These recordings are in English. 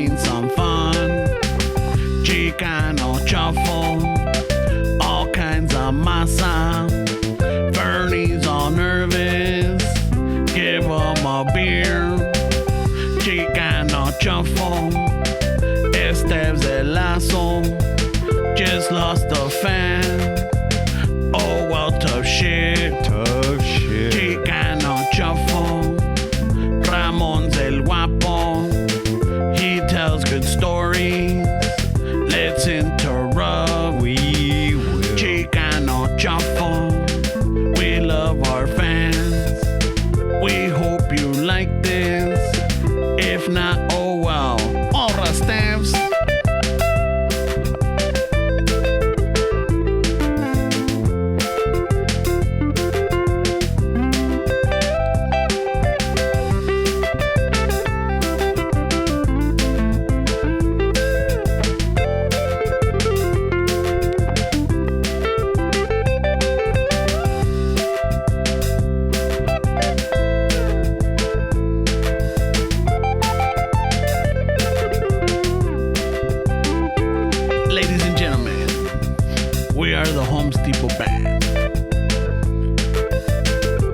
having some fun. Chicano shuffle, all kinds of masa. Bernie's all nervous, give him a beer. Chicano shuffle, Esteves el lazo, just lost a fan. Oh well, tough shit. Chicano shuffle, Ramon's el guapo, he tells good stories. Let's interrupt. We will. Chicano shuffle, we love our fans. We hope you like this. If not, oh well. Ahora, Steves. Ladies and gentlemen, we are the Home Steeple Band.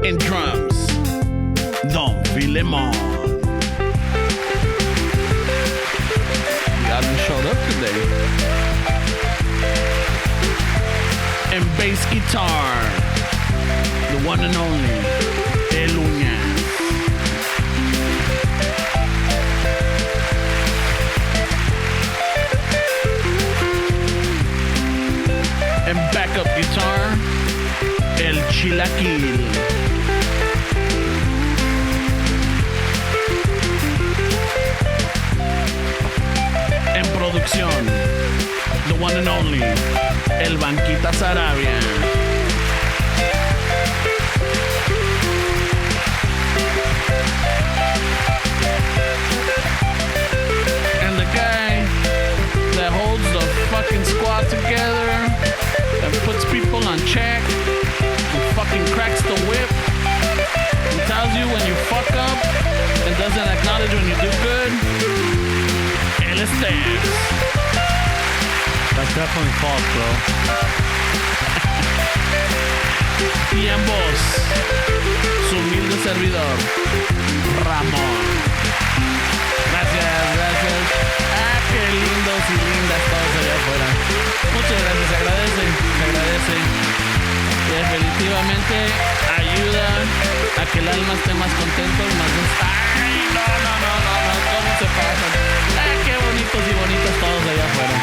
In drums, Don Filemon. You haven't showed up today. And bass guitar, the one and only El Uñas. And backup guitar, El Chilaquil. En producción, the one and only, El Banquita Sarabia. And the guy that holds the fucking squad together and puts people on check and fucking cracks the whip and tells you when you fuck up and doesn't acknowledge when you do good. El Esteves. That's definitely false, bro. Y en voz, su humilde servidor, Ramón. Gracias. Ah, qué lindos y lindas todos allá afuera. Muchas gracias, se agradece. Y definitivamente ayuda a que el alma esté más contento, más... ¡Ay, no! ¿Cómo se pasan? ¡Ah, qué bonitos y bonitas todos allá afuera!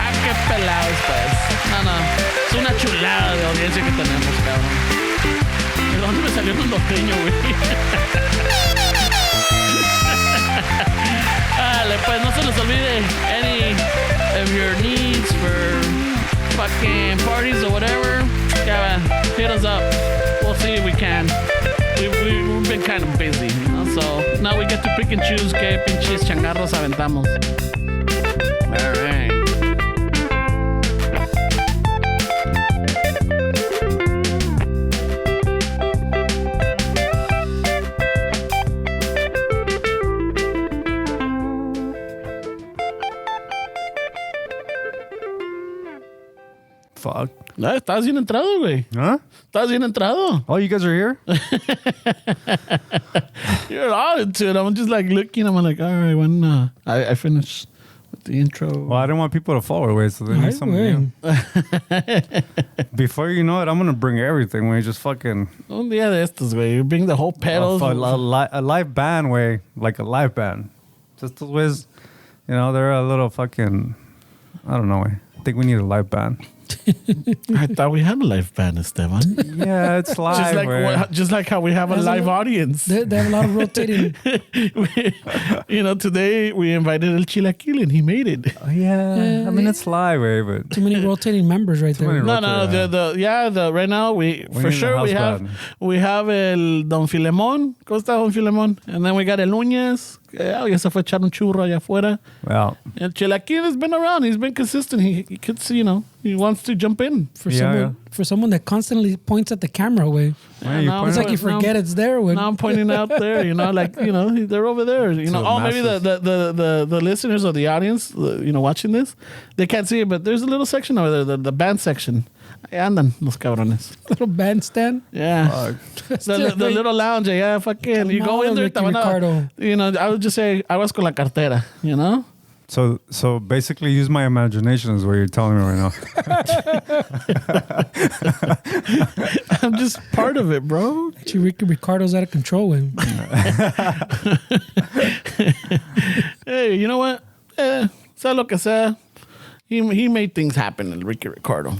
¡Ah, qué pelados, pues! No, es una chulada de audiencia que tenemos, cabrón. ¿De dónde me salió un norteño, güey? Dale, pues no se les olvide any of your needs for fucking parties or whatever. Yeah, hit us up. We'll see if we can. We've been kind of busy, you know? So now we get to pick and choose qué pinches changarros aventamos. All right. Fuck. No, estabas bien entrado, güey. Huh? Estabas bien entrado. Oh, you guys are here? You're all into it. I'm just like looking. I'm like, all right, when I finish with the intro. Well, I didn't want people to fall away, so they need something new. Before you know it, I'm going to bring everything, güey. Just fucking... Un día de estos, güey. You bring the whole pedals. A live band, güey. Like a live band. Just those ways, you know, they're a little fucking... I don't know, güey. I think we need a live band. I thought we had a live band, Esteban. Yeah, it's live. Just like how we have a live audience. They have a lot of rotating. Today we invited El Chilaquil and he made it. Oh, yeah. I mean, it's live, way, but Too many rotating members right there. No. Right now we have El Don Filemon. ¿Cómo está Don Filemon? And then we got El Uñas. ya se fue a echar un churro allá afuera. Yeah. And Chilaquil has been around. He's been consistent. He could see, he wants to jump in. For someone that constantly points at the camera, way. Yeah, It's like you forget it's there. When now I'm pointing out there, they're over there. Maybe the listeners or the audience, watching this, they can't see it, but there's a little section over there, the band section. Ahí andan los cabrones. little bandstand. Yeah. The little lounge, yeah, fucking. You go in there, I would just say, I was con la cartera, So basically, use my imagination is what you're telling me right now. I'm just part of it, bro. Ricky Ricardo's out of control. When hey, you know what? Sea lo que sea. He made things happen, El Ricky Ricardo.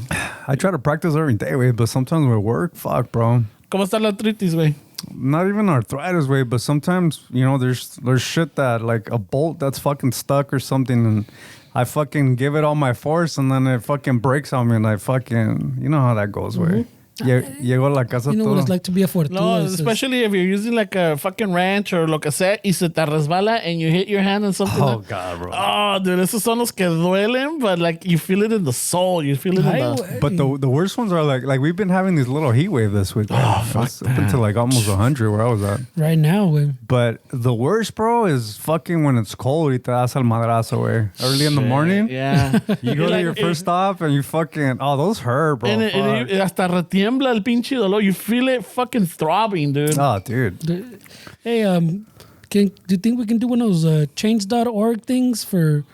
I try to practice every day, way, but sometimes with work, fuck, bro. ¿Cómo está la artritis, güey? Not even arthritis, way, but sometimes, there's shit that, like a bolt that's fucking stuck or something, and I fucking give it all my force, and then it fucking breaks on me, and I fucking, you know how that goes, way. Llego a la casa you know todo. what it's like to be a fortuna. No, especially if you're using like a fucking wrench or lo que sea y se te resbala and you hit your hand on something. Oh, God, bro. Oh, dude, esos son los que duelen, but like you feel it in the soul. You feel it in the... But the worst ones are like we've been having these little heat wave this week. Oh, fuck It's up until like almost 100 where I was at. Right now, way. But the worst, bro, is fucking when it's cold y te das al madrazo, way. Early in the morning. Yeah. You go to your first stop and you fucking... Oh, those hurt, bro. And hasta retiembla el pinche dolor. You feel it fucking throbbing, dude. Oh, dude. Hey, do you think we can do one of those change.org things to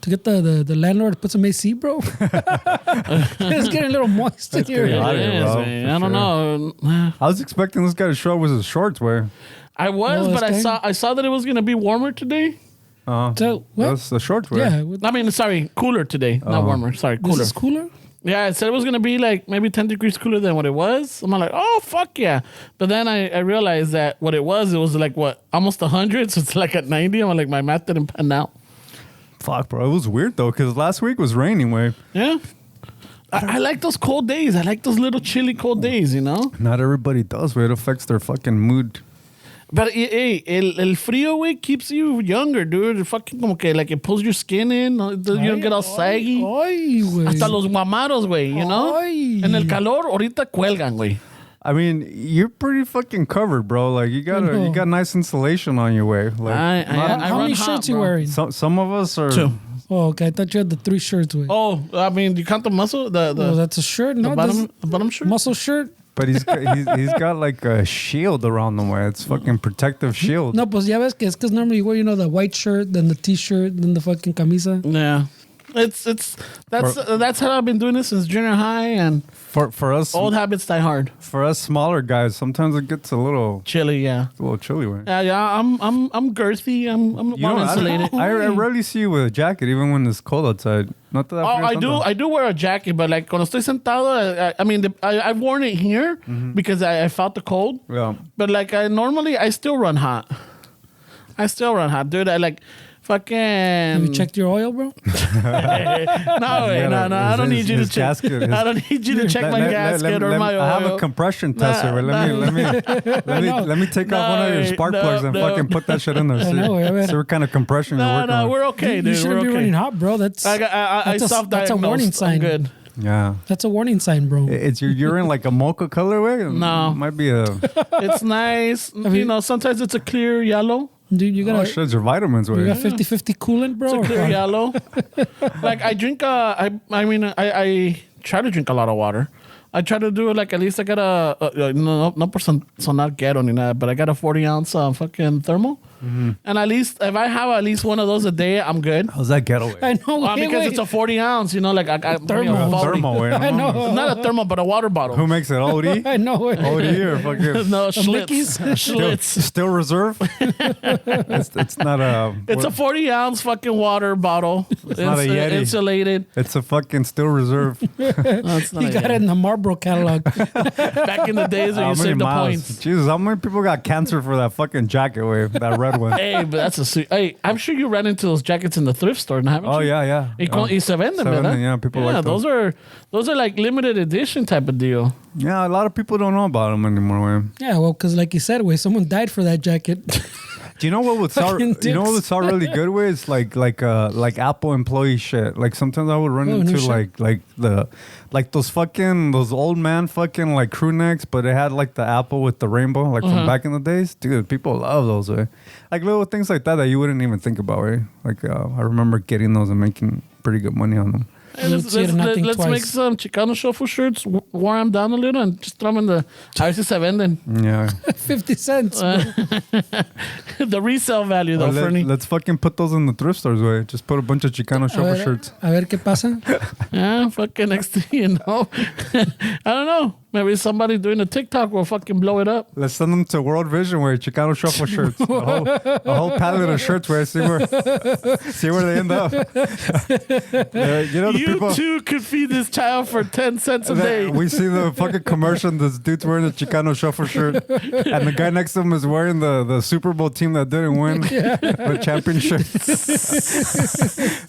get the landlord to put some AC, bro? It's getting a little moist in here. getting hot here, bro, I don't know. I was expecting this guy to show up with his shorts, way. I was, but I saw that it was gonna be warmer today. So, what? That's the shorts, way. Yeah. I mean, sorry, cooler today, not warmer. Sorry, cooler. This is cooler? Yeah, it said it was going to be like maybe 10 degrees cooler than what it was. I'm like, oh, fuck yeah. But then I realized that what it was like, what, almost 100? So it's like at 90. I'm like, my math didn't pan out. Fuck, bro. It was weird, though, because last week was raining, way. Yeah. I like those cold days. I like those little chilly cold days, Not everybody does, way. It affects their fucking mood. But hey, el frío, güey, keeps you younger, dude. It fucking como que like it pulls your skin in. You don't get all saggy. Ay, güey. Hasta los guamaros, güey, Ay. En el calor, ahorita cuelgan, güey. I mean, you're pretty fucking covered, bro. Like you got nice insulation on your way. Like How many shirts you wearing? some of us are 2. Oh, okay. I thought you had the 3 shirts. Way. Oh, I mean, you count the muscle? Oh, that's a shirt? No, the bottom shirt? Muscle shirt? But he's got like a shield around the way. It's fucking protective shield. No, pues ya ves que es because normally you wear, the white shirt, then the t-shirt, then the fucking camisa. Yeah. That's how I've been doing this since junior high, and for us old habits die hard. For us smaller guys, sometimes it gets a little chilly, yeah. A little chilly, way. Yeah, I'm girthy. I'm well insulated. I rarely see you with a jacket, even when it's cold outside. Not that I do wear a jacket, but like cuando estoy sentado, I've worn it here because I felt the cold. Yeah. But like I still run hot. Dude. I like fucking. Have you checked your oil, bro? No. I don't need you to check. I don't need you to check my gasket or my oil. I have a compression tester. Let me take off one of your spark plugs and fucking put that shit in there. See what kind of compression you're working on. We're okay, dude. You shouldn't be running hot, bro. That's a warning sign. I'm good. Yeah. That's a warning sign, bro. It's your urine like a mocha colorway? No. Might be a... It's nice. Sometimes it's a clear yellow. Dude, you gotta... Oh, shit, your vitamins, way. You got 50-50 coolant, bro? It's a clear yellow. Like, I drink... I try to drink a lot of water. I try to do it like at least I got no por sonar ghetto ni nada, but I got a 40-ounce fucking thermal. Mm-hmm. And at least if I have at least one of those a day, I'm good. How's that ghetto? I know. Because it's a 40-ounce, like I thermal. I know. Not a thermal, but a water bottle. Who makes it? OD? I know. OD or fucking no Schlitz. Still reserve? It's not a. It's a 40-ounce fucking water bottle. It's not a Yeti. Insulated. It's a fucking still reserve. No, it's not. You got it in the Marlboro catalog. Back in the days when you saved the points. Jesus, how many people got cancer for that fucking jacket, wave? That red one. Hey, but that's a sweet. Hey, I'm sure you ran into those jackets in the thrift store, haven't you? Oh yeah. Y se venden, ¿verdad? Yeah, people like those are like limited edition type of deal. Yeah, a lot of people don't know about them anymore. Yeah, well, because like you said, someone died for that jacket. Do you know what would sound? Fucking You know what dicks. would sound really good with? It's like Apple employee shit. Like sometimes I would run Oh, no into shit. like those old man fucking like crew necks, but it had like the Apple with the rainbow, like from back in the days. Dude, people love those. Way. Like little things like that you wouldn't even think about. Right? Like I remember getting those and making pretty good money on them. Hey, let's make some Chicano shuffle shirts, wear them down a little, and just throw them in the. A ver si se venden. Yeah. 50 cents. Bro. The resale value, though, Fernie. Let's fucking put those in the thrift stores, way. Just put a bunch of Chicano shuffle shirts. A ver qué pasa. Yeah, fucking next thing you know. I don't know. Maybe somebody doing a TikTok will fucking blow it up. Let's send them to World Vision, way Chicano shuffle shirts. A whole pallet of shirts, where see where they end up. You know the You people. too could feed this child for 10 cents a day. We see the fucking commercial. This dude's wearing a Chicano shuffle shirt, and the guy next to him is wearing the Super Bowl team that didn't win the championship.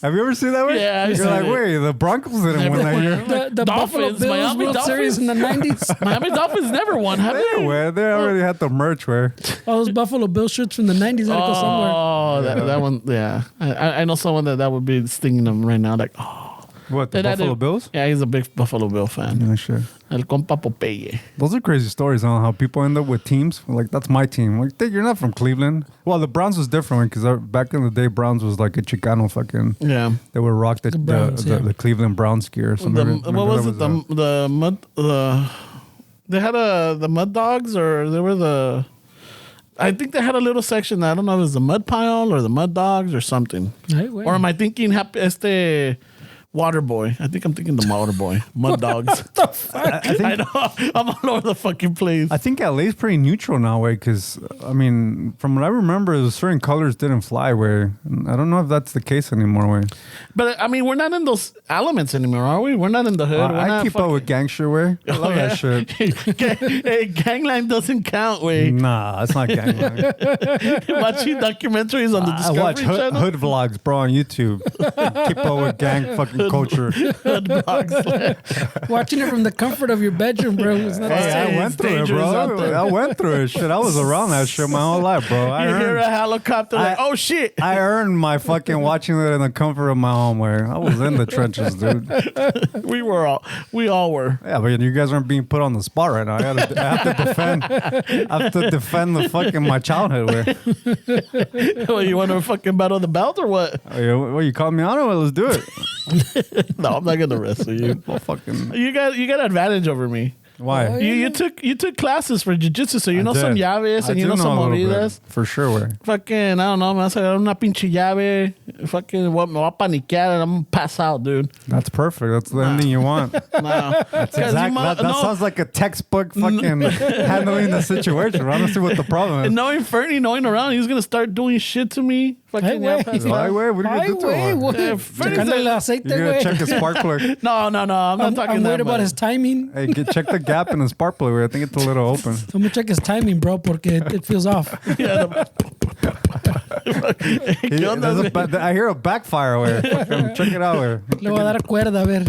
Have you ever seen that one? Yeah, I've You're seen like, it. wait, the Broncos didn't win that year. The Buffalo Dolphins, Bills Miami World Series in the 90s. Miami Dolphins never won, have they? Where they already had the merch. Where All those Buffalo Bills shirts from the 90s had to go somewhere. Oh, that one, yeah. I know someone that would be stinging them right now. Like, oh. what the Buffalo Bills? Yeah, he's a big Buffalo Bill fan. Yeah, sure. El compa Popeye. Those are crazy stories on how people end up with teams. Like, that's my team. Like, dude, you're not from Cleveland. Well, the Browns was different because back in the day, Browns was like a Chicano fucking. Yeah. They would rock the Browns, the Cleveland Browns gear. So What was that it? The mud. They had the mud dogs, or they were the. I think they had a little section. I don't know if it was the mud pile or the mud dogs or something. Ay, güey. Or am I thinking Water Boy? I think I'm thinking the Water Boy. Mud dogs. I know. I'm all over the fucking place. I think LA's pretty neutral now, way, because I mean, from what I remember, certain colors didn't fly. Where I don't know if that's the case anymore. Way, But I mean, we're not in those elements anymore, are we? We're not in the hood. We're I not keep up with gangster. Way, I love that shit. Hey, Gangland doesn't count, way. Nah, it's not gangland. Watching documentaries on the I Discovery watch Channel. hood vlogs, bro, on YouTube. Keep up with gang fucking culture. Hood blogs. Watching it from the comfort of your bedroom, bro. It's not the Hey, same. I went it's through it, dangerous out bro. there. I went through it. Shit, I was around that shit my whole life, bro. You hear a helicopter like, oh shit. I earned my fucking watching it in the comfort of my home. Where I was in the trenches, dude. we all were. Yeah, but you guys aren't being put on the spot right now. I have to defend the fucking my childhood. Where Well, you want to fucking battle the belt or what? well, you called me on it. Well, let's do it. No, I'm not gonna wrestle you. Well, fucking You got an advantage over me. why? You took classes for jiu-jitsu, so you know some llaves and you know some movidas. for sure. Where Fucking, I don't know, me vas a dar una pinche llave. Fucking, me voy a paniquear and I'm gonna pass out, dude. that's perfect. That's the ending you want. No. That's exactly. That sounds like a textbook fucking handling the situation. I don't see what the problem is. And knowing Fernie, knowing around, he's gonna start doing shit to me. Fucking, Hey, yeah, pass güey. out. Ay, güey, what are you Ay, gonna do to güey, him? what? Yeah, Fernie's Checándole el a- aceite, You're gonna güey. check his spark plug. No, I'm not talking I'm that worried about much. his timing. Hey, check the gap in the spark plug. I think it's a little open. I'm gonna check his timing, bro, porque it feels off. Yeah, ¿Qué onda, güey? I hear a backfire. Where fucking check it out. Where Le voy a dar cuerda, a ver.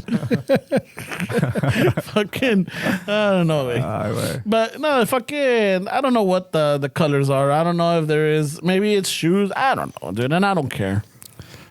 Fucking, I don't know, güey. Ay, güey. But no, fucking, I don't know what the colors are. I don't know if there is. Maybe it's shoes. I don't know, dude. And I don't care.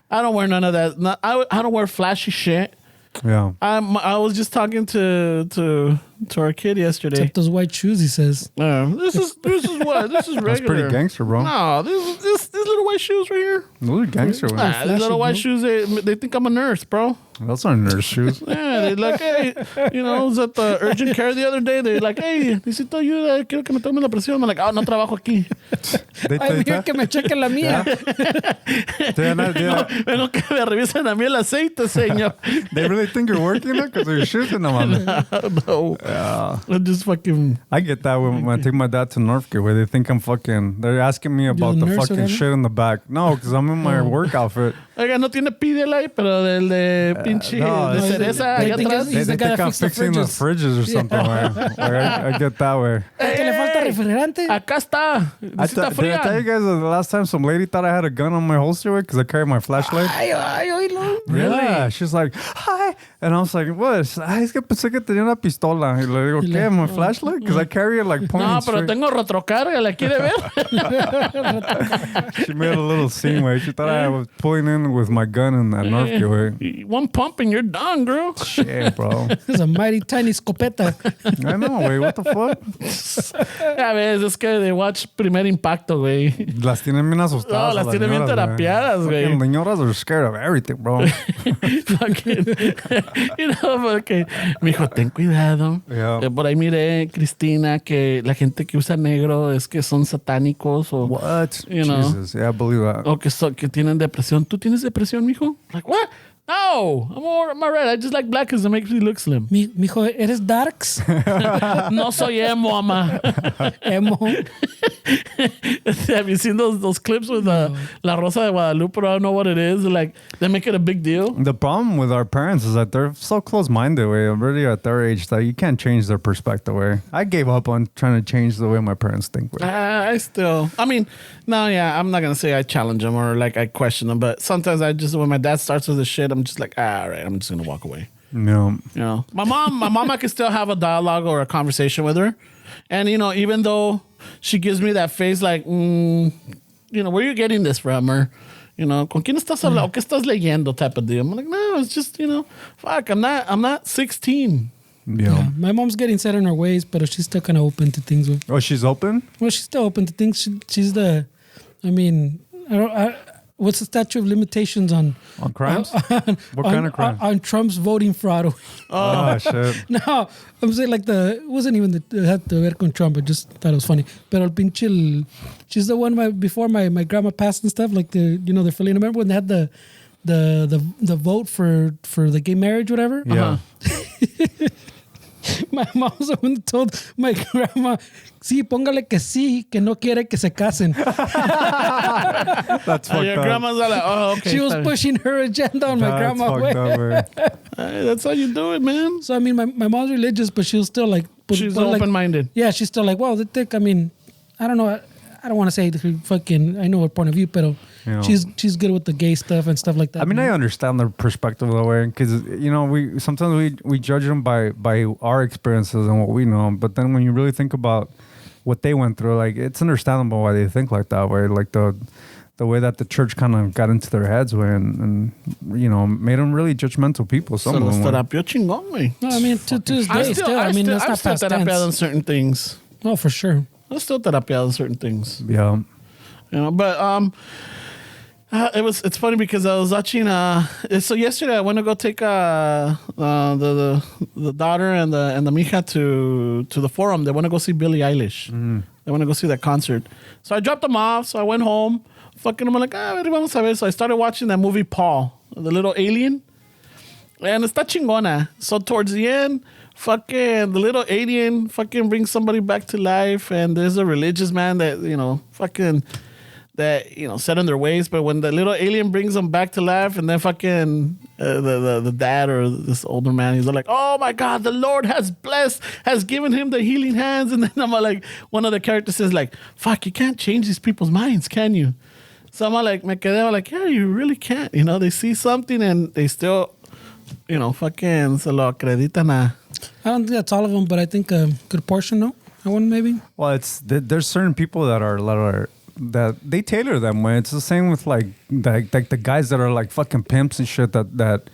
I don't wear none of that. I don't wear flashy shit. Yeah. I was just talking to our kid yesterday. Except those white shoes, he says. This is what this is regular. That's pretty gangster, bro. No, these little white shoes right here. Those are gangster. Nah, Man. these little white bro. shoes. They think I'm a nurse, bro. Those aren't nurse shoes. Yeah, they're like, hey, you know, I was at the urgent care the other day. They're like, hey, necesito ayuda, quiero que me tome la presión. I'm like, oh, no trabajo aquí. Ay, mira que me chequen la mía. Vengo que me revisen a mí el aceite, señor. They really think you're working there because they're shooting them on me. No. I'm just fucking. I get that when I take my dad to Northgate where they think I'm fucking. They're asking me about the the nurse or fucking whatever? shit in the back. No, because I'm in my work outfit. Oiga, no tiene pídela ahí, pero del de pinche no, de it's- cereza they allá think atrás. it's- He's They the guy think that I'm fixed the fixing the fridges or something. I get that way. Que le falta refrigerante. Acá está. Did Necesita I tell you fría. guys the last time some lady thought I had a gun on my holster because I carry my flashlight? Ay, oílo. Really? Yeah, she's like, hi, And I was like, what? Es que pensé que tenía una pistola. Y le digo, ¿qué? ¿My flashlight? Because I carry it like pointing No, pero straight. tengo retrocarga, ¿la quiere ver? She made a little scene where she thought I was pulling in with my gun in that Nerf way. One pump and you're done, girl. Shit, bro. It's a mighty tiny escopeta. I know, güey. What the fuck? Ya ves, es que de watch Primer Impacto, güey. Las tienen bien asustadas. No, las tienen bien terapiadas, güey. Fucking señoras are scared of everything, bro. Fucking, you know, porque me dijo, ten cuidado. Yeah. Por ahí miré, Cristina, que la gente que usa negro es que son satánicos o, What? you know, Jesus, yeah, I believe that. o que tienen depresión. ¿Tú tienes depresión, mijo? Like, what? No, I'm all right. I just like black because it makes me look slim. Mijo, ¿eres darks? No soy emo, ama. Emo. Have you seen those clips with La Rosa de Guadalupe? I don't know what it is. Like, they make it a big deal. The problem with our parents is that they're so close-minded, way already at their age that you can't change their perspective. Way I gave up on trying to change the way my parents think. Way. I mean, no, yeah, I'm not gonna say I challenge them or like I question them, but sometimes when my dad starts with the shit, I'm just like, all right, I'm just gonna walk away. No. You know, my mom, I can still have a dialogue or a conversation with her, and you know, even though she gives me that face, like, you know, where are you getting this from, or, you know, ¿con quién estás hablando? ¿Qué estás leyendo? Type of deal. I'm like, no, it's just, you know, fuck, I'm not 16. Yeah. My mom's getting set in her ways, but she's still kind of open to things. Oh, she's open? Well, she's still open to things. She's the, I mean, what's the statute of limitations on crimes? What kind of crimes? On Trump's voting fraud. Oh, shit. No, I'm saying like it wasn't even it had to ver con Trump. I just thought it was funny. Pero el pinche, she's the one before my grandma passed and stuff. Like the Philly. Remember when they had the vote for the gay marriage, whatever? Yeah. My mom was the one that told my grandma, sí, póngale que sí, que no quiere que se casen. That's fucked Your up. grandma's like, oh, okay. She was pushing her agenda on my That's grandma. fucked up, man. Hey, that's how you do it, man. So, I mean, my mom's religious, but she was still like... She's like, open-minded. Yeah, she's still like, well, I mean, I don't know. I don't want to say fucking... I know her point of view, but Yeah. she's good with the gay stuff and stuff like that. I mean, I understand their perspective of the way, because you know, we sometimes judge them by our experiences and what we know, but then when you really think about what they went through, like, it's understandable why they think like that way, like the way that the church kind of got into their heads, way, and you know, made them really judgmental people. Some of them. Terapió chingón, güey. No, I mean, to this day, still, I mean, that's I'm not still past terapiado on tense. certain things. Oh, for sure. I'm still terapiado on certain things. Yeah. You know, but it's funny because I was watching so yesterday I went to go take the daughter and the mija to the forum. They want to go see Billie Eilish. They want to go see that concert. So I dropped them off. So I went home. Fucking, I'm like, vamos a ver. So I started watching that movie Paul, the little alien. And está chingona. So towards the end, fucking the little alien fucking brings somebody back to life, and there's a religious man that, you know, fucking that, you know, set in their ways. But when the little alien brings them back to life, and then fucking the dad or this older man, he's like, oh my God, the Lord has given him the healing hands. And then I'm like, one of the characters says like, fuck, you can't change these people's minds, can you? So I'm like, me quedé like, yeah, you really can't. You know, they see something and they still, you know, fucking se lo acreditan a. I don't think that's all of them, but I think a good portion, no? I want maybe. Well, there's certain people that they tailor them way. It's the same with like the guys that are like fucking pimps and shit that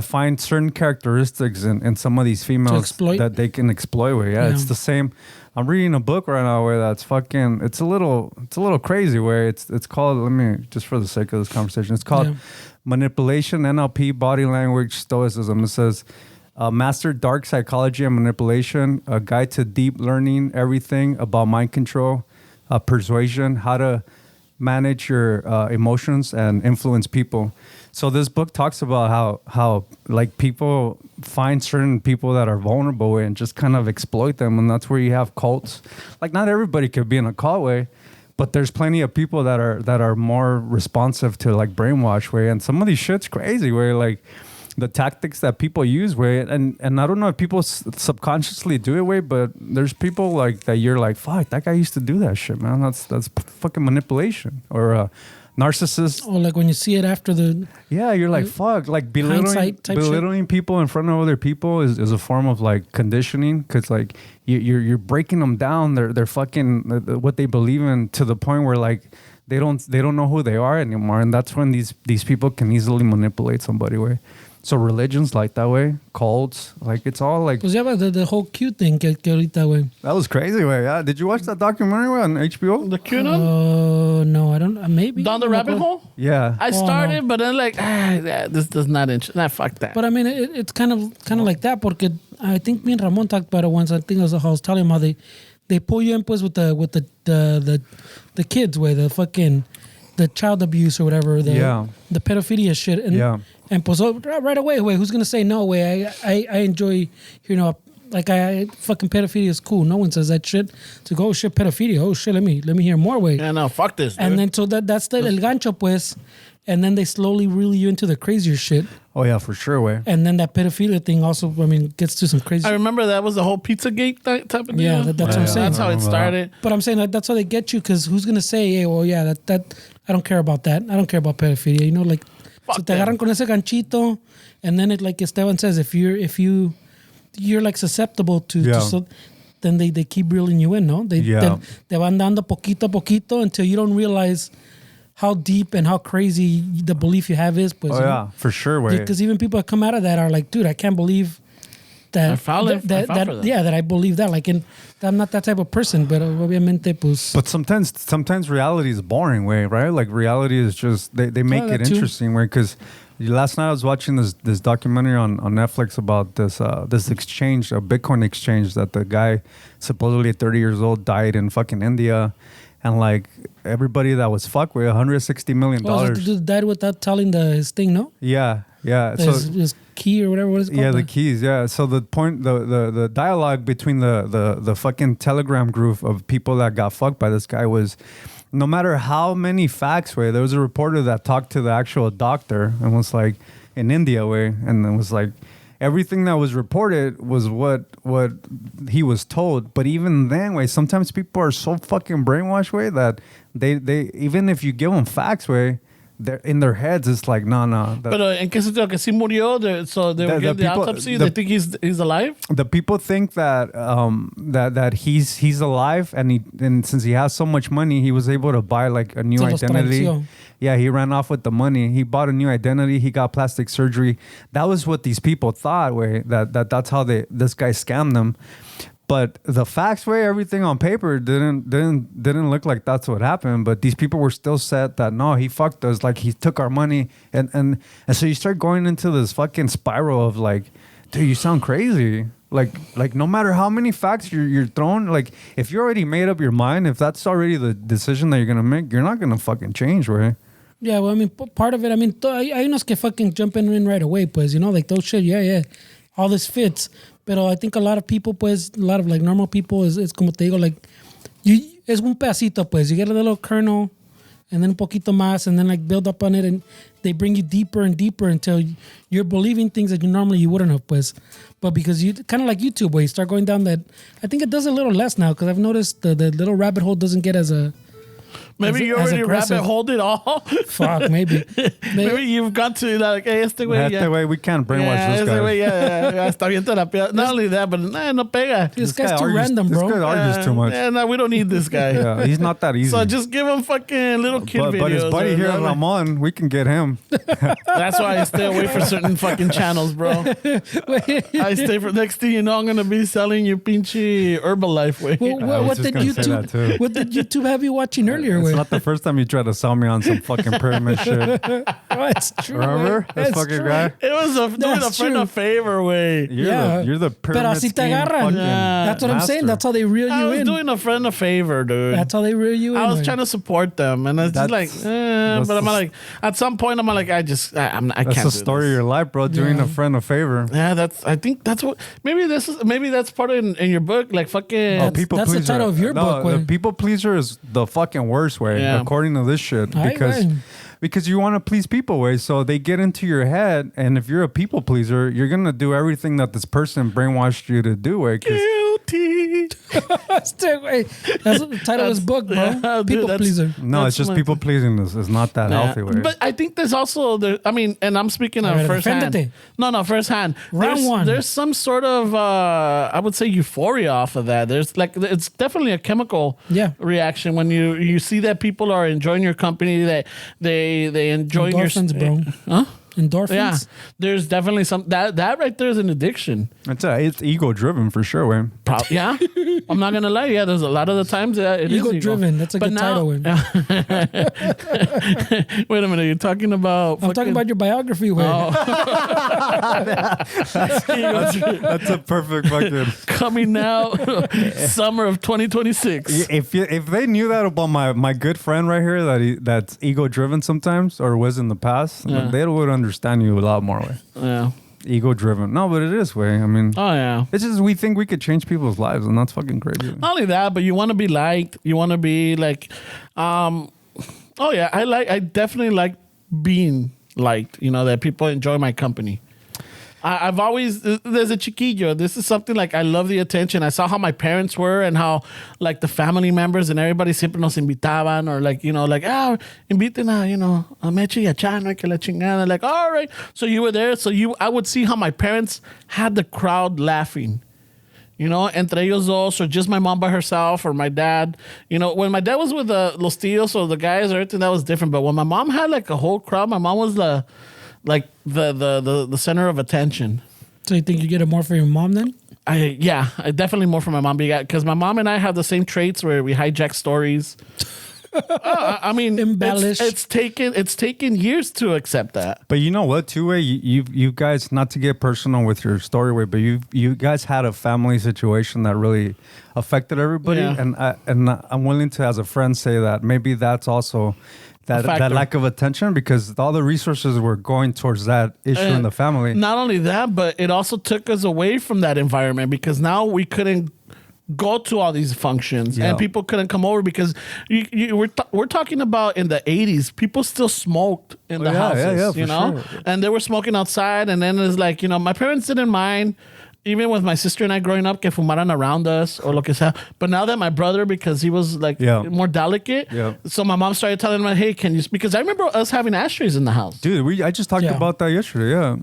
find certain characteristics in some of these females that they can exploit with. Yeah, it's the same. I'm reading a book right now where that's fucking. It's a little crazy. Where it's called. Let me just for the sake of this conversation. It's called Manipulation, NLP, Body Language, Stoicism. It says. Master Dark Psychology and Manipulation, a guide to deep learning everything about mind control, persuasion, how to manage your emotions and influence people. So this book talks about how like people find certain people that are vulnerable and just kind of exploit them, and that's where you have cults. Like not everybody could be in a cult way, but there's plenty of people that are more responsive to like brainwash way, and some of these shit's crazy where like. The tactics that people use, way, and I don't know if people subconsciously do it, way, but there's people like that. You're like, fuck, that guy used to do that shit, man. That's fucking manipulation or narcissist. Oh, like when you see it after the... Yeah, you're like, fuck. Like Hindsight type belittling people in front of other people is a form of like conditioning, because like you're breaking them down. They're fucking what they believe in, to the point where like they don't know who they are anymore, and that's when these people can easily manipulate somebody. Way. So religions like that way, cults, like it's all like... Pues ya va the whole Q thing que ahorita, güey. That was crazy, way. Yeah. Did you watch that documentary on HBO? The Chicano? Oh, no, I don't... Maybe. Down the rabbit hole? Yeah. I started, no. but then like, this does not interest. Nah, fuck that. But I mean, it's kind of like that, porque I think me and Ramon talked about it once. I think I was telling him how they pull you in pues with the kids, way, the fucking... the child abuse or whatever, the pedophilia shit. And pues right away, who's going to say no, way? I enjoy, I fucking pedophilia is cool. No one says that shit. To go, oh shit, pedophilia. Oh shit, let me hear more, way. Yeah, no, fuck this, dude. And then so that's el gancho, pues. And then they slowly reel you into the crazier shit. Oh yeah, for sure, way. And then that pedophilia thing also, I mean, gets to some crazy. I remember that was the whole Pizzagate type of deal. Yeah, that's what I'm saying. That's how it started. But I'm saying like that's how they get you, because who's gonna say, hey, well, yeah, that I don't care about that. I don't care about pedophilia. Like, so te agarran con ese ganchito, and then it, like Esteban says, if you're like susceptible to so, then they keep reeling you in, no? They van dando poquito a poquito until you don't realize how deep and how crazy the belief you have is. Pues, for sure, way. Because even people that come out of that are like, dude, I can't believe that that I believe that. Like, I'm not that type of person, but obviamente, pues. But sometimes reality is boring, way, right? Like reality is just they make it interesting, way. Because last night I was watching this documentary on Netflix about this exchange, a Bitcoin exchange, that the guy supposedly at 30 years old died in fucking India. And like everybody that was fucked with $160 million. The dude died without telling his thing, no? Yeah. So his key or whatever, what is it called? Yeah, the keys. Yeah. So the point, the dialogue between the fucking Telegram group of people that got fucked by this guy was, no matter how many facts were, there was a reporter that talked to the actual doctor and was like, in India way, and it was like, everything that was reported was what he was told. But even then, way, sometimes people are so fucking brainwashed, way, that they even if you give them facts, way, they're in their heads, it's like, no. But en qué sentido? Que sí murió, so they were getting the autopsy. They think he's alive. The people think that that he's alive, and since he has so much money, he was able to buy like a new identity. Yeah, he ran off with the money. He bought a new identity. He got plastic surgery. That was what these people thought, way, that's how this guy scammed them. But the facts, way, everything on paper didn't look like that's what happened. But these people were still set that no, he fucked us, like he took our money, and so you start going into this fucking spiral of like, dude, you sound crazy. Like no matter how many facts you're throwing, like if you already made up your mind, if that's already the decision that you're gonna make, you're not gonna fucking change, right? Yeah, well, I mean, part of it, I mean, hay unos que fucking jumping in right away, pues, like those shit, yeah, all this fits. But I think a lot of people, pues, a lot of like normal people is como te digo, like, es un pedacito, pues, you get a little kernel, and then un poquito más, and then like build up on it, and they bring you deeper and deeper until you're believing things that you wouldn't have, pues. But because you kind of like YouTube, where you start going down that, I think it does a little less now, because I've noticed the little rabbit hole doesn't get as a... Maybe you already rabbit holed it all. Fuck, maybe. Maybe you've got to like, hey, este güey, we can't brainwash this guy. Yeah, está bien la piedra. Not only that, but no pega. This guy's too random, bro. This guy argues too much. Yeah, no, we don't need this guy. Yeah, he's not that easy. So just give him fucking little kid videos. But his buddy here, Ramon, we can get him. That's why I stay away from certain fucking channels, bro. I stay for next thing you know, I'm gonna be selling you pinche Herbalife way. Well, what did YouTube have you watching earlier? It's not the first time you tried to sell me on some fucking pyramid shit. That's true. Remember? That fucking guy? It was doing a friend a favor way. You're the pyramid scheme. That's what I'm saying. That's how they reel you in. I was doing a friend a favor, dude. That's how they reel you in. I was trying to support them, and it's just like, but I'm like, at some point, I'm like, I can't. That's the story of your life, bro. Doing a friend a favor. Yeah, I think that's what. Maybe that's part of in your book, like fucking. Oh, people that's pleaser. The title of your book. The people pleaser is the fucking worst way, according to this shit, because you want to please people, way. So they get into your head, and if you're a people pleaser, you're gonna do everything that this person brainwashed you to do, way. Guilty. That's the title of his book, bro. Yeah, dude, People pleaser. No, it's just people pleasing is not that healthy way. But I think there's also and I'm speaking of A ver, first hand. deféndete. No, first hand. Round one. There's some sort of I would say euphoria off of that. There's it's definitely a chemical reaction when you see that people are enjoying your company, that they enjoy Endorphins, your bro. Huh? Endorphins. Yeah, there's definitely some that right there is an addiction. It's ego driven for sure, way. Yeah, I'm not gonna lie. Yeah, there's a lot of the times it is Ego driven. That's a good title. Wayne. Wait a minute, you're talking about? I'm talking about your biography. Wayne. Oh. That's a perfect fucking coming out summer of 2026. If they knew that about my good friend right here, that's ego driven sometimes or was in the past, they would understand you a lot more. Way. Yeah. Ego driven. No, but it is way. I mean, oh yeah. It's just we think we could change people's lives, and that's fucking crazy. Not only that, but you want to be liked. You want to be like, oh yeah, I definitely like being liked. You know, that people enjoy my company. I've always, there's a chiquillo. This is something like I love the attention. I saw how my parents were and how like the family members and everybody siempre nos invitaban or like, you know, like, inviten a Meche y a Chano que la chingada. Like, all right. So you were there. So I would see how my parents had the crowd laughing. You know, entre ellos dos, or just my mom by herself, or my dad. You know, when my dad was with los tíos or the guys or everything, that was different. But when my mom had like a whole crowd, my mom was the center of attention. So you think you get it more for your mom then? I definitely more for my mom because my mom and I have the same traits where we hijack stories. I mean, embellish. It's taken years to accept that. But you know what, too, way you guys, not to get personal with your story, way, but you guys had a family situation that really affected everybody, and I'm willing to, as a friend, say that maybe that's also that lack of attention because all the resources were going towards that issue in the family. Not only that, but it also took us away from that environment because now we couldn't go to all these functions and people couldn't come over because we're talking about in the 80s, people still smoked in the houses, you know, and they were smoking outside. And then it's like, you know, my parents didn't mind. Even with my sister and I growing up, que fumaran around us or lo que sea. But now that my brother, because he was like more delicate, so my mom started telling him, hey, can you... Because I remember us having ashtrays in the house. Dude, I just talked about that yesterday,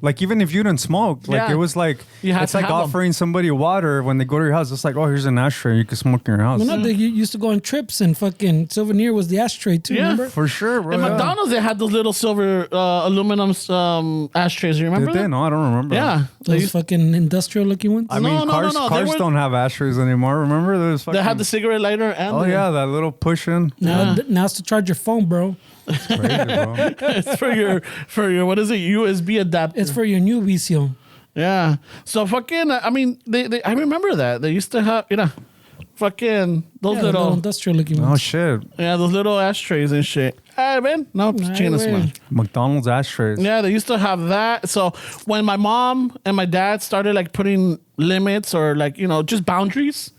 Like, even if you didn't smoke, like, it was like, it's like offering somebody water when they go to your house. It's like, oh, here's an ashtray. You can smoke in your house. Well, no, they used to go on trips and fucking Souvenir was the ashtray too, remember? For sure, bro. In McDonald's, they had those little silver aluminum ashtrays. You remember that? No, I don't remember. Yeah. Those fucking industrial looking ones? I mean, cars don't have ashtrays anymore. Remember? They had the cigarette lighter and that little push-in. Now it's to charge your phone, bro. It's crazy, bro. It's for your what is it, USB adapter. It's for your new Vicio. Yeah. So fucking I mean they I remember that. They used to have, you know, fucking those little industrial looking ones. Oh shit. Yeah, those little ashtrays and shit. Hey man, no, McDonald's ashtrays. Yeah, they used to have that. So when my mom and my dad started like putting limits or like, you know, just boundaries,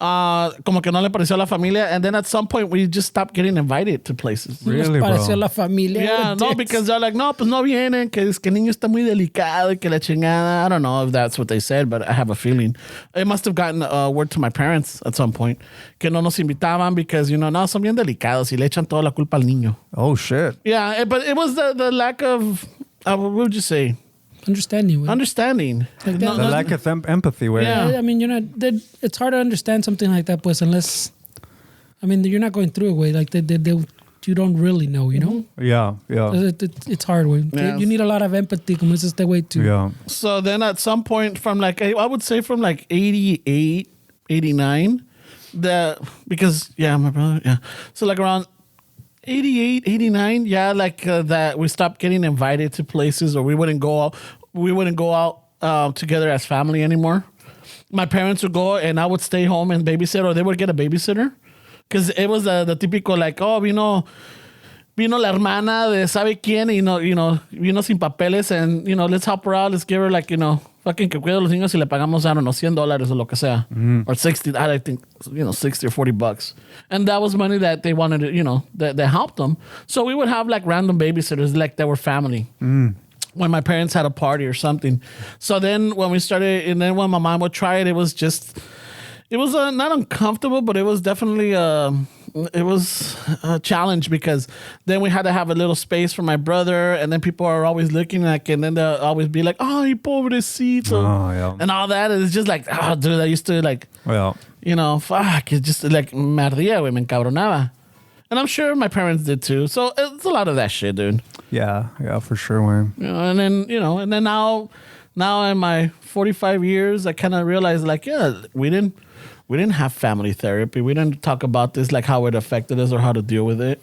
como que no le pareció a la familia, and then at some point we just stopped getting invited to places. Really, bro? Pareció a la familia. Yeah, no, because they're like, no, pues no vienen, que el niño está muy delicado, que la chingada. I don't know if that's what they said, but I have a feeling. It must have gotten word to my parents at some point, que no nos invitaban because, you know, no, son bien delicados y le echan toda la culpa al niño. Oh, shit. Yeah, but it was the lack of, what would you say? Understanding. Like the lack of empathy. Yeah, I mean, it's hard to understand something like that, pues, unless, I mean, you're not going through it, way. Like, you don't really know, you know? Yeah. It's hard, way. Yes. You need a lot of empathy, como es este way, too. Yeah. So then at some point from like, I would say from like 88, 89, because, my brother, So like around 88, 89, that we stopped getting invited to places, or we wouldn't go out together as family anymore. My parents would go and I would stay home and babysit, or they would get a babysitter, because it was the typical like, oh, vino la hermana de sabe quién, vino sin papeles, and let's help her out, let's give her like, fucking que cuida a los niños y le pagamos, I don't know, $100 or lo que sea, or 60, I think, 60 or $40. And that was money that they wanted to, that helped them. So we would have like random babysitters, like they were family. When my parents had a party or something. So then when we started, and then when my mom would try it, it was just, it was not uncomfortable, but it was definitely it was a challenge because then we had to have a little space for my brother, and then people are always looking like, and then they'll always be like, "Oh, you pobrecito," and all that. And it's just like, oh, dude, I used to like, you know, fuck, it's just like me ardía, güey, me encabronaba. And I'm sure my parents did too. So it's a lot of that shit, dude. Yeah, for sure, man. You know, and then now in my 45 years, I kind of realized like, yeah, we didn't have family therapy. We didn't talk about this, like how it affected us or how to deal with it.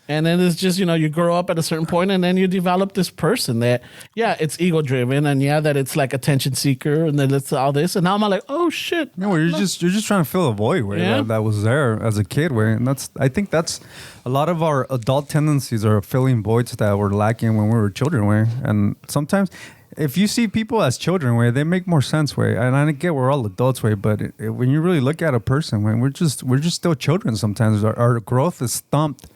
And then it's just, you know, you grow up at a certain point and then you develop this person that, yeah, it's ego driven, and yeah, that it's like attention seeker, and then it's all this. And now I'm like, oh shit. No, you're just trying to fill a void that was there as a kid, and I think that's a lot of our adult tendencies are filling voids that were lacking when we were children, and sometimes if you see people as children, they make more sense, and I get we're all adults, but when you really look at a person, we're just still children sometimes. Our growth is stumped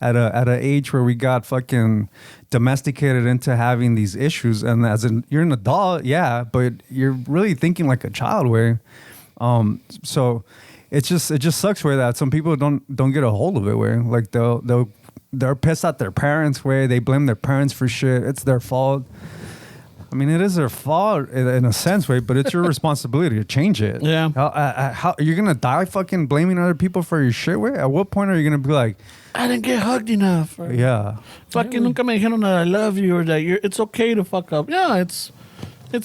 at an age where we got fucking domesticated into having these issues, and you're an adult, but you're really thinking like a child, so it just sucks that some people don't get a hold of it, like they're pissed at their parents, they blame their parents for shit. It's their fault. I mean, it is their fault in a sense, but it's your responsibility to change it. Yeah. How you're gonna die fucking blaming other people for your shit, At what point are you gonna be like, I didn't get hugged enough? Or, fucking nunca me dijeron that I love you, or that it's okay to fuck up. Yeah, it's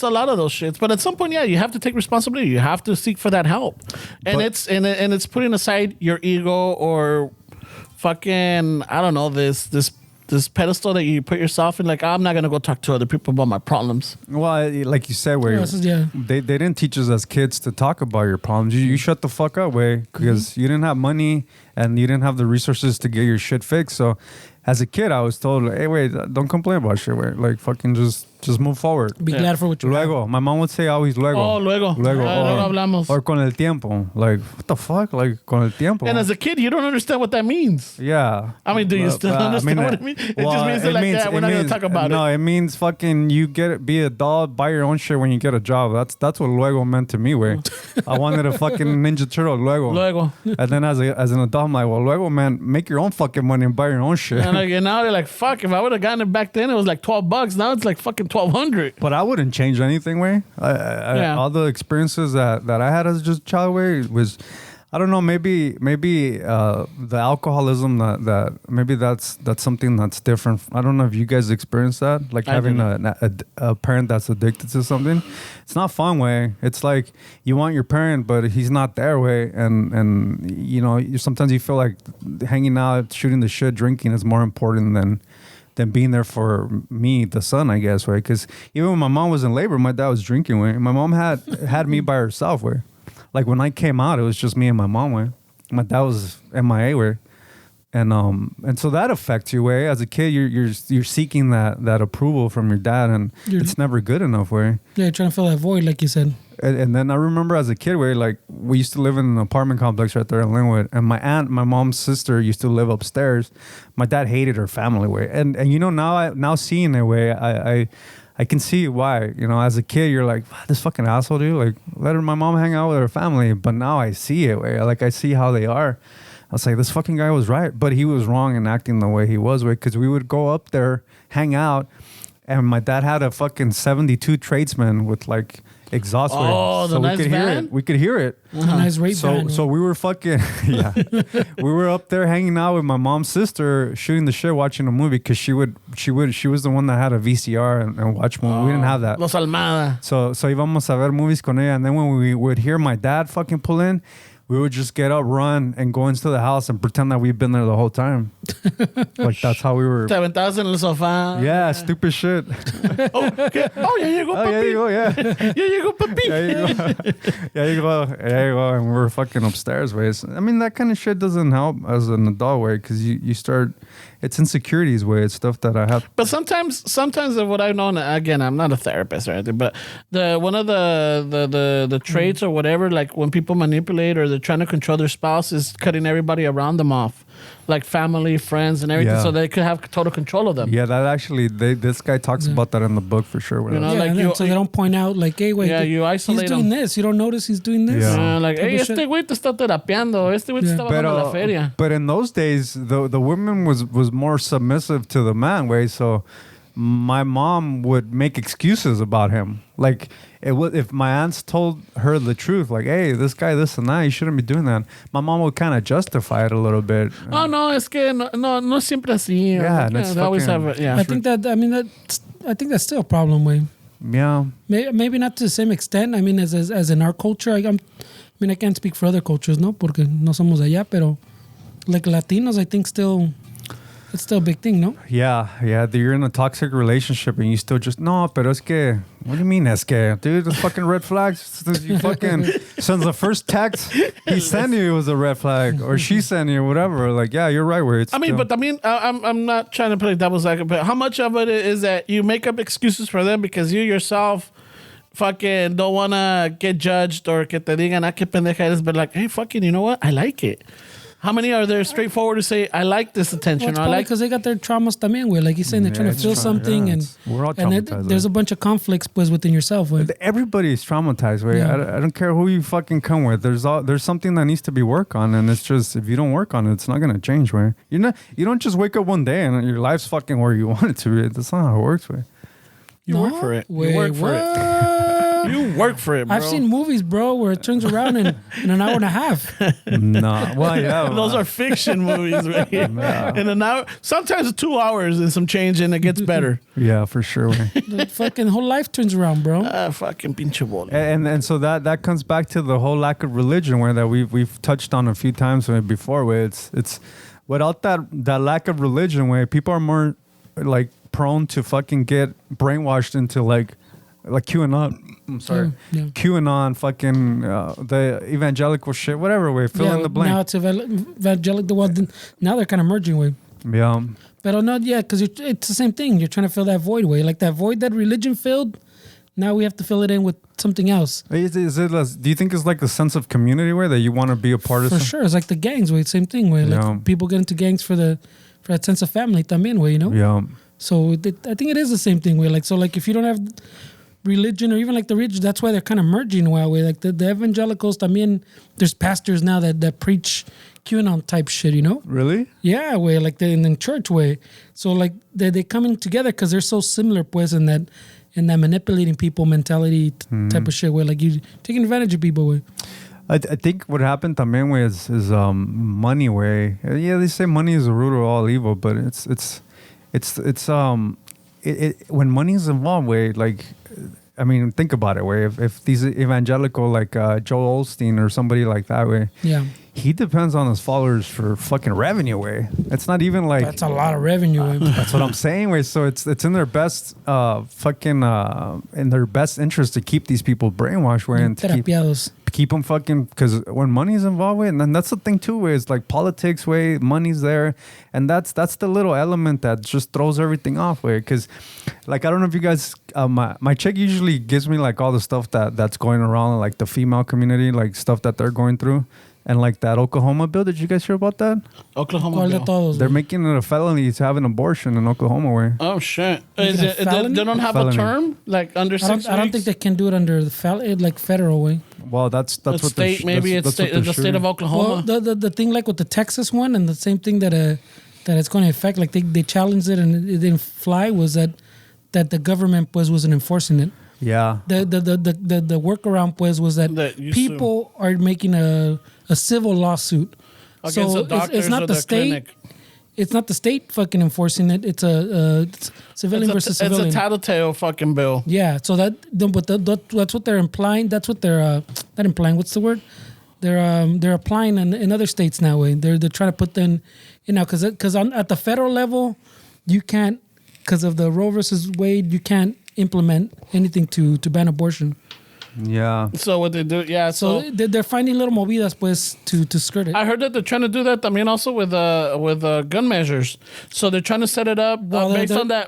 a lot of those shits. But at some point, you have to take responsibility. You have to seek for that help, and it's putting aside your ego or fucking, I don't know, this pedestal that you put yourself in, like, I'm not gonna go talk to other people about my problems. Well, like you said, they didn't teach us as kids to talk about your problems. You shut the fuck up, because you didn't have money and you didn't have the resources to get your shit fixed. So as a kid, I was told, hey, don't complain about shit, like fucking just move forward. Be glad for what you have. Luego. My mom would say always luego. Oh, luego. Luego. Hablamos. Or con el tiempo. Like, what the fuck? Like, con el tiempo. And as a kid, you don't understand what that means. Yeah. I mean, do you still understand what it means? It just means that we're not going to talk about it. No, it means fucking be adult, buy your own shit when you get a job. That's what luego meant to me, I wanted a fucking Ninja Turtle luego. Luego. And then as an adult, I'm like, well, luego, man, make your own fucking money and buy your own shit. And now they're like, fuck, if I would have gotten it back then, it was like $12. Now it's like fucking $1,200. But I wouldn't change anything, all the experiences that I had as just a child, was, I don't know, maybe the alcoholism that maybe that's something that's different. I don't know if you guys experienced that, like having a parent that's addicted to something. It's not fun, It's like you want your parent, but he's not there, and you know, sometimes you feel like hanging out, shooting the shit, drinking is more important than being there for me, the son, I guess, Because even when my mom was in labor, my dad was drinking, My mom had me by herself, Like when I came out, it was just me and my mom, My dad was MIA, And so that affects you, As a kid, you're seeking that approval from your dad, and it's never good enough, Yeah, you're trying to fill that void, like you said. And then I remember as a kid, like we used to live in an apartment complex right there in Linwood, and my aunt, my mom's sister, used to live upstairs. My dad hated her family, and you know, now seeing it, I can see why. You know, as a kid, you're like, this fucking asshole, dude. Like, let my mom hang out with her family. But now I see it, like I see how they are. I was like, this fucking guy was right, but he was wrong in acting the way he was, because we would go up there, hang out, and my dad had a fucking 72 tradesman with like exhaust waves. Oh, the nice van? We could hear it. Uh-huh. Nice rate van. So we were fucking, we were up there hanging out with my mom's sister, shooting the shit, watching a movie, because she was the one that had a VCR and watched movies. We didn't have that. Los Almada. So íbamos a ver movies con ella, and then when we would hear my dad fucking pull in, we would just get up, run, and go into the house and pretend that we've been there the whole time. Like, that's how we were. Te aventabas en el sofá. Yeah, stupid shit. Oh, ya llegó papi. Ya llegó, yeah. Ya llegó papi. Ya llegó. And we were fucking upstairs, I mean, that kind of shit doesn't help as an adult, because you start... It's insecurities, It's stuff that I have. But sometimes of what I've known, again, I'm not a therapist or anything, but one of the traits or whatever, like when people manipulate or they're trying to control their spouse, is cutting everybody around them off. like family, friends, and everything, Yeah. so they could have total control of them. Yeah, that actually, this guy talks about that in the book for sure. You know, Yeah, like and then so they don't point out like, hey, wait, Yeah, you isolate he's doing him. this. You don't notice he's doing this. Yeah. Like, Type hey, of este shit. güey te está terapeando. Este güey te está bajando la feria. But in those days, the woman was more submissive to the man, way. So my mom would make excuses about him. Like it was, if my aunts told her the truth, like, hey, this guy, this and that, you shouldn't be doing that. My mom would kind of justify it a little bit. Oh no, es que no siempre así. Yeah, and it's they always fucking- have it. Yeah, I think that's still a problem, way. Yeah. Maybe not to the same extent. I mean, as in our culture, I can't speak for other cultures, no, porque no somos allá, pero like Latinos, I think it's still a big thing, no? Yeah. You're in a toxic relationship and you still just, no, pero es que, what do you mean, es que? Dude, it's fucking red flags. You fucking, since the first text he sent you was a red flag, or she sent you, whatever. Like, yeah, you're right, where it's I'm not trying to play devil's advocate, but how much of it is that you make up excuses for them because you yourself fucking don't want to get judged or que te digan, ah, qué pendeja eres, but like, hey, fucking, you know what? I like it. How many are there straightforward to say, I like this attention? Well, it's or I probably like because they got their traumas también, güey. Like he's saying, they're trying to it's feel true. something, Yeah, and we're all and traumatized. there's a bunch of conflicts, pues, within yourself, güey. Everybody's traumatized, way. Yeah. I don't care who you fucking come with. There's something that needs to be worked on, and it's just, if you don't work on it, it's not gonna change, way. You don't just wake up one day and your life's fucking where you want it to be. That's not how it works, way. You work for it. You work for it. You work for it, bro. I've seen movies, bro, where it turns around in an hour and a half. Nah, well, yeah. Those are fiction movies, right? In an hour, sometimes 2 hours and some change, and it gets better. Yeah, for sure, way. The fucking whole life turns around, bro. Fucking pinche bola. And so that comes back to the whole lack of religion, where that we've touched on a few times before, where it's without that lack of religion, where people are more like prone to fucking get brainwashed into like QAnon. I'm sorry, Yeah. QAnon, fucking the evangelical shit, whatever way, fill in the blank. Now it's evangelic. Now they're kind of merging, way. Yeah, But not yet, because it's the same thing. You're trying to fill that void, way. Like that void that religion filled. Now we have to fill it in with something else. is it? Do you think it's like a sense of community way that you want to be a part of? For sure, it's like the gangs, way. Same thing, way. Like Yeah. people get into gangs for that sense of family, también, way. You know. Yeah. So I think it is the same thing, way. Like if you don't have religion or even like the religion, that's why they're kind of merging a while, way. Like the evangelicals, también, there's pastors now that preach QAnon type shit, you know. Really? Yeah, way, like in church way. So like they coming together because they're so similar, pues, in that manipulating people mentality type of shit, where like you taking advantage of people, way. I think what happened también way is money way. Yeah, they say money is the root of all evil, but it's when money is involved, way, like, I mean, think about it, way. If these evangelical like Joel Osteen or somebody like that, way, Yeah, he depends on his followers for fucking revenue, way. It's not even like that's a lot of revenue, way. that's what I'm saying, way. So it's in their best in their best interest to keep these people brainwashed, way, and to Terapiados. keep them fucking, because when money's involved, way, and then that's the thing too, way, is like politics, way, money's there, and that's the little element that just throws everything off, way. Because like, I don't know if you guys, my chick usually gives me like all the stuff that's going around in, like the female community, like stuff that they're going through. And like that Oklahoma bill, did you guys hear about that? Oklahoma. ¿Cuál de bill. todos? They're güey? making it a felony to have an abortion in Oklahoma, way. Oh shit! Is it a They felony? don't have Felony. a term like under 6 I don't think they can do it under the like federal way. Well, that's what state. Maybe it's that's what state, they're the state of shooting. Oklahoma. Well, the thing like with the Texas one and the same thing that it's going to affect, like they challenged it and it didn't fly, was that the government wasn't enforcing it. Yeah. The workaround was that That you people are making a civil lawsuit. Against the doctors it's not or the the state. clinic. It's not the state fucking enforcing it. It's it's civilian versus It's civilian. a tattletale fucking bill. Yeah, so that's what they're implying. That's what they're not implying. What's the word? They're applying in other states now. Way they're trying to put them in now because at the federal level, you can't, because of the Roe versus Wade, you can't implement anything to ban abortion. Yeah. So what they do? Yeah. So So they're finding little movidas pues to skirt it. I heard that they're trying to do that. I mean, also with gun measures. So they're trying to set it up Well,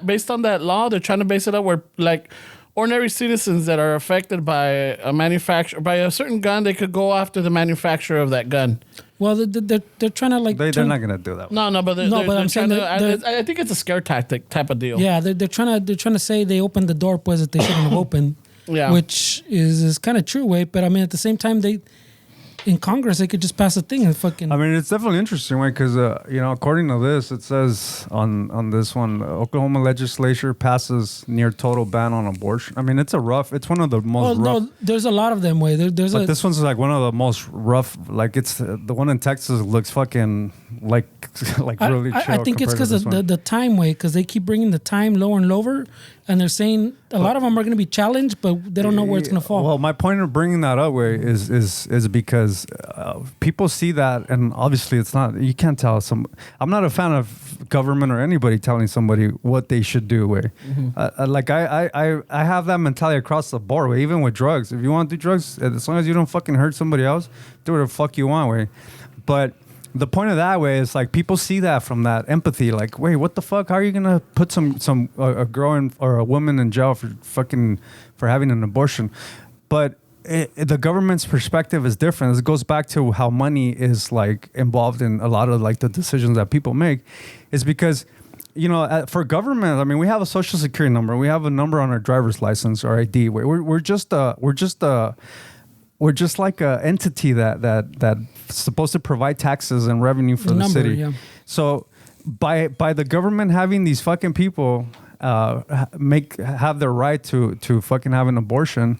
based on that law. They're trying to base it up where like ordinary citizens that are affected by a certain gun, they could go after the manufacturer of that gun. Well, they're trying to like. They're not gonna do that. No, but I'm saying I think it's a scare tactic type of deal. Yeah, they're trying to say they opened the door, pues, that they shouldn't have opened. Yeah, which is kind of true, way. But I mean, at the same time, in Congress, they could just pass a thing and fucking. I mean, it's definitely interesting, right? Because according to this, it says on this one, Oklahoma legislature passes near total ban on abortion. I mean, it's one of the most rough. No, there's a lot of them, way. But this one's like one of the most rough. Like it's the one in Texas looks fucking like really chill. I think it's because of the time, way, because they keep bringing the time lower and lower, and they're saying a lot of them are going to be challenged, but they don't know where it's going to fall. Well, my point of bringing that up, way, is because people see that, and obviously it's not. You can't tell some. I'm not a fan of government or anybody telling somebody what they should do. Way, I have that mentality across the board. Way, even with drugs. If you want to do drugs, as long as you don't fucking hurt somebody else, do whatever the fuck you want. Way, but the point of that, way, is like people see that from that empathy. Like, wait, what the fuck? How are you gonna put a girl or a woman in jail for having an abortion? But the government's perspective is different. It goes back to how money is like involved in a lot of like the decisions that people make. Is because for government, I mean, we have a social security number. We have a number on our driver's license or ID. We're just like an entity that's supposed to provide taxes and revenue for the city. Yeah. So by the government having these fucking people have their right to fucking have an abortion,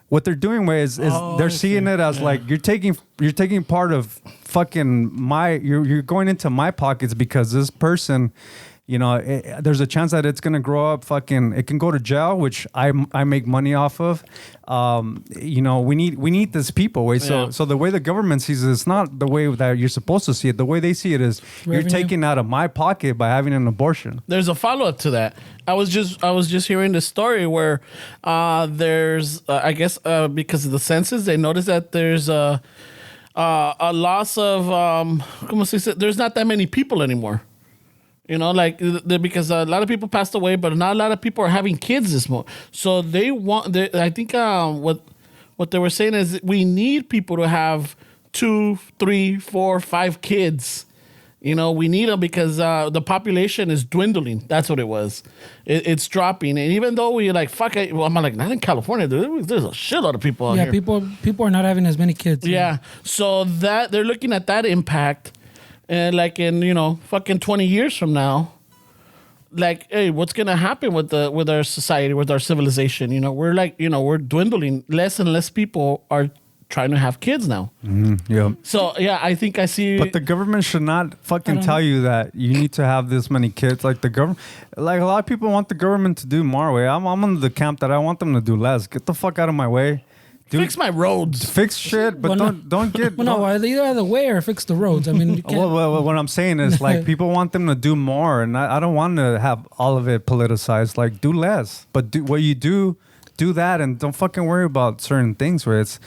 what they're doing is they're seeing it as like you're taking part of fucking you're going into my pockets because this person. There's a chance that it's gonna grow up fucking. It can go to jail, which I make money off of. We need this people way. So the way the government sees it, it's not the way that you're supposed to see it. The way they see it is revenue. You're taking out of my pocket by having an abortion. There's a follow up to that. I was just hearing this story where there's I guess because of the census, they noticed that there's a loss of there's not that many people anymore. Because a lot of people passed away, but not a lot of people are having kids this month. So I think what they were saying is we need people to have 2, 3, 4, 5 kids. We need them because the population is dwindling. That's what it was. It's dropping. And even though we like, fuck it, well, I'm like, not in California. There's a shitload of people out here. Yeah, people are not having as many kids. Yeah. So that they're looking at that impact. And like in fucking 20 years from now, like, hey, what's gonna happen with our society, with our civilization? We're dwindling. Less and less people are trying to have kids now. Yeah. So yeah, I think I see. But the government should not fucking tell you that you need to have this many kids. Like the government, like a lot of people want the government to do more. Way I'm on the camp that I want them to do less. Get the fuck out of my way. Dude, fix my roads. Fix shit, but don't get... Well, no, either the way or fix the roads. I mean, you can't... well, what I'm saying is, like, people want them to do more, and I don't want to have all of it politicized. Like, do less. But do what you do that, and don't fucking worry about certain things where it's...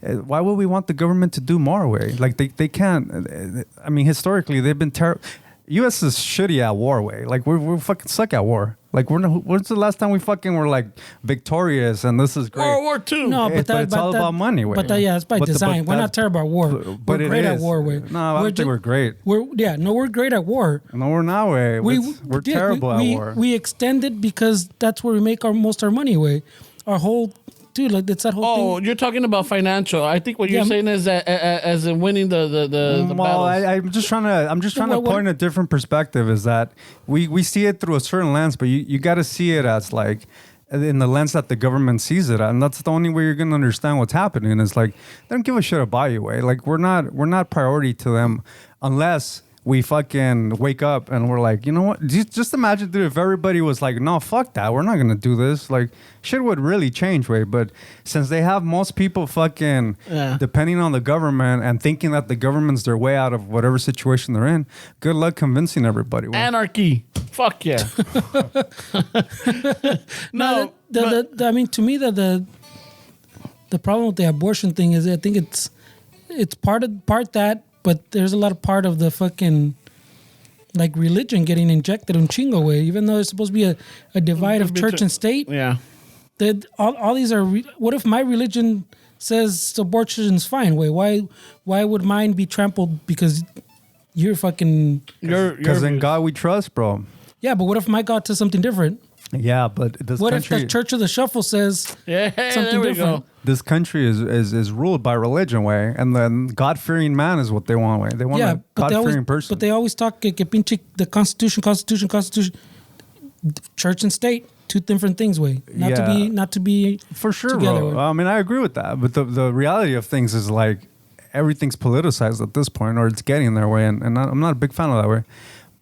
Why would we want the government to do more, way? Like, they can't... I mean, historically, they've been terrible... U.S. is shitty at war, way. Like, we're fucking suck at war. Like, when's the last time we fucking were like victorious and this is great? World War II. No, but it's all about money, way. But it's by design. We're not terrible at war. We're great at war, way. No, I don't think we're great. We're great at war. No, we're not, way. We're terrible at war. We extend it because that's where we make most of our money, way. Our whole... Dude, like it's that whole thing. Oh, you're talking about financial. I think what you're saying is that as in winning the battles. I'm just trying to point a different perspective. Is that we see it through a certain lens, but you got to see it as like in the lens that the government sees it at, and that's the only way you're gonna understand what's happening. Is like they don't give a shit about you, way. Like we're not priority to them unless we fucking wake up and we're like, you know what? Just imagine, dude, if everybody was like, no, fuck that. We're not going to do this. Like, shit would really change, way. But since they have most people fucking depending on the government and thinking that the government's their way out of whatever situation they're in, good luck convincing everybody. Way. Anarchy. Fuck yeah. No. I mean, to me, the problem with the abortion thing is I think it's part that, but there's a lot of part of the fucking like religion getting injected in chingo, way, even though it's supposed to be a divide of church and state. Yeah. All these are. What if my religion says abortion's fine. Wait, why would mine be trampled because you're fucking... Because in God we trust, bro. Yeah, but what if my God says something different? Yeah, but this What country... if the Church of the Shuffle says something there we different? go. This country is ruled by religion, way, and then God-fearing man is what they want, way. They want a God-fearing person. But they always talk que pinche the Constitution. Church and state, two different things, way. Not to be for sure, together, bro. way. I mean, I agree with that, but the reality of things is like everything's politicized at this point, or it's getting their way, and I'm not a big fan of that way.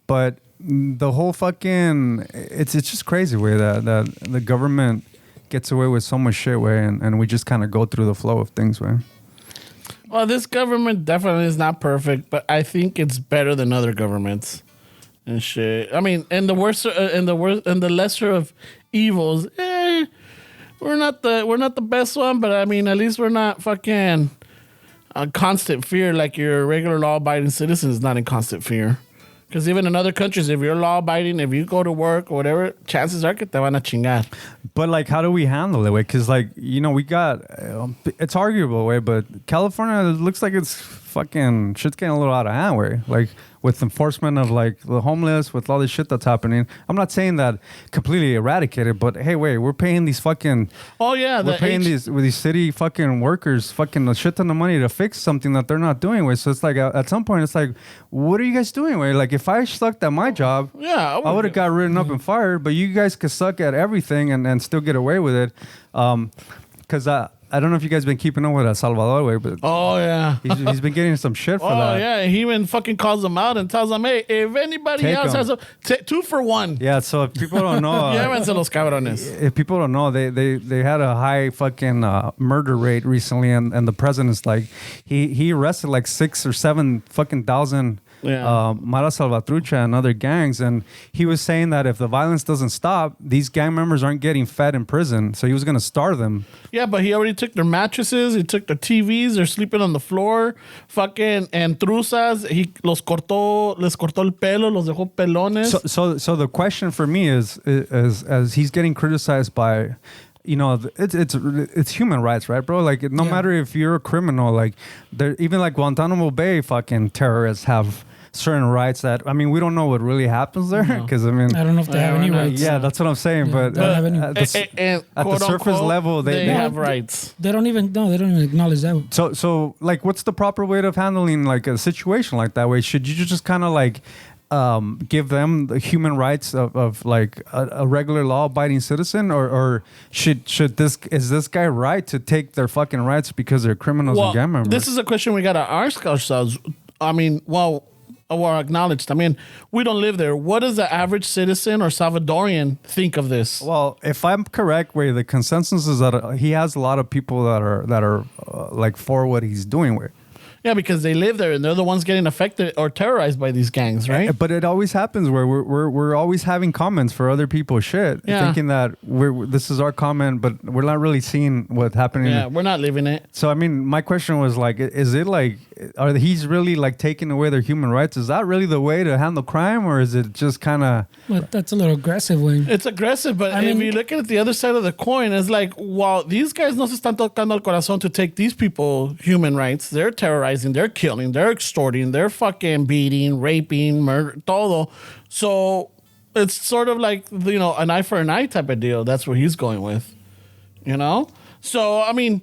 But the whole fucking it's just crazy way that the government gets away with so much shit way, and we just kind of go through the flow of things way. Well, this government definitely is not perfect, but I think it's better than other governments and shit. I mean, and the lesser of evils, we're not the best one, but I mean, at least we're not fucking constant fear like your regular law-abiding citizen is not in constant fear. Because even in other countries, if you're law-abiding, if you go to work or whatever, chances are que te van a chingar. But like, how do we handle it? Because like, we got it's arguable way, but California looks like it's fucking shit's getting a little out of hand way. Like with enforcement of like the homeless, with all this shit that's happening. I'm not saying that completely eradicated, but hey, wait, we're paying these fucking we're paying these city fucking workers fucking a shit ton of money to fix something that they're not doing with. So it's like at some point it's like, what are you guys doing with? Like if I sucked at my job, I would have got written up and fired, but you guys could suck at everything and still get away with it. Because I don't know if you guys been keeping up with El Salvador way, but he's been getting some shit for that. Oh yeah, he even fucking calls them out and tells them, hey, if anybody else has 2 for 1. Yeah, so if people don't know, los cabrones. If people don't know, they had a high fucking murder rate recently, and the president's like he arrested like 6 or 7 fucking thousand. Mara Salvatrucha and other gangs, and he was saying that if the violence doesn't stop, these gang members aren't getting fed in prison, so he was going to starve them. Yeah, but he already took their mattresses, he took their TVs, they're sleeping on the floor, fucking, and truzas, he les cortó el pelo, los dejó pelones. So the question for me is as he's getting criticized by, it's human rights, right, bro? Like, no matter if you're a criminal, like, even like Guantanamo Bay fucking terrorists have certain rights that, I mean, we don't know what really happens there, because I don't know if they have any rights. Yeah, that's what I'm saying. But at the surface level, they have rights. They don't even acknowledge that. So like, what's the proper way of handling like a situation like that? Way should you just kind of like give them the human rights of like a regular law-abiding citizen, or is this guy right to take their fucking rights because they're criminals and gang members? This is a question we gotta ask ourselves. I mean, or acknowledged. I mean, we don't live there. What does the average citizen or Salvadorian think of this? Well, if I'm correct, the consensus is that he has a lot of people that are like for what he's doing with. Yeah, because they live there and they're the ones getting affected or terrorized by these gangs, right? But it always happens where we're always having comments for other people's shit, thinking that this is our comment, but we're not really seeing what's happening. Yeah, we're not living it. So I mean, my question was like, is it like, he's really like taking away their human rights? Is that really the way to handle crime, or is it just kind of? Well, that's a little aggressive, Wayne. It's aggressive, but if you look at the other side of the coin, it's like, well, these guys no se están tocando el corazón to take these people human rights. They're terrorizing. They're killing, they're extorting, they're fucking beating, raping, murder, todo. So it's sort of like, an eye for an eye type of deal. That's what he's going with, So, I mean,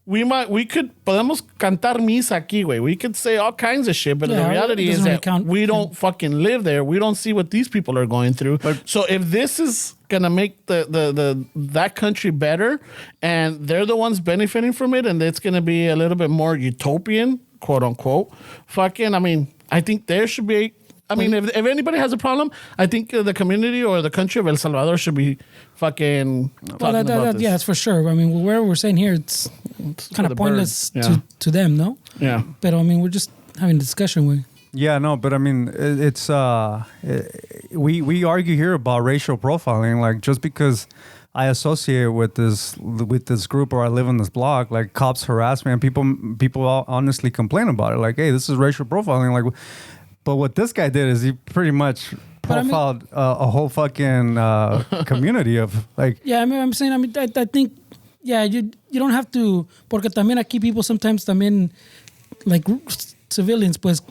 podemos cantar misa aquí, güey. We could say all kinds of shit, but the reality is that we don't fucking live there. We don't see what these people are going through. So if this is gonna make that country better, and they're the ones benefiting from it, and it's gonna be a little bit more utopian, quote unquote, I mean, I think there should be. If anybody has a problem, I think the community or the country of El Salvador should be fucking talking about this. Yeah, that's for sure. I mean, where we're saying here, it's kind of pointless to them, no? Yeah. But I mean, we're just having a discussion with. Yeah, no, but I mean, it's we argue here about racial profiling, like just because I associate with this group or I live in this block, like cops harass me and people honestly complain about it, like, hey, this is racial profiling, like. But what this guy did is he pretty much profiled a whole fucking community of like. Yeah, I'm saying. I think yeah, you don't have to, porque también aquí people sometimes también, like civilians, pues,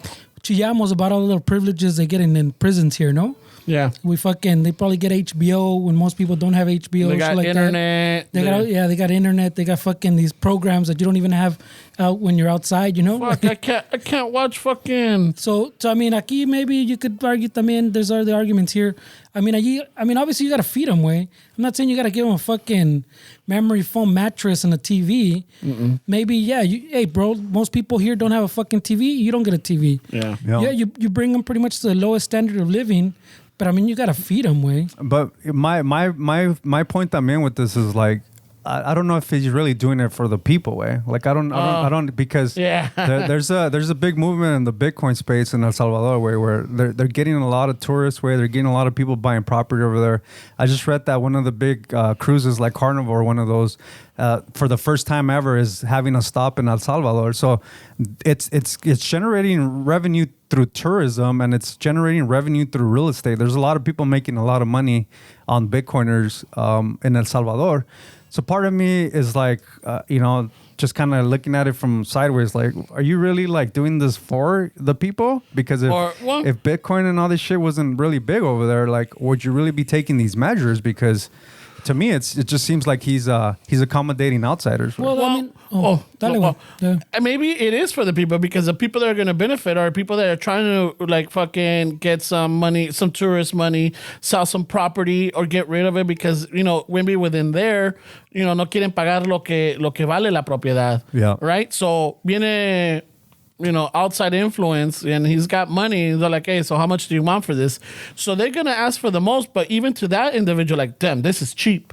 chillamos about all the privileges they get in prisons here, no? Yeah. They probably get HBO when most people don't have HBO. They got like internet. They got internet. They got fucking these programs that you don't even have out when you're outside, you know? Fuck, I can't watch fucking. So I mean, aquí maybe you could argue también, there's other arguments here. I mean, obviously you got to feed them, way. I'm not saying you got to give them a fucking memory foam mattress and a TV. Maybe, yeah, hey, bro, most people here don't have a fucking TV. You don't get a TV. Yeah. Yeah, you bring them pretty much to the lowest standard of living. But I mean, you gotta feed them, way. But my point también with this is like, I don't know if he's really doing it for the people, way. Like I don't because there's a big movement in the Bitcoin space in El Salvador, where they're getting a lot of tourists, where they're getting a lot of people buying property over there. I just read that one of the big cruises like Carnival, one of those, for the first time ever, is having a stop in El Salvador. So it's generating revenue through tourism, and it's generating revenue through real estate. There's a lot of people making a lot of money on Bitcoiners in El Salvador. So part of me is like, just kind of looking at it from sideways, like, are you really like doing this for the people? Because if Bitcoin and all this shit wasn't really big over there, like, would you really be taking these measures? Because to me, it just seems like he's accommodating outsiders. Well, I mean, and maybe it is for the people, because the people that are going to benefit are people that are trying to like fucking get some money, some tourist money, sell some property or get rid of it because, maybe within there, no quieren pagar lo que vale la propiedad. Yeah. Right? So viene, outside influence, and he's got money. They're like, hey, so how much do you want for this? So they're going to ask for the most, but even to that individual, like, damn, this is cheap.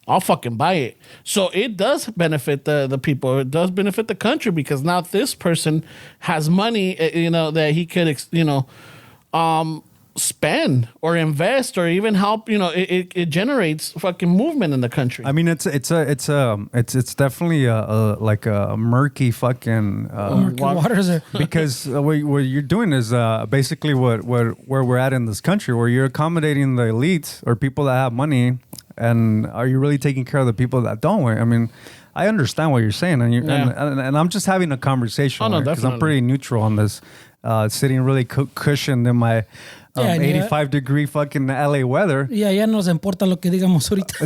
I'll fucking buy it. So it does benefit the people. It does benefit the country, because now this person has money, that he could, spend or invest or even help. It generates fucking movement in the country. I mean, it's definitely like a murky fucking murky waters there. Because what you're doing is basically where we're at in this country, where you're accommodating the elites or people that have money. And are you really taking care of the people that don't? I mean, I understand what you're saying, and I'm just having a conversation because I'm pretty neutral on this, sitting really cushioned in my 85-degree fucking LA weather. Yeah, ya nos importa lo que digamos ahorita.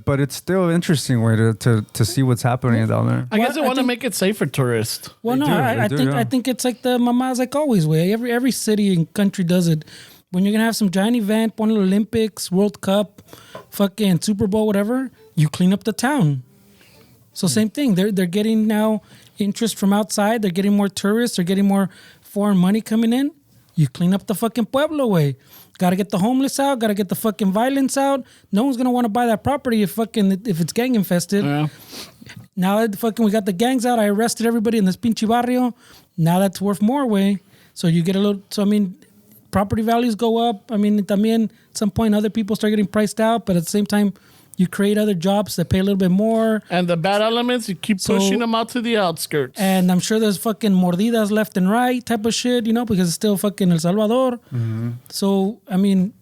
But it's still an interesting way to see what's happening down there. I guess they want to make it safe for tourists. Well, I think it's like the mamas like always way. Every city and country does it. When you're going to have some giant event, one of the Olympics, World Cup, fucking Super Bowl, whatever, you clean up the town. So same thing. They're getting now interest from outside. They're getting more tourists. They're getting more foreign money coming in. You clean up the fucking pueblo way. Got to get the homeless out. Got to get the fucking violence out. No one's going to want to buy that property if it's gang infested. Yeah. Now that we got the gangs out, I arrested everybody in this pinche barrio. Now that's worth more way. So you get a little, property values go up. I mean, también at some point other people start getting priced out, but at the same time, you create other jobs that pay a little bit more. And the bad elements, you keep pushing them out to the outskirts. And I'm sure there's fucking mordidas left and right type of shit, because it's still fucking El Salvador. Mm-hmm. So, I mean,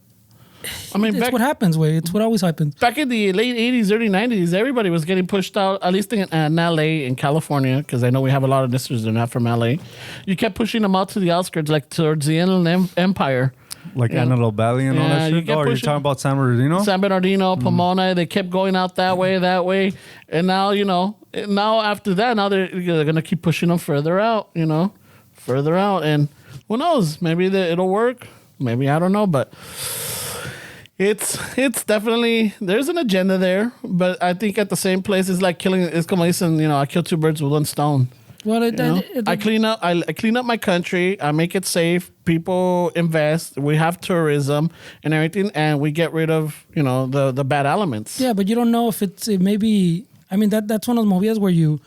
it's what happens, way. It's what always happens. Back in the late 80s, early 90s, everybody was getting pushed out, at least in LA, in California, because I know we have a lot of listeners that are not from LA. You kept pushing them out to the outskirts, like towards the Inland Empire. Like Antelope Valley and all that shit? You're talking about San Bernardino? San Bernardino, Pomona. They kept going out that way. And now, now after that, now they're going to keep pushing them further out, further out. And who knows? Maybe it'll work. Maybe, I don't know. But it's definitely, there's an agenda there. But I think at the same place, it's like killing, it's como dicen, I kill two birds with one stone. Well, I clean up my country. I make it safe. People invest. We have tourism and everything, and we get rid of the bad elements. Yeah, but you don't know if it maybe. I mean that's one of those movies where you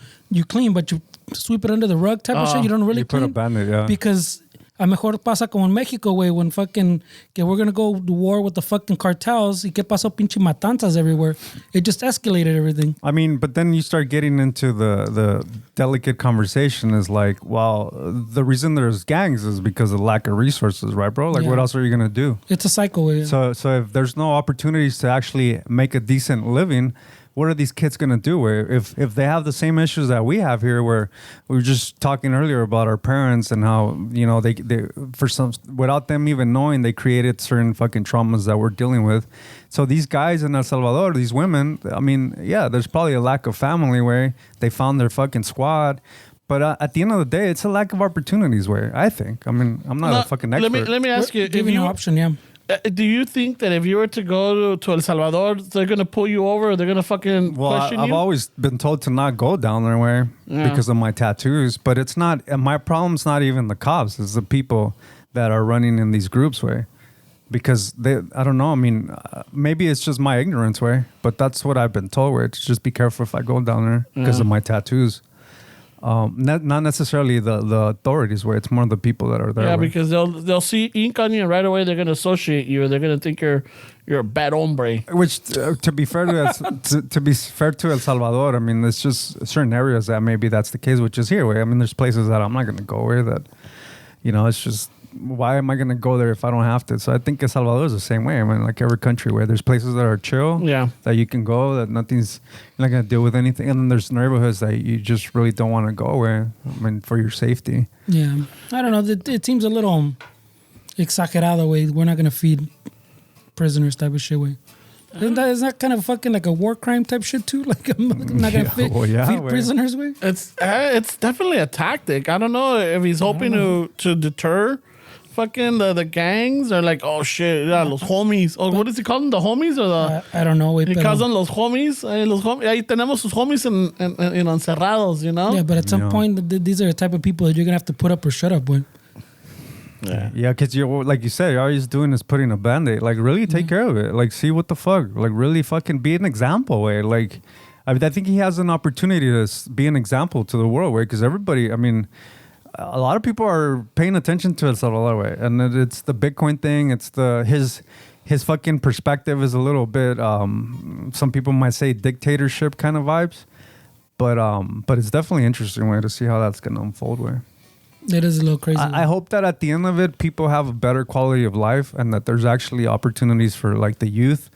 clean, but you sweep it under the rug type of shit. You don't really clean. Put a Band-Aid, because a mejor pasa como en Mexico, way when fucking we're gonna go to war with the fucking cartels. Y que pasó pinche matanzas everywhere. It just escalated everything. I mean, but then you start getting into the delicate conversation is like, well, the reason there's gangs is because of lack of resources, right, bro? Like, what else are you gonna do? It's a cycle. Yeah. So if there's no opportunities to actually make a decent living, what are these kids gonna do? Where if they have the same issues that we have here, where we were just talking earlier about our parents and how they for some without them even knowing they created certain fucking traumas that we're dealing with. So these guys in El Salvador, these women, I mean, yeah, there's probably a lack of family where they found their fucking squad. But at the end of the day, it's a lack of opportunities. Where I think, I mean, I'm not a fucking expert. Let me ask you, Give you an option, yeah. Do you think that if you were to go to El Salvador, they're gonna pull you over? Or they're gonna fucking question you? I've always been told to not go down their way because of my tattoos. But it's not. My problem's not even the cops. It's the people that are running in these groups way. Because I don't know. I mean, maybe it's just my ignorance way. But that's what I've been told. Where it's just be careful if I go down there because of my tattoos. Not necessarily the authorities, where it's more the people that are there. Yeah, because they'll see ink on you and right away they're gonna associate you. They're gonna think you're a bad hombre. Which, to be fair to El Salvador, I mean, there's just certain areas that maybe that's the case, which is here. Where I mean, there's places that I'm not gonna go where that, it's just. Why am I going to go there if I don't have to? So I think El Salvador is the same way. I mean, like every country where there's places that are chill, that you can go, that you're not going to deal with anything. And then there's neighborhoods that you just really don't want to go where, I mean, for your safety. Yeah. I don't know. It seems a little exagerado way. We're not going to feed prisoners type of shit way. Isn't that kind of fucking like a war crime type shit too? Like I'm not gonna feed prisoners way. It's definitely a tactic. I don't know if he's hoping to deter fucking the gangs, or like, oh shit, los homies. Or what does he call them? The homies or the? I don't know. He calls them los homies. Ahí tenemos sus homies encerrados, Yeah, but at some point, these are the type of people that you're gonna have to put up or shut up with. Yeah, because like you said, all he's doing is putting a band-aid. Like, really take care of it. Like, see what the fuck. Like, really fucking be an example, way. Like, I think he has an opportunity to be an example to the world, way. Because everybody, I mean, a lot of people are paying attention to El Salvador, way. And it's the Bitcoin thing. It's his fucking perspective is a little bit, some people might say dictatorship kind of vibes. But it's definitely interesting, way, to see how that's going to unfold, way. It is a little crazy. I hope that at the end of it, people have a better quality of life, and that there's actually opportunities for like the youth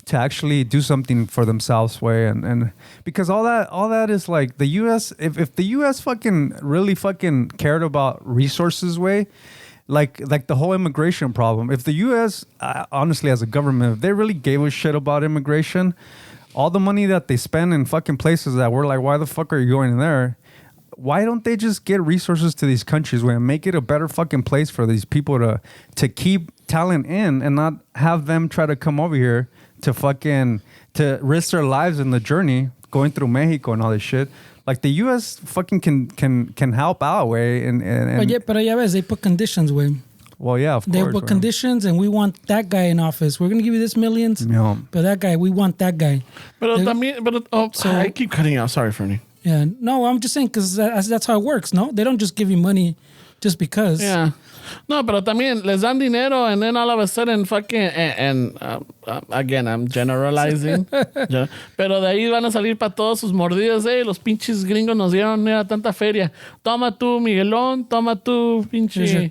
to actually do something for themselves, way. And because all that is like the U.S. If the U.S. fucking really fucking cared about resources, way, like the whole immigration problem. If the U.S. Honestly, as a government, if they really gave a shit about immigration, all the money that they spend in fucking places that we're like, why the fuck are you going there? Why don't they just get resources to these countries where make it a better fucking place for these people to keep talent in and not have them try to come over here to risk their lives in the journey going through Mexico and all this shit. Like the U.S. fucking can help out, way. But yeah, ves, they put conditions, way. Well, yeah, of course. They put conditions, and we want that guy in office. We're gonna give you this millions, but that guy, we want that guy. So I keep cutting out. Sorry, Fernie. Yeah, no, I'm just saying because that's how it works, no? They don't just give you money just because. Yeah. No, pero también les dan dinero and then all of a sudden fucking, again, I'm generalizing. Pero de ahí van a salir para todos sus mordidas, los pinches gringos nos dieron tanta feria. Toma tú, Miguelón, toma tú, pinche.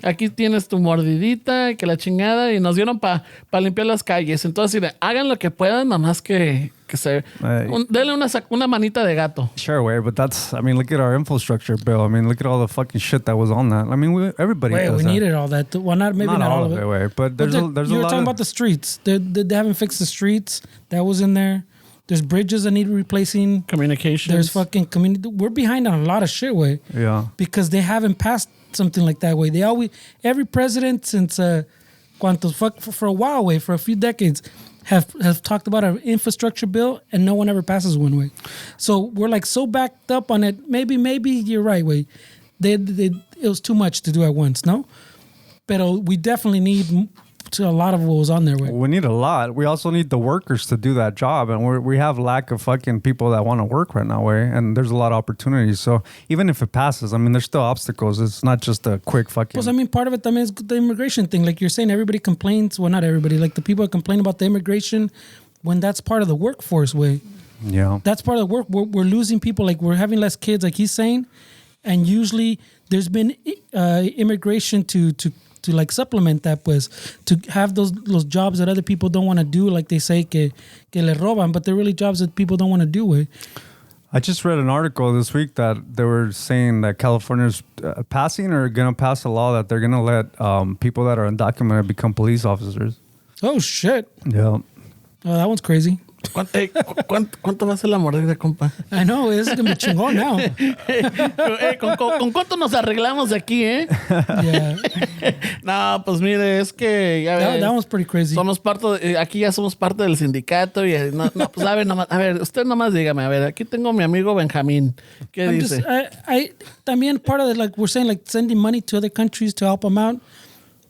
Aquí tienes tu mordidita, que la chingada, y nos dieron para limpiar las calles. Entonces, hagan lo que puedan, nomás que se denle una manita de gato. Sure, way, but look at our infrastructure bill. I mean, look at all the fucking shit that was on that. I mean, everybody does we that. needed all that. Well, not all of it. Way, but there's a lot. You were talking about the streets. They haven't fixed the streets. That was in there. There's bridges that need replacing. Communications. There's fucking community. We're behind on a lot of shit, way. Yeah. Because they haven't passed something like that, way. Every president since for a while, way, for a few decades, have talked about an infrastructure bill, and no one ever passes one, way. So we're like so backed up on it. Maybe you're right, way. It was too much to do at once, no? But we definitely need a lot of what was on there. Way. We need a lot. We also need the workers to do that job, and we have lack of fucking people that want to work right now, way. And there's a lot of opportunities. So even if it passes, I mean, there's still obstacles. It's not just a quick fucking. Well, I mean, part of it is the immigration thing. Like you're saying, everybody complains. Well, not everybody. Like the people that complain about the immigration, when that's part of the workforce, way. Yeah. That's part of the work. We're losing people. Like we're having less kids, like he's saying, and usually there's been immigration to to like supplement that, pues, to have those jobs that other people don't want to do, like they say que le roban, but they're really jobs that people don't want to do. Way. I just read an article this week that they were saying that California's passing or going to pass a law that they're going to let people that are undocumented become police officers. Oh, shit. Yeah. Oh, that one's crazy. ¿Cuánto va a ser la mordida, compa? I know, this is going to be chingón now. ¿Con cuánto nos arreglamos aquí, eh? Yeah. No, pues mire, es que ya ves, That one's pretty crazy. somos aquí ya somos parte del sindicato y no, pues a ver, usted nomás dígame, a ver, aquí tengo a mi amigo Benjamín. ¿Qué dice? I también part of it, like we're saying, like sending money to other countries to help them out.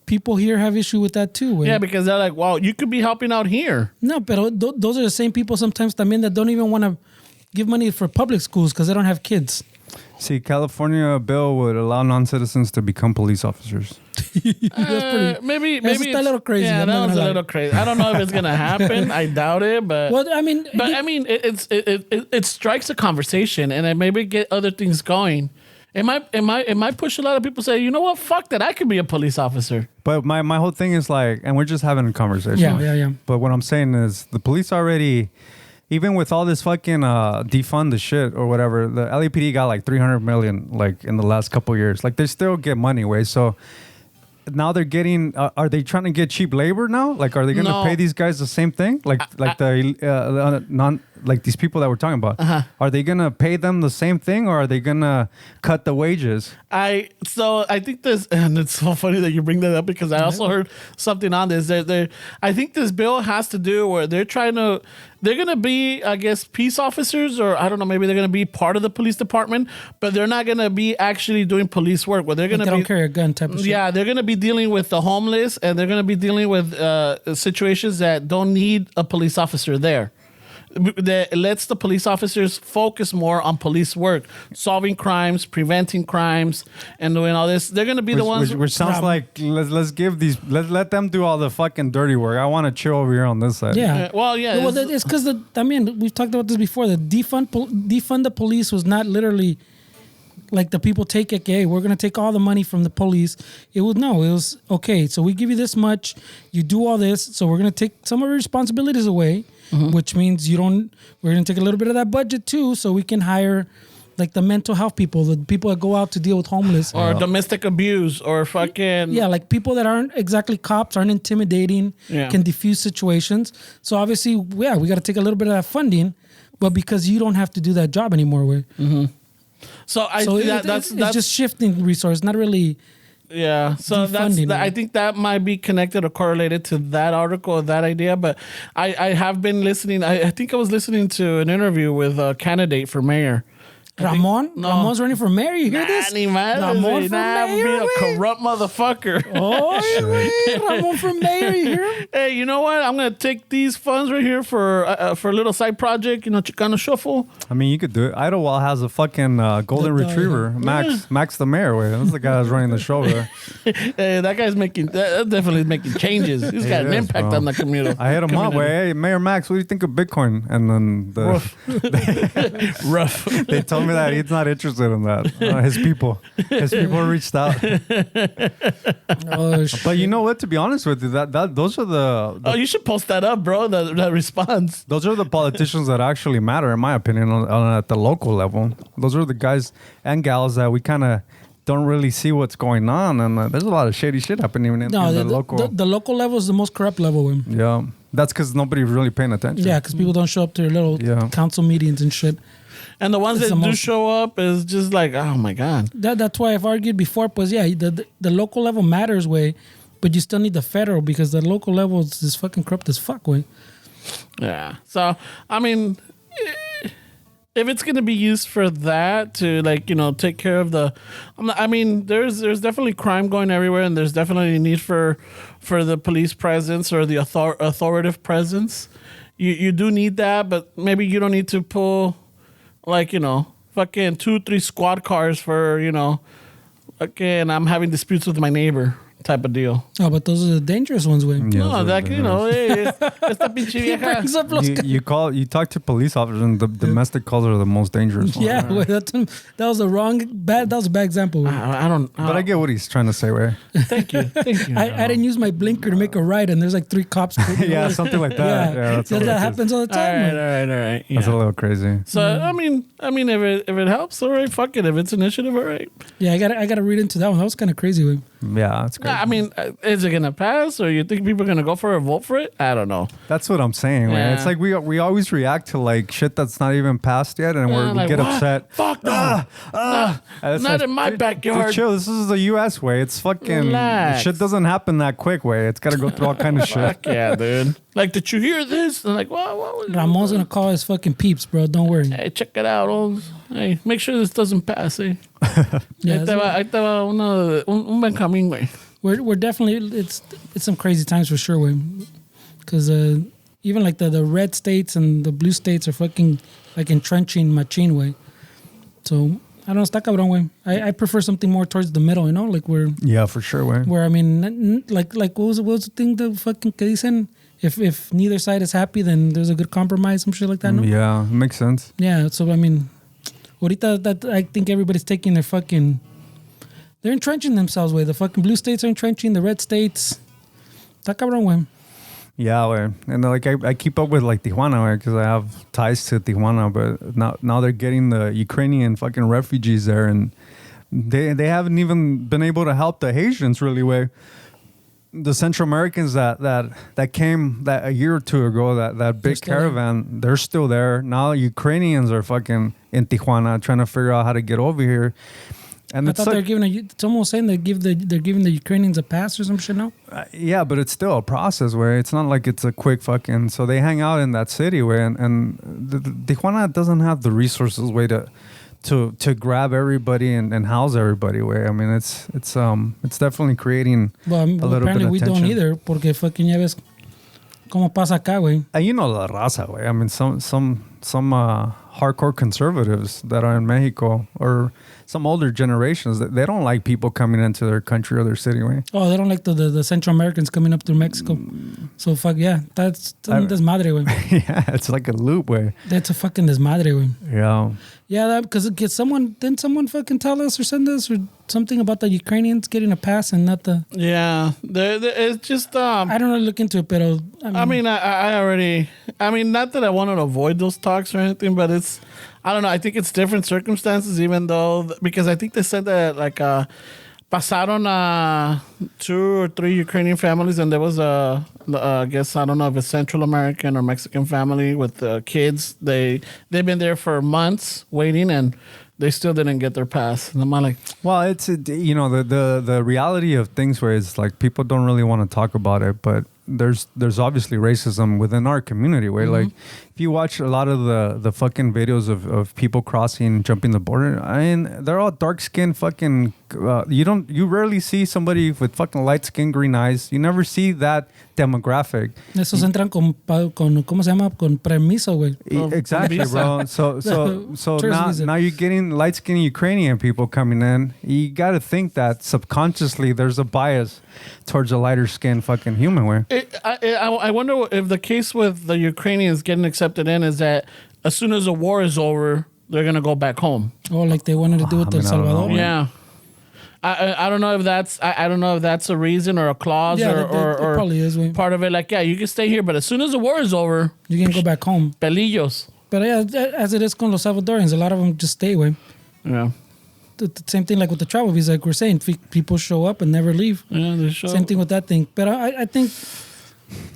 People here have issue with that too. Way. Yeah, because they're like, wow, you could be helping out here. No, pero those are the same people sometimes también that don't even want to give money for public schools because they don't have kids. See, California bill would allow non-citizens to become police officers. Maybe está a little crazy. Yeah, I'm that not was a gonna lie. little crazy. I don't know if it's gonna happen. I doubt it, but Well, I mean, it strikes a conversation and it maybe get other things going. It might push a lot of people to say, you know what, fuck that, I could be a police officer. But my whole thing is like, and we're just having a conversation. Yeah. But what I'm saying is the police already, even with all this fucking defund the shit or whatever, the LAPD got like 300 million like in the last couple of years. Like they still get money, way. So now they're getting, are they trying to get cheap labor now? Like, are they going to pay these guys the same thing? Like like these people that we're talking about, are they going to pay them the same thing or are they going to cut the wages? I think this, and it's so funny that you bring that up because I also heard something on this. I think this bill has to do where they're going to be, I guess, peace officers, or I don't know, maybe they're going to be part of the police department, but they're not going to be actually doing police work. Where they're going to don't carry a gun type of shit. Yeah, they're going to be dealing with the homeless and they're going to be dealing with situations that don't need a police officer there. That lets the police officers focus more on police work, solving crimes, preventing crimes, and doing all this. They're going to be the ones. Which sounds like let them do all the fucking dirty work. I want to chill over here on this side. Yeah. Well, yeah. Well, it's because we've talked about this before. The defund the police was not literally like the people take it. Hey, we're going to take all the money from the police. It was okay. So we give you this much. You do all this. So we're going to take some of your responsibilities away. Mm-hmm. Which means we're going to take a little bit of that budget too, so we can hire like the mental health people, the people that go out to deal with homeless. Or domestic abuse or fucking... Yeah, like people that aren't exactly cops, aren't intimidating, can diffuse situations. So obviously, we got to take a little bit of that funding, but because you don't have to do that job anymore. Mm-hmm. That's just shifting resources, not really... Yeah, so I think that might be connected or correlated to that article, that idea. But I have been listening. I think I was listening to an interview with a candidate for mayor. Ramon's running for mayor. You hear this? Ramon for mayor, a corrupt motherfucker. Oh, Ramon for mayor. You hear him? Hey, you know what? I'm gonna take these funds right here for a little side project. Chicano shuffle. I mean, you could do it. Idlewild has a fucking golden retriever, Max the mayor. Wait, that's the guy that's running the show there. Hey, that guy's definitely making changes. He's got an impact on the community. I hit him up. Wait, hey, Mayor Max, what do you think of Bitcoin? And then rough. They told me that he's not interested in that. His people reached out. But you know what? To be honest with you, those are the you should post that up, bro. That response. Those are the politicians that actually matter, in my opinion, at the local level. Those are the guys and gals that we kind of don't really see what's going on, and there's a lot of shady shit happening in the local. The local level is the most corrupt level. Yeah, that's because nobody's really paying attention. Yeah, because people don't show up to their little council meetings and shit. And the ones that do show up is just like, oh my God. That's why I've argued before, the local level matters, but you still need the federal because the local level is just fucking corrupt as fuck, Yeah. So, I mean, if it's going to be used for that to take care of there's definitely crime going everywhere and there's definitely a need for the police presence or the authoritative presence. You do need that, but maybe you don't need to pull fucking 2-3 squad cars for, fucking I'm having disputes with my neighbor type of deal. Oh, but those are the dangerous ones, güey. Yeah, No, those are that, you know, dangerous. esta pinche He vieja. brings up los You talk to police officers, and the domestic calls are the most dangerous ones. Yeah, güey, that was a bad example, güey. I don't. But I get what he's trying to say, way. Thank you. I didn't use my blinker to make a right, and there's like 3 cops. Yeah, something like that. Yeah, that's a little that crazy. happens all the All time. right, güey. all right. That's a Yeah. little crazy. So I mean, if it helps, all right, fuck it. If it's initiative, all right. Yeah, I gotta read into that one. That was kind of crazy, güey. Yeah, that's crazy. I mean, is it gonna pass, or you think people are gonna go for a vote for it? I don't know. That's what I'm saying, man. Yeah. It's like we always react to like shit that's not even passed yet, and we Like, get what? upset. Fuck no. And it's Not like, in my dude, backyard. Dude, chill. This is the U.S. way. It's fucking Relax. shit doesn't happen that quick way. It's got to go through all kind of shit. Fuck yeah, dude. Like, did you hear this? And like, what was Ramon's gonna call his fucking peeps, bro. Don't worry. Hey, check it out. Hey, make sure this doesn't pass, eh? Yeah, Ahí te va un Benjamín, güey. we're definitely it's some crazy times for sure, way. Because even like the red states and the blue states are fucking like entrenching machine way. So I don't know, está cabrón, way. I prefer something more towards the middle, you know, like Yeah, for sure, way. where I mean, like what was the thing the fucking que dicen? If neither side is happy, then there's a good compromise, some shit like that, no? Yeah, makes sense. Yeah, so I mean, ahorita that I think everybody's taking their fucking, they're entrenching themselves, way. The fucking blue states are entrenching, the red states. Está cabrón, way. Yeah, way. And like I keep up with like Tijuana, way, because I have ties to Tijuana, but now they're getting the Ukrainian fucking refugees there, and they haven't even been able to help the Haitians really, way. The Central Americans that came that a year or two ago, that big still there. caravan, they're still there. Now Ukrainians are fucking in Tijuana trying to figure out how to get over here. And I it's thought they're like, giving someone was saying they're giving the Ukrainians a pass or some shit now. yeah, but it's still a process where it's not like it's a quick fucking. So they hang out in that city where and the Tijuana doesn't have the resources way to grab everybody and house everybody. Way I mean it's definitely creating Well, a little bit apparently of we don't tension. either, porque fucking ya ves cómo pasa acá, güey. And you know la raza, way. I mean some hardcore conservatives that are in Mexico or some older generations that they don't like people coming into their country or their city, way. Oh, they don't like the Central Americans coming up through Mexico. So fuck yeah, that's desmadre, güey. Yeah, it's like a loop, way. That's a fucking desmadre, güey. Yeah. Yeah, because didn't someone fucking tell us or send us or something about the Ukrainians getting a pass and not the. Yeah, it's just. I don't really look into it, pero I mean, I already. I mean, not that I wanted to avoid those talks or anything, but it's. I don't know. I think it's different circumstances, even though because I think they said that like pasaron 2 or 3 Ukrainian families, and there was I guess I don't know if it's Central American or Mexican family with kids. They've been there for months waiting, and they still didn't get their pass. And I'm like, Well, it's the reality of things where it's like people don't really want to talk about it, but there's obviously racism within our community where like if you watch a lot of the fucking videos of people crossing, jumping the border, I mean they're all dark skinned fucking you rarely see somebody with fucking light skin, green eyes. You never see that demographic. esos entran con ¿cómo se llama? Con permiso, güey. Exactly, bro. So Tourist visa. now you're getting light skinned Ukrainian people coming in. You got to think that subconsciously there's a bias towards a lighter skinned fucking human. Where I wonder if the case with the Ukrainians getting accepted in is that as soon as the war is over, they're gonna go back home. Oh, like they wanted to do with I El mean, I don't Salvador. know. Yeah. I don't know if that's I don't know if that's a reason or a clause Yeah, or it probably is, güey. part of it. Like, yeah, you can stay here, but as soon as the war is over, You can go back home. pelillos. But yeah, as it is con los Salvadorians, a lot of them just stay, güey. Yeah. The same thing like with the travel visa, like we're saying, people show up and never leave. Yeah, they show. Same thing with that thing. But I think,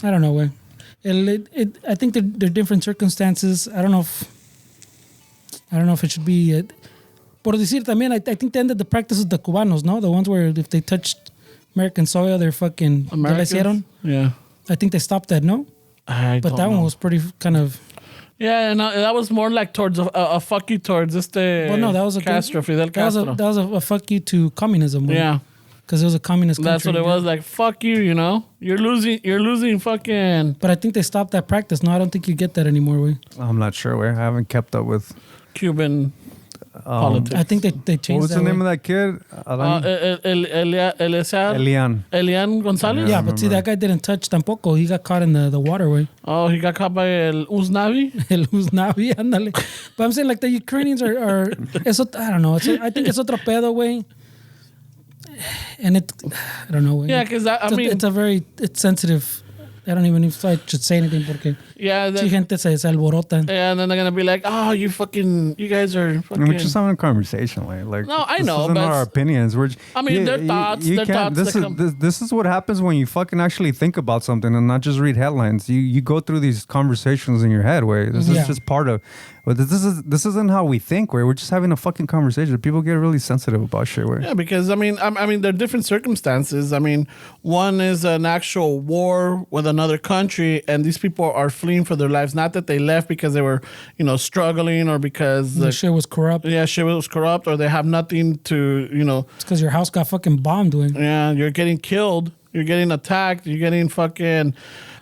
I don't know, güey. I think they're different circumstances. I don't know if it should be. Por decir también, I think they ended the practice of the Cubanos, no? The ones where if they touched American soil, they're fucking. ¿Ya la hicieron? Yeah. I think they stopped that, no? But But that one was pretty kind of. Yeah, and that was more like towards a fuck you towards Well, no, that was a Castro, Fidel Castro. That was a fuck you to communism. güey. Yeah. Because it was a communist country. That's what it was. Like, fuck you, you know? You're losing fucking But I think they stopped that practice. No, I don't think you get that anymore, way. I'm not sure where I haven't kept up with. Cuban. politics. I think they changed. What was the name of that kid? Elian Gonzalez? Yeah, but see, that guy didn't touch tampoco. He got caught in the waterway. Oh, he got caught by El Uznavi? El Uznavi, ándale. But I'm saying, like, the Ukrainians are eso, I don't know. I think it's otro pedo, way. And I don't know, way. Yeah, because it's sensitive. I don't even know if I should say anything porque gente se alborotan. Yeah, and then they're gonna be like, "Oh, you guys are fucking." We're just having a conversation, like no, I know, but our opinions. Their thoughts. This is what happens when you fucking actually think about something and not just read headlines. You go through these conversations in your head. Where this is just part of. But this isn't how we think. Where we're just having a fucking conversation. People get really sensitive about shit. Where yeah, because there are different circumstances. One is an actual war with another country, and these people are fleeing for their lives. Not that they left because they were, struggling or because the shit was corrupt. Yeah, shit was corrupt, or they have nothing to, It's because your house got fucking bombed. Yeah, you're getting killed. You're getting attacked. You're getting fucking.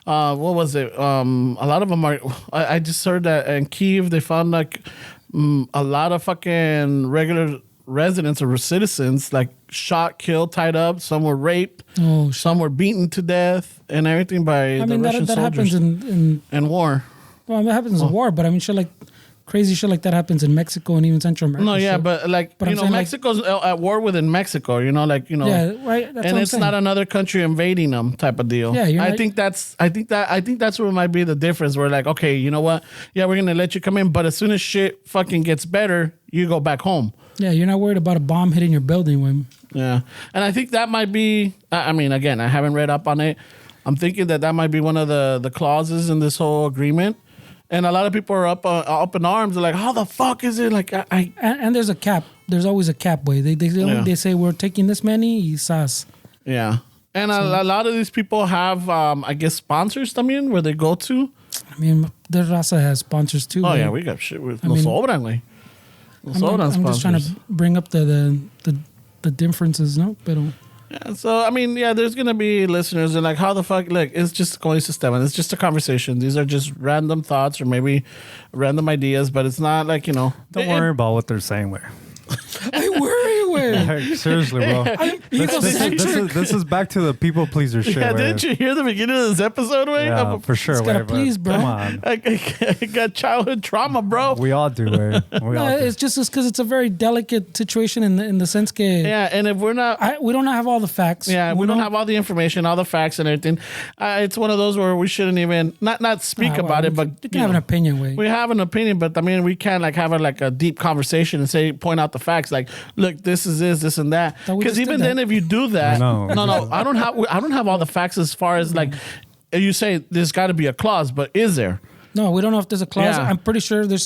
What was it? A lot of them are. I just heard that in Kyiv they found like a lot of fucking regular residents or citizens like shot, killed, tied up. Some were raped. Oh, some were beaten to death and everything by the Russian that soldiers. Happens in war. Well, that happens in war, but shit like crazy shit like that happens in Mexico and even Central America. No, yeah, but Mexico's at war within Mexico. Yeah, right. That's and it's not another country invading them, type of deal. Yeah, I think that's what might be the difference. We're like, okay, you know what? Yeah, we're gonna let you come in, but as soon as shit fucking gets better, you go back home. Yeah, you're not worried about a bomb hitting your building. Yeah, and I think that might be. Again, I haven't read up on it. I'm thinking that might be one of the clauses in this whole agreement. And a lot of people are up in arms. They're like, "How the fuck is it?" Like, and there's a cap. There's always a cap. Way they say we're taking this many. Quizás. Yeah, and a lot of these people have, I guess, sponsors. Where they go to. Their raza has sponsors too. Oh yeah, we got shit with sobran, güey. I'm just trying to bring up the differences, no, pero. Yeah, so there's gonna be listeners and like, how the fuck? Look, it's just going to STEM, and it's just a conversation. These are just random thoughts or maybe random ideas, but it's not like Don't worry about what they're saying. Where I worry with. Seriously, bro. This is back to the people pleaser shit. Yeah, didn't you hear the beginning of this episode, Way? Yeah, for sure. Please, bro. Come on. I got childhood trauma, bro. We all do, Way. It's just because it's a very delicate situation in the sense that and if we're not, we don't have all the facts. Yeah, we don't have all the information, all the facts, and everything. It's one of those where we shouldn't even not speak about it, but you can have an opinion. Way we have an opinion, but we can't like have a deep conversation and point out the facts. Like, look, this is this and that. Because even then, if you do that, no, I don't have all the facts as far as like you say. There's got to be a clause, but is there? No, we don't know if there's a clause. Yeah. I'm pretty sure they're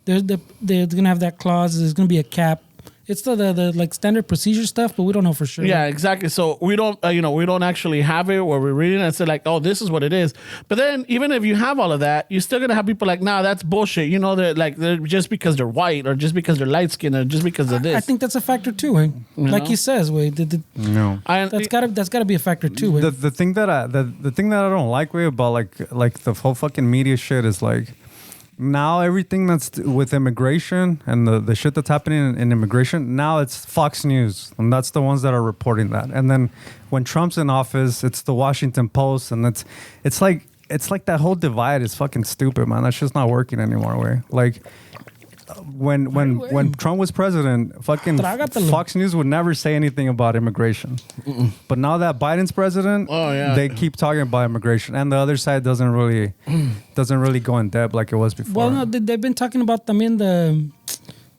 gonna have that clause. There's gonna be a cap. It's the like standard procedure stuff, but we don't know for sure. Yeah, exactly. So we don't, we don't actually have it where we're reading it and say like, oh, this is what it is. But then even if you have all of that, you're still gonna have people like, nah, that's bullshit. They're just because they're white or just because they're light skinned or just because of this. I think that's a factor too. Like he says, no, that's gotta be a factor too. The thing that I don't like about like the whole fucking media shit is like. Now everything that's with immigration and the shit that's happening in immigration, now it's Fox News, and that's the ones that are reporting that. And then when Trump's in office, it's the Washington Post, and it's like that whole divide is fucking stupid, man. That's just not working anymore. Way like when Trump was president, fucking Fox News would never say anything about immigration. But now that Biden's president, they keep talking about immigration, and the other side doesn't really go in depth like it was before. Well, no, they've been talking about the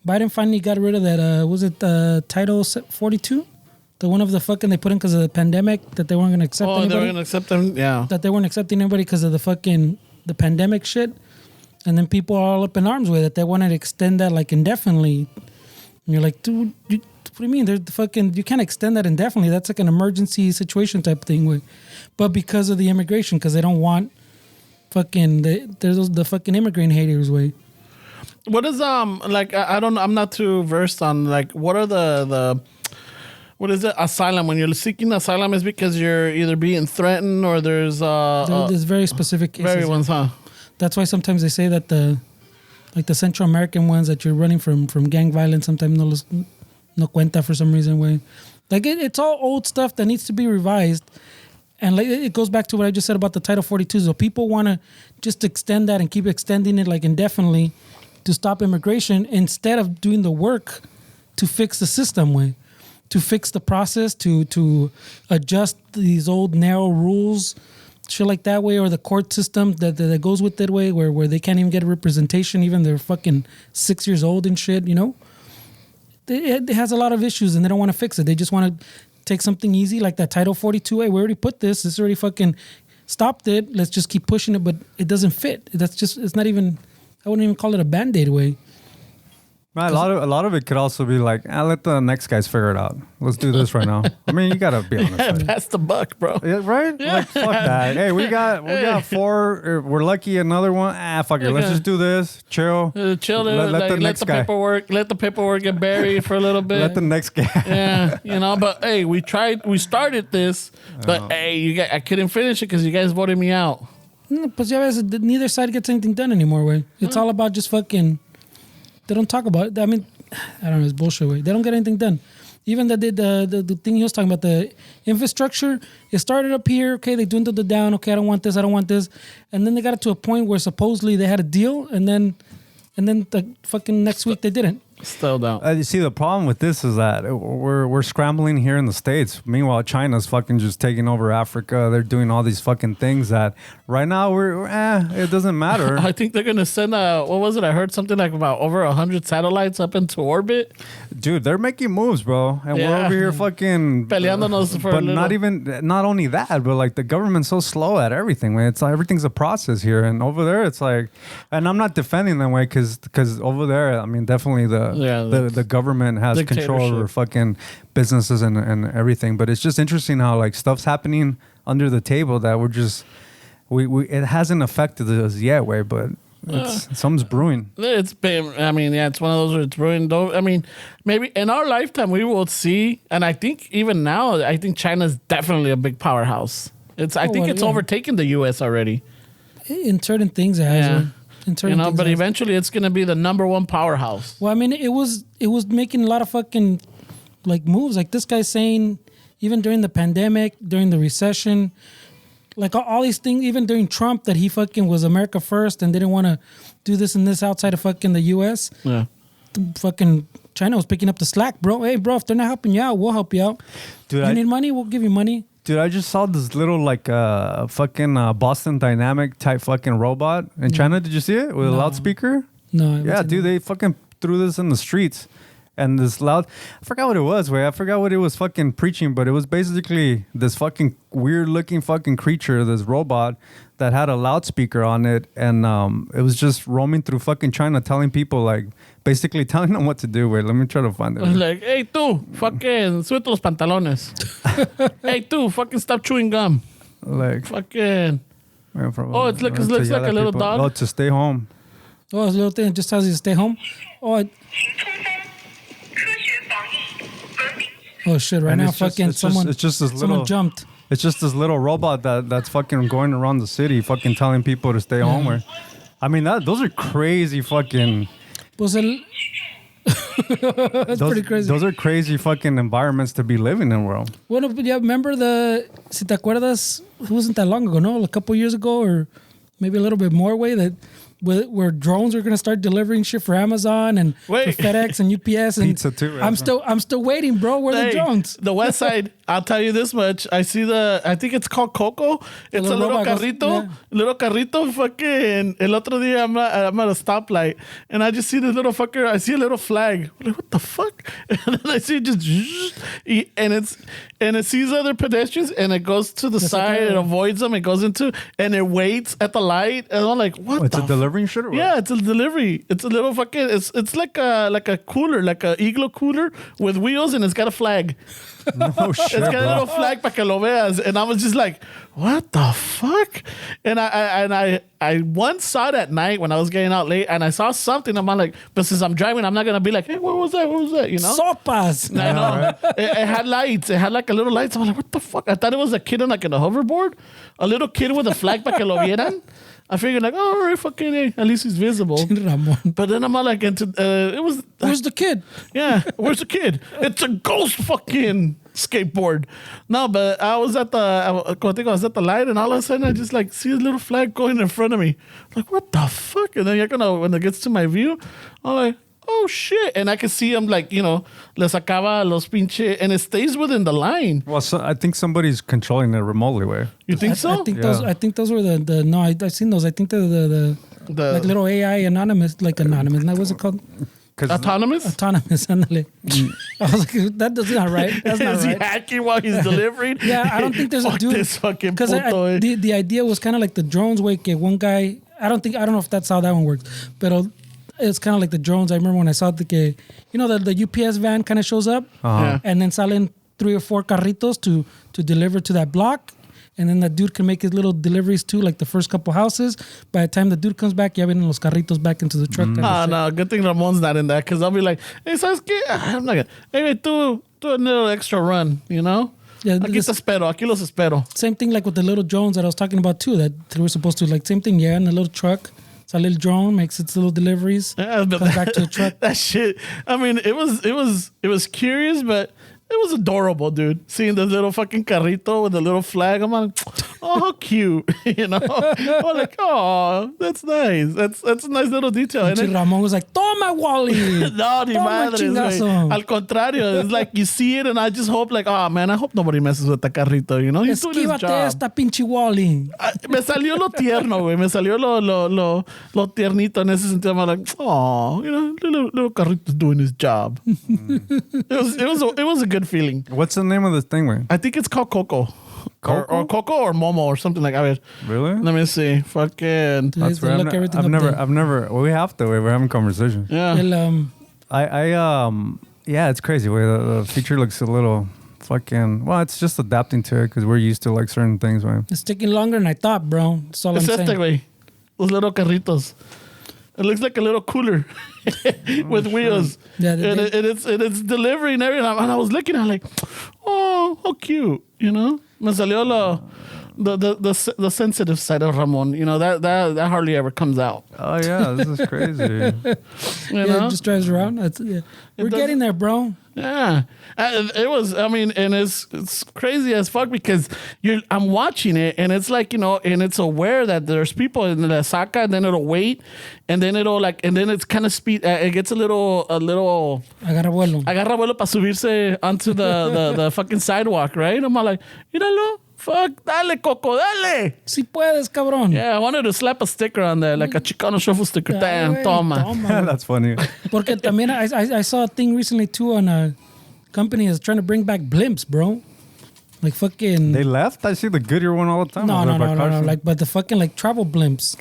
Biden finally got rid of that. Was it Title 42? The one of the fucking they put in because of the pandemic that they weren't going to accept anybody. They were going to accept them, yeah. That they weren't accepting anybody because of the pandemic shit. And then people are all up in arms with it. They wanted to extend that like indefinitely. And you're like, dude, what do you mean? You can't extend that indefinitely. That's like an emergency situation type thing. But because of the immigration, because they don't want there's the fucking immigrant haters. What is I'm not too versed on like what are the what is it? Asylum. When you're seeking asylum is because you're either being threatened or there's very specific cases. Very ones, huh? That's why sometimes they say that the like the Central American ones that you're running from gang violence. Sometimes no cuenta for some reason. Way, like it's all old stuff that needs to be revised. And like it goes back to what I just said about the Title 42. So people want to just extend that and keep extending it like indefinitely to stop immigration instead of doing the work to fix the system, way, to fix the process, to adjust these old narrow rules, shit like that way, or the court system that goes with that way, where they can't even get a representation, even they're fucking 6 years old and shit, you know? It has a lot of issues and they don't want to fix it. They just want to take something easy like that Title 42. Hey, we already put this. It's already fucking stopped it. Let's just keep pushing it, but it doesn't fit. That's just, it's not even, I wouldn't even call it a Band-Aid way. Man, a lot of it could also be like, let the next guys figure it out. Let's do this right now. I mean, you gotta be honest. Yeah, pass the buck, bro. Yeah, right? Yeah. Like, fuck that. Hey, we got 4. We're lucky another one. Fuck it. Let's just do this. Chill. Chill. Let the paperwork get buried for a little bit. Let the next guy. Yeah, you know. But hey, we started this, but hey, I couldn't finish it because you guys voted me out. But neither side gets anything done anymore, way. It's all about just fucking. They don't talk about it. I mean, I don't know. It's bullshit, way. They don't get anything done. Even the thing he was talking about, the infrastructure, it started up here. Okay, they dwindled it down. Okay, I don't want this. And then they got it to a point where supposedly they had a deal, and then the fucking next week they didn't. Still don't. You see, the problem with this is that we're scrambling here in the States. Meanwhile, China's fucking just taking over Africa. They're doing all these fucking things that right now it doesn't matter. I think they're gonna send what was it? I heard something like about over 100 satellites up into orbit. Dude, they're making moves, bro, and we're over here fucking peleándonos for. But not only that, but like the government's so slow at everything, man. It's like everything's a process here, and over there it's like, and I'm not defending them, way, because over there, I mean, definitely the government has control over fucking businesses and everything. But it's just interesting how like stuff's happening under the table that we're just it hasn't affected us yet, way, but something's brewing. It's been, I mean, yeah, it's one of those where it's brewing. I mean, maybe in our lifetime we will see, and I think even now, I think China's definitely a big powerhouse. I think it's overtaken the U.S. already. In certain things, it has. Yeah. But eventually it's going to be the number one powerhouse. Well, I mean, it was making a lot of fucking like moves. Like this guy's saying, even during the pandemic, during the recession, like all these things, even during Trump, that he fucking was America first and didn't want to do this and this outside of fucking the U.S. Yeah. Fucking China was picking up the slack, bro. Hey, bro, if they're not helping you out, we'll help you out. Dude, you need money? We'll give you money. Dude, I just saw this little like fucking Boston Dynamic type fucking robot in China. Did you see it with a loudspeaker? No. Yeah, dude, they fucking threw this in the streets. And this loud, I forgot what it was, I forgot what it was fucking preaching, but it was basically this fucking weird looking fucking creature, this robot that had a loudspeaker on it. And it was just roaming through fucking China telling people, like, basically telling them what to do. Wait, let me try to find it. Like, hey, tú, fucking suelta los pantalones. Hey, tú, fucking stop chewing gum. Like, fucking. It looks like a little dog. Oh, to stay home. Oh, this little thing just tells you to stay home. Oh shit! Right now, fucking someone jumped. It's just this little robot that's fucking going around the city, fucking telling people to stay home. I mean, those are crazy fucking. That's pretty crazy. Those are crazy fucking environments to be living in, bro. Well, yeah, remember si te acuerdas, it wasn't that long ago, no? A couple years ago, or maybe a little bit more, that where drones are going to start delivering shit for Amazon and for FedEx and UPS and pizza too. I'm still waiting, bro. Where are the drones? The West Side, I'll tell you this much. I see I think it's called Coco. It's a little carrito. Little carrito, fucking. El otro día I'm at a stoplight and I just see this little fucker. I see a little flag. I'm like, what the fuck? And then I see it just and it sees other pedestrians and it goes to the side. It avoids them. It goes into and it waits at the light. And I'm like, what? It's a delivery shit, or what? Yeah, it's a delivery. It's a little fucking. It's like a cooler, like a igloo cooler with wheels, and it's got a flag. No shit, it's got a little flag para que lo veas, and I was just like, what the fuck? And I once saw it at night when I was getting out late, and I saw something. I'm like, but since I'm driving, I'm not gonna be like, hey, what was that? What was that? You know? Sopas. I know. Right? It had lights. It had like a little lights. I'm like, what the fuck? I thought it was a kid on like in a hoverboard, a little kid with a flag para que lo vieran. I figured like, oh, all right, fucking, hey, at least he's visible. Ramon. But then I'm all like into, it was. Where's the kid? Yeah, where's the kid? It's a ghost fucking skateboard. No, but I was at the light, and all of a sudden I just like see a little flag going in front of me. Like, what the fuck? And then when it gets to my view, I'm like, oh shit. And I can see him like, le sacaba los pinche, and it stays within the line. Well, so I think somebody's controlling it remotely. Way. You think so? I think those were the no, I've seen those. I think they're the like little AI anonymous. Now, what's it called? Autonomous? Autonomous, ándale. I was like, that's not right. That's not Is right. he hacking while he's delivering? Yeah, I don't think there's a dude. This fucking Because the idea was kind of like the drones way. Que one guy, I don't know if that's how that one works, but it's kind of like the drones. I remember when I saw the UPS van kind of shows up, Yeah. and then salen 3 or 4 carritos to deliver to that block. And then that dude can make his little deliveries too, like the first couple houses. By the time the dude comes back, ya vienen los carritos back into the truck. No, good thing Ramon's not in that, because I'll be like, hey, ¿sabes qué? I'm like, hey, do a little extra run, Yeah, aquí los espero. Same thing like with the little drones that I was talking about too, that they were supposed to, like, same thing, yeah, in a little truck. It's a little drone, makes its little deliveries, Yeah, but comes back to the truck. That shit, I mean, it was curious, but it was adorable, dude. Seeing the little fucking carrito with the little flag. I'm like, oh, how cute. I'm like, oh, that's nice. That's a nice little detail. And Ramon was like, toma, Wally. no, ni Toma, madres, chingazo. güey. Al contrario, it's like you see it and I just hope like, oh man, I hope nobody messes with the carrito, He's doing his Esquívate job. esta pinche Wally. Me salió lo tierno, güey. Me salió lo tiernito en ese sentido. I'm like, oh, little carrito's doing his job. It was a good feeling. What's the name of this thing, man? I think it's called Coco. Or Coco or Momo or something like that. Really? Let me see. Fucking. They weird. look everything I've up never, there. I've never. Well, we have to. We're having conversation. Yeah. Yeah, it's crazy. The feature looks a little fucking. Well, it's just adapting to it because we're used to like certain things, man. It's taking longer than I thought, bro. That's all I'm It's saying. güey. Those little carritos. It looks like a little cooler with wheels. Yeah, and it's delivering everything. And I was looking at it like, oh, how cute, Me salió the sensitive side of Ramon. That hardly ever comes out. Oh yeah, this is crazy. It just drives around. We're getting there, bro. Yeah, it was. I mean, and it's crazy as fuck because I'm watching it, and it's like and it's aware that there's people in the saca, and then it'll wait, and then and then it's kind of speed. It gets a little. Agarra vuelo para subirse onto the fucking sidewalk, right? I'm all like, míralo. Fuck, dale, Coco, dale. Si puedes, cabrón. Yeah, I wanted to slap a sticker on there, like a Chicano shuffle sticker. Damn, toma. That's funny. Porque también I saw a thing recently too on a company is trying to bring back blimps, bro. Like fucking. They left? I see the Goodyear one all the time. No. Like, but the fucking like travel blimps.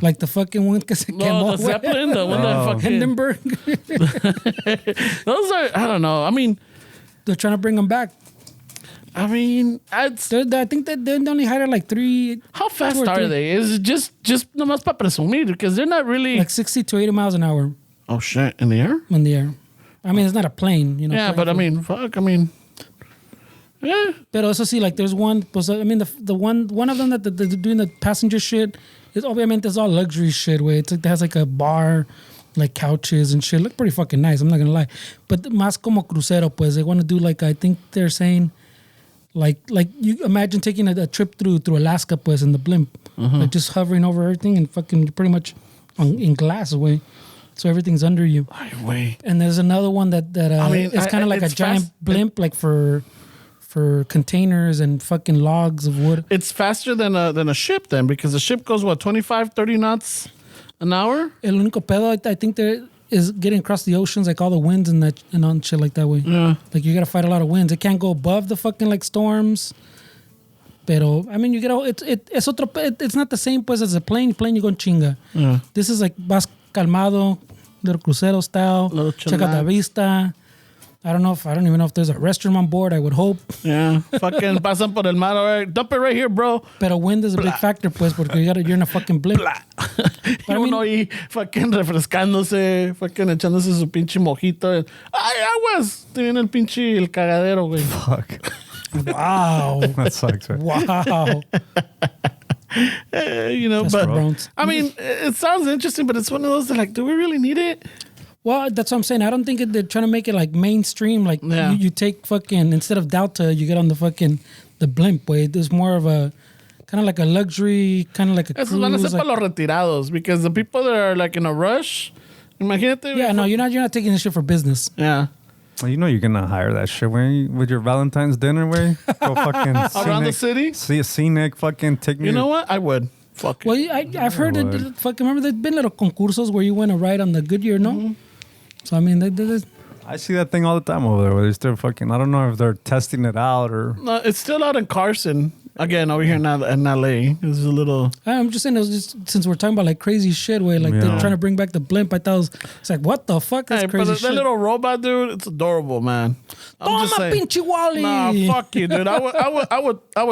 Like the fucking one que se quemó. The Zeppelin, the one that fucking. Hindenburg. Those are, I don't know. I mean. They're trying to bring them back. I mean, I think that they only hired like 3. How fast are they? Is it just nomás para presumir? Because they're not really like 60 to 80 miles an hour. Oh shit! In the air? In the air. I mean, it's not a plane, Yeah, but I mean, fuck. I mean, yeah. But also see, like, there's one. I mean, the one of them that they're doing the passenger shit is obviamente it's all luxury shit. Where it has like a bar, like couches and shit. Look pretty fucking nice. I'm not gonna lie. But más como crucero, pues they want to do like I think they're saying. Like you imagine taking a trip through Alaska, pues, in the blimp, like just hovering over everything and fucking pretty much in glass away, so everything's under you. Way. And there's another one that I mean, it's kind of like a giant blimp, like for containers and fucking logs of wood. It's faster than a ship then, because the ship goes what 25, 30 knots an hour. El único pedo I think there is getting across the oceans, like all the winds and on shit like that way. Yeah. Like you gotta fight a lot of winds. It can't go above the fucking like storms. Pero I mean, it's not the same pues as a plane. Plane you go chinga. Yeah. This is like vas calmado, little crucero style. Little Check out the vista. I don't even know if there's a restroom on board. I would hope. Yeah. Fucking pasan por el mar. All right, dump it right here, bro. Pero wind is a big factor, pues, porque you're in a fucking blimp. Y uno ahí fucking refrescándose, fucking echándose su pinche mojito. Ay, aguas. Tiene el pinche el cagadero, güey. Fuck. Wow. That sucks, right? Wow. You know, That's but gross. I mean, it sounds interesting, but it's one of those that like, do we really need it? Well, that's what I'm saying. I don't think they're trying to make it like mainstream. Like Yeah. you take fucking, instead of Delta, you get on the blimp way. There's more of a kind of like a luxury, kind of like a Esos van a cruise. ser para Like, los retirados because the people that are like in a rush, imagínate. yeah, no, you're not taking this shit for business. Yeah. Well, you know you're gonna hire that shit with your Valentine's dinner way. Go fucking Around the city? See a scenic fucking take me. You know what? I would. Fuck it. Well, I've heard that fucking, remember there's been little concursos where you went to ride on the Goodyear, no? Mm-hmm. So I mean, there's I see that thing all the time over there where they're still fucking. I don't know if they're testing it out or. No, it's still out in Carson. Again, over here in LA. It's a little. I'm just saying, it was just, since we're talking about like crazy shit where like they're trying to bring back the blimp, I thought it's like, what the fuck? That's Hey, crazy but shit. that little robot dude, it's adorable, man. I'm just Toma, saying. pinche Wally. Nah, fuck you, dude. I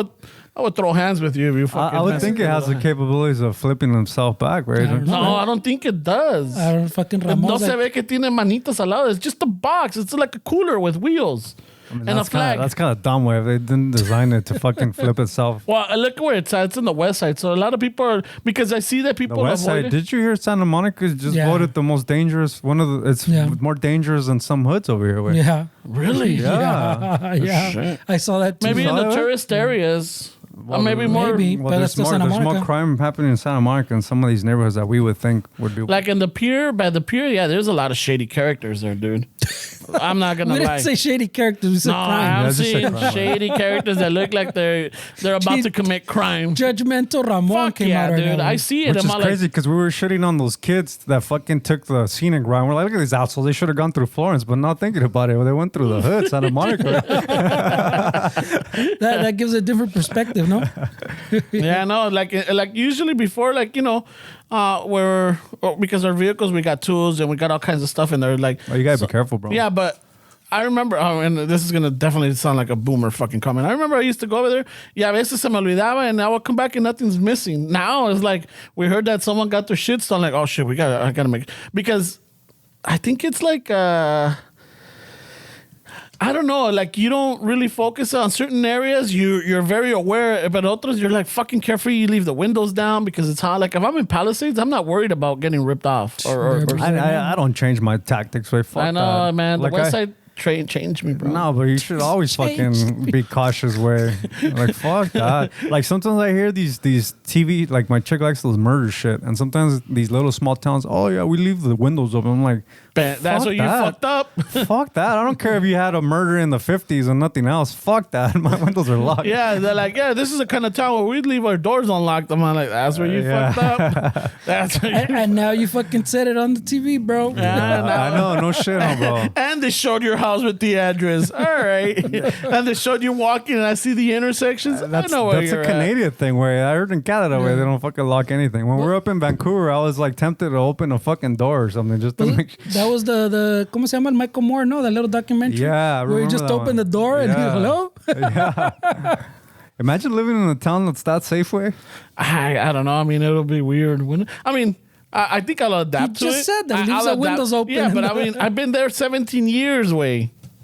would throw hands with you if you fucking. I would mess think with it has me. the capabilities of flipping himself back, right? I don't know. No, I don't think it does. I don't fucking No Ramon's se like, ve que tiene manitas al lado. It's just a box. It's like a cooler with wheels and a That's flag. That's kind of dumb way. They didn't design it to fucking flip itself. Well, look where it's at. It's in the west side. So a lot of people are, because I see that The people west avoid side. it. Did you hear Santa Monica just Yeah. voted the most dangerous? One of the. It's more dangerous than some hoods over here. Wait. yeah. Really? Yeah. Yeah. Shit. I saw that too. Maybe in the Saw that? tourist areas. Or maybe more. maybe. Well, But there's that's still more. Santa There's more Monica. crime happening in Santa Monica in some of these neighborhoods that we would think would be. Like in the pier, by the pier, yeah, there's a lot of shady characters there, dude. I'm not We gonna lie. didn't say shady characters. We said No, crime. I'm I just said seeing crime. shady characters that look like they're about to commit crime. Judgmental Ramon Fuck came yeah, out right dude. now. I see it. Which I'm is all like, crazy because we were shitting on those kids that fucking took the scenic route. We're like, look at these assholes. They should have gone through Florence, but not thinking about it. They went through the hood, Santa Monica. that gives a different perspective, no? yeah, no, like usually before, like, you know, because our vehicles, we got tools and we got all kinds of stuff in there. Like, Oh, you gotta be careful, bro. yeah, but I remember, and this is gonna definitely sound like a boomer fucking comment. I remember I used to go over there. Yeah, a veces se me olvidaba, and I would come back and nothing's missing. Now it's like we heard that someone got their shit stolen. Like, oh shit, I gotta make, because I think it's like I don't know, like you don't really focus on certain areas. You're very aware, but others you're like fucking carefree. You leave the windows down because it's hot. Like if I'm in Palisades, I'm not worried about getting ripped off. Or I don't change my tactics. Wait, fuck I know, that. man. Like the West Side train changed me, bro. No, but you should always Changed fucking be cautious. Way like fuck that. Like sometimes I hear these TV. Like my chick likes those murder shit, and sometimes these little small towns. Oh yeah, we leave the windows open. I'm like, That's fuck what you that. fucked up. Fuck that. I don't care if you had a murder in the 50s and nothing else. Fuck that. My windows are locked. Yeah, they're like, yeah, this is the kind of town where we'd leave our doors unlocked. I'm like, that's where you Yeah. fucked up. That's where you. And now you fucking said it on the TV, bro. Yeah, I know, no shit, no, bro. And they showed your house with the address. All right. And they showed you walking, and I see the intersections. I know where That's you're a Canadian thing where I heard in Canada where they don't fucking lock anything. When we were up in Vancouver, I was like tempted to open a fucking door or something just to make sure. That was the ¿cómo se llama? El Michael Moore, no? That little documentary. Yeah, I where you remember just that open one. the door and Yeah. hello. Imagine living in a town that's that Safeway. I don't know. I mean, it'll be weird. I think I'll adapt to it. You just said that. I'll Leaves the adapt. windows open. Yeah, but I mean, I've been there 17 years,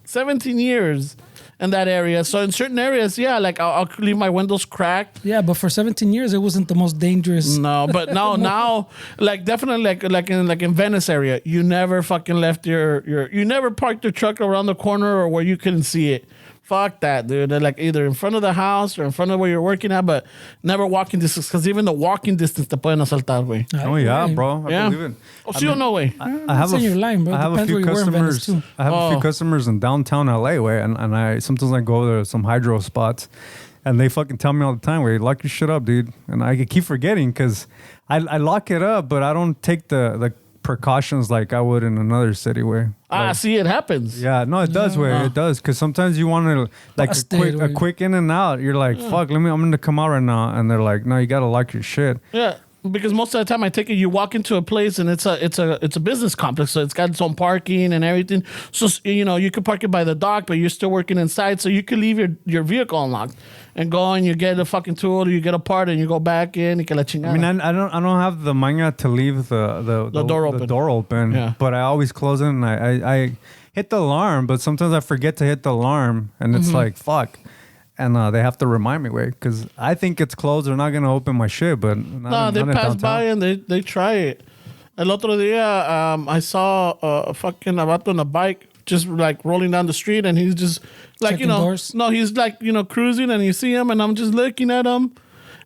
17 years in that area. So in certain areas, yeah, like I'll leave my windows cracked. Yeah, but for 17 years, it wasn't the most dangerous. No, but now, like definitely, like in Venice area, you never fucking left you never parked your truck around the corner or where you couldn't see it. Fuck that, dude. They're like either in front of the house or in front of where you're working at, but never walking distance, because even the walking distance te pueden asaltar, güey. Oh yeah, bro. I Yeah. believe it. Oh, sí o no, güey? I have Saying you're lying, bro. I have a Depends few where you were in Venice, customers. too. I have a Oh. few customers in downtown LA where, and I sometimes I go to some hydro spots, and they fucking tell me all the time, "Where lock your shit up, dude." And I keep forgetting because I lock it up, but I don't take the precautions like I would in another city where. See, it happens. Yeah, no, it does. Where it does, because sometimes you want to like Busted, a güey. quick in and out. You're like, fuck, I'm gonna come out right now, and they're like, no, you gotta lock your shit. Yeah, because most of the time I take it, you walk into a place and it's a business complex, so it's got its own parking and everything. So you know you could park it by the dock, but you're still working inside, so you could leave your vehicle unlocked and go and you get a fucking tool, or you get a part and you go back in. Y que la chingada. I mean, I don't have the manga to leave the door open. Yeah. But I always close it and I hit the alarm, but sometimes I forget to hit the alarm, and it's like fuck. and they have to remind me, wait, because I think it's closed. They're not gonna open my shit, but No, they pass by and they try it. El otro día, I saw a fucking vato on a bike just like rolling down the street, and he's just like, Checking doors? no, he's like, cruising, and you see him, and I'm just looking at him,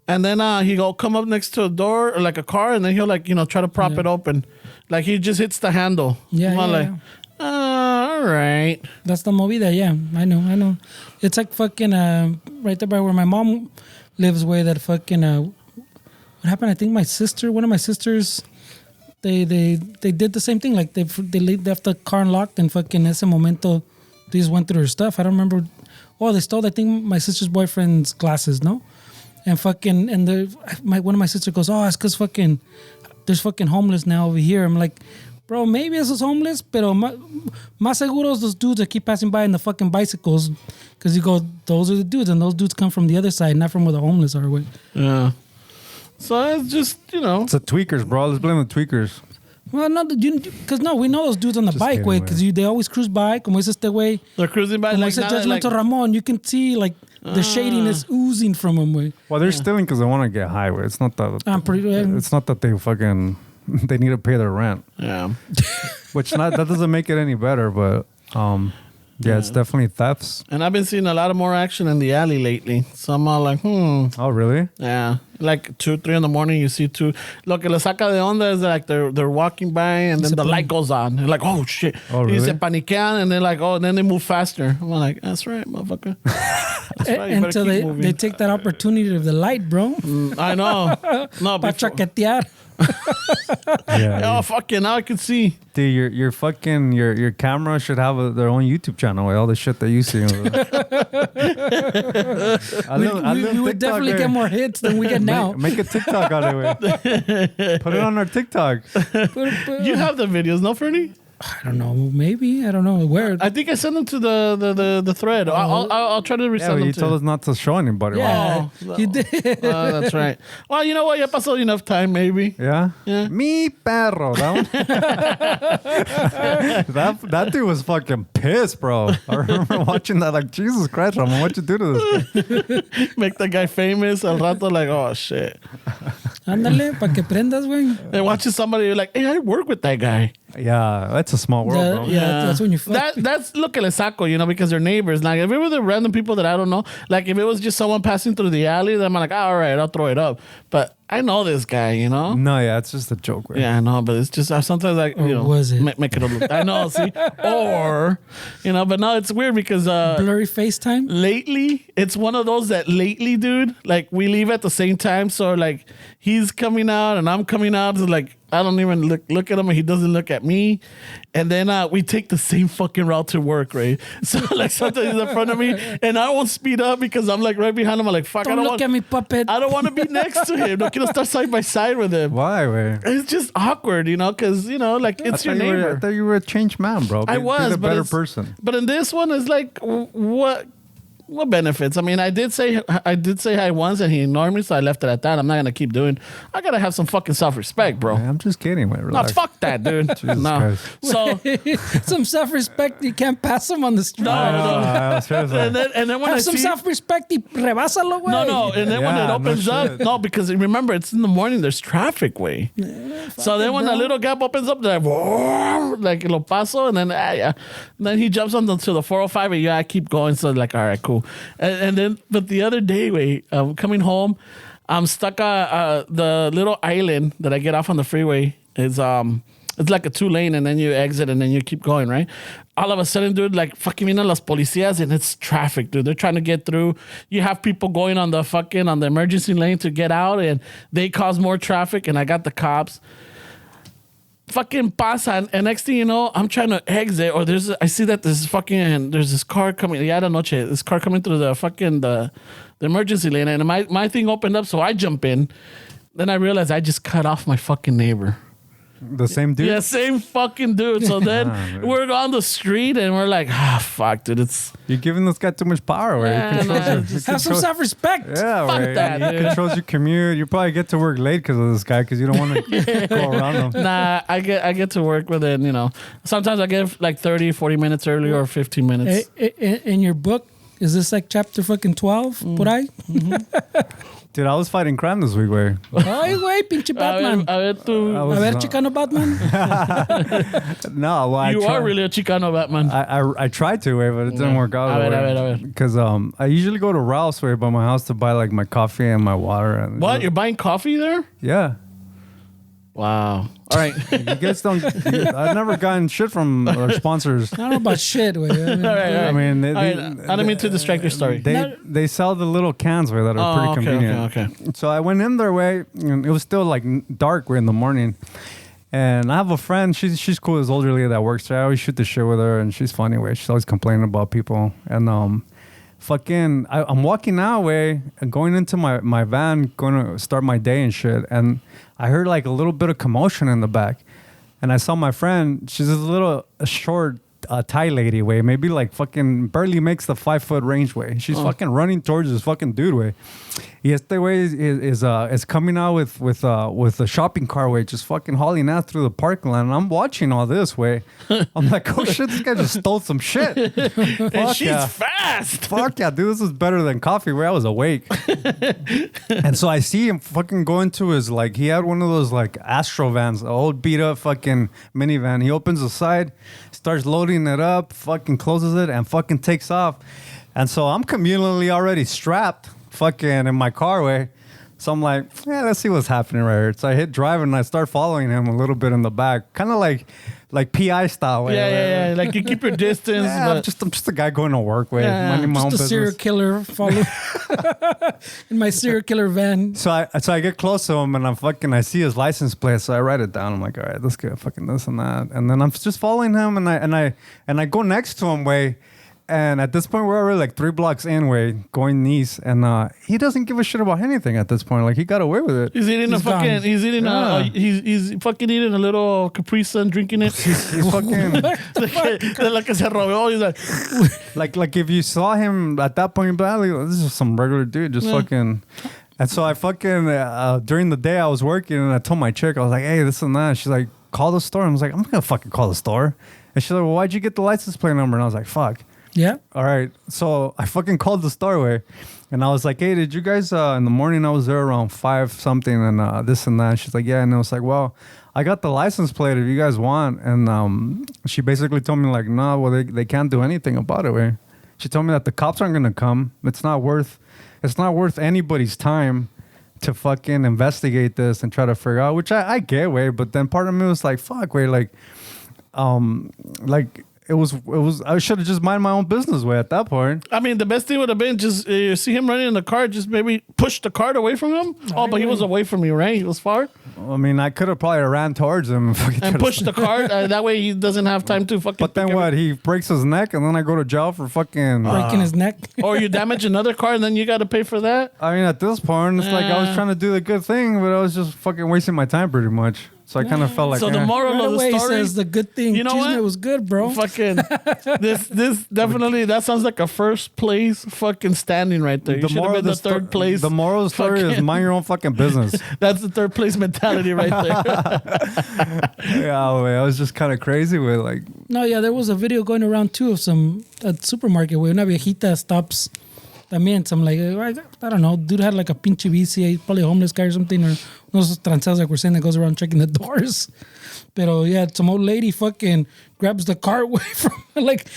and then he go come up next to a door or like a car, and then he'll like, try to prop it open, like he just hits the handle. Yeah, I'm like, all right. That's the movida, yeah. I know. It's like fucking right there by where my mom lives, where that fucking what happened? I think one of my sisters, they did the same thing. Like they left the car unlocked, and fucking ese momento they just went through her stuff. I don't remember. Oh, they stole, I think, my sister's boyfriend's glasses, no? And fucking one of my sisters goes, oh, it's because fucking there's fucking homeless now over here. I'm like, bro, maybe esos homeless, pero más seguros those dudes that keep passing by in the fucking bicycles, because you go, those are the dudes, and those dudes come from the other side, not from where the homeless are. With. Yeah. So it's just, It's the tweakers, bro. Let's blame the tweakers. Well, no, because we know those dudes on the Just bike, kidding, way, because they always cruise by. Como es este way. they're cruising by. Como Like, es now they're, Judgmental like, Ramon, you can see like the shadiness oozing from them, way. Well, they're stealing because they want to get high. Way. It's not that. It's not that they fucking. They need to pay their rent. yeah. That doesn't make it any better, but yeah, it's definitely thefts. And I've been seeing a lot of more action in the alley lately. So I'm all like, Oh, really? Yeah. Like 2, 3 in the morning, you see two. Lo que le saca de onda is like they're walking by, and then the light goes on. They're like, oh shit. Oh, really? Y se paniquean, and they're like, oh, and then they move faster. I'm like, that's right, motherfucker. That's right. You better Until keep moving. they take that opportunity of the light, bro. I know. No, Pa before, chaquetear. Yeah. oh fuck it, now I can see. Dude, your fucking your camera should have their own YouTube channel with all the shit that you see. We would definitely get more hits than we get now. Make a TikTok out of it. Put it on our TikTok. You have the videos, no, Fernie? I don't know. Maybe. I don't know. Where? I think I sent them to the thread. I'll try to resend Yeah, but them you to told us not to show anybody. Yeah, Oh, you did. that's right. Well, you know what? Ya pasó enough time, maybe. Yeah? Yeah. Mi perro. That dude was fucking pissed, bro. I remember watching that like, Jesus Christ, Ramon, what'd you do to this guy? Make the guy famous. Al rato, like, oh, shit. Ándale, pa' que prendas, güey. And watching somebody, you're like, hey, I work with that guy. Yeah, that's a small world, bro. Yeah, that's when you fuck. That's lo que le saco, because they're neighbors. Like, if it were the random people that I don't know, like, if it was just someone passing through the alley, then I'm like, all right, I'll throw it up. But I know this guy, No, yeah, it's just a joke, right? Yeah, I know, but it's just sometimes like, was it? make it a look. I know, see? Or, but no, it's weird because Blurry FaceTime? lately, it's one of those that lately, dude, like we leave at the same time. So like he's coming out and I'm coming out. So like I don't even look at him and he doesn't look at me. And then we take the same fucking route to work, right? So like sometimes he's in front of me and I won't speed up because I'm like right behind him. I'm like, fuck, Don't look at me, puppet. I don't want to be next to him. No quiero estar side by side with him. Why, way? It's just awkward, because, like, it's your neighbor. I thought you were a changed man, bro. I was, a but better it's- person. But in this one, it's like, what benefits? I mean, I did say hi once and he ignored me, so I left it at that. I'm not gonna keep doing. I gotta have some fucking self-respect, bro. I'm just kidding, man. No, Relax. fuck that, dude. No. Christ. So Some self-respect. You can't pass them on the street. no. Seriously. and then when Have I some see self-respect y rebásalo, güey. no, and then when Yeah, it no opens up, shit. no, because remember it's in the morning. There's traffic way. So then when a little gap opens up, they're like lo paso, and then yeah. And then he jumps on to the 405, and I keep going. So like, all right, cool. And then, but the other day, coming home, I'm stuck at the little island that I get off on the freeway. It's like a 2-lane, and then you exit, and then you keep going, right? All of a sudden, dude, like fucking vienen las policías, and it's traffic, dude. They're trying to get through. You have people going on the emergency lane to get out, and they cause more traffic. And I got the cops. Fucking pasa, and next thing you know, I'm trying to exit, or I see that there's this car coming. Ya de noche, this car coming through the emergency lane, and my thing opened up, so I jump in. Then I realize I just cut off my fucking neighbor. The same dude? Yeah, same fucking dude. So then we're on the street and we're like, fuck, dude, You're giving this guy too much power, right? Yeah, Have some self-respect. Yeah, Fuck right. that, He dude. controls your commute. You probably get to work late because of this guy because you don't want to go around him. Nah, I get to work within, Sometimes I get like 30, 40 minutes early or 15 minutes. In your book, Is this like chapter fucking 12? Por ahí? Dude, I was fighting crime this week, güey. Ay, güey, pinche Batman. A ver, tú. A ver, Chicano Batman. No, well, You are really a Chicano Batman. I tried to, way, but it didn't work out. A ver. Because I usually go to Ralph's way by my house to buy like my coffee and my water. And What? You're buying coffee there? Yeah. Wow. All right. You guys don't. I've never gotten shit from our sponsors. I don't know about shit, güey. I mean, All right. I mean, I don't mean to distract your story. They sell the little cans way that are pretty convenient. Okay. So I went in their way, and it was still like dark way in the morning. And I have a friend. She's cool. This older lady that works there. I always shoot the shit with her, and she's funny way. She's always complaining about people. And I'm walking out way and going into my van, going to start my day and shit. And I heard like a little bit of commotion in the back. And I saw my friend. She's a short Thai lady way. Maybe like fucking barely makes the 5 foot range way. She's fucking running towards this fucking dude way. Este way is coming out with a shopping cart way, just fucking hauling ass through the parking lot. And I'm watching all this way. I'm like, oh shit, this guy just stole some shit. And she's fast. Fuck yeah, dude, this is better than coffee where I was awake. And so I see him fucking go into his, like, he had one of those like Astro vans, an old beat up fucking minivan. He opens the side, starts loading it up, fucking closes it, and fucking takes off. And so I'm communally already strapped fucking in my car way. So I'm like, yeah, let's see what's happening right here. So I hit drive and I start following him a little bit in the back. Kind of like PI style way. Yeah. Like you keep your distance. Yeah, But I'm just a guy going to work way. Yeah. Minding my own just a business. serial killer follow in my serial killer van. So I get close to him and I see his license plate, so I write it down. I'm like, all right, let's get fucking this and that. And then I'm just following him and I go next to him way. And at this point, we're already like 3 blocks in way going east, and he doesn't give a shit about anything at this point. Like he got away with it. he's eating he's fucking eating a little Capri Sun, drinking it. He's fucking like que se robó. He's like if you saw him at that point, you'd be like, this is some regular dude, just fucking. And so I fucking during the day I was working, and I told my chick, I was like, hey, this and that. She's like, call the store. I was like, I'm not gonna fucking call the store. And she's like, well, why'd you get the license plate number? And I was like, fuck. Yeah. All right. So I fucking called the Starway and I was like, hey, did you guys, in the morning, I was there around 5 something and this and that. And she's like, yeah. And I was like, well, I got the license plate if you guys want. And she basically told me like, no, well, they can't do anything about it. Way. She told me that the cops aren't going to come. It's not worth anybody's time to fucking investigate this and try to figure out, which I get, way. But then part of me was like, fuck, way, like, it was. I should have just mind my own business way at that point. I mean, the best thing would have been just see him running in the car, just maybe push the cart away from him. Oh, but he was away from you, right? He was far. I mean, I could have probably ran towards him and pushed the cart. That way, he doesn't have time to fucking. But then what? He breaks his neck, and then I go to jail for fucking breaking his neck. Or you damage another car, and then you got to pay for that. I mean, at this point, it's like I was trying to do the good thing, but I was just fucking wasting my time pretty much. So I kind of felt like. So the moral of the story says the good thing. You know what? It was good, bro. Fucking this definitely that sounds like a first place fucking standing right there. You should have been the third place. The moral of the story is mind your own fucking business. That's the third place mentality right there. Yeah, I was just kind of crazy with like. No, yeah, there was a video going around too of some at supermarket where una viejita stops. También some like I don't know, dude had like a pinche bici, probably a homeless guy or something, or those transeos like we're saying that goes around checking the doors. Pero yeah, some old lady fucking grabs the cart away from her, like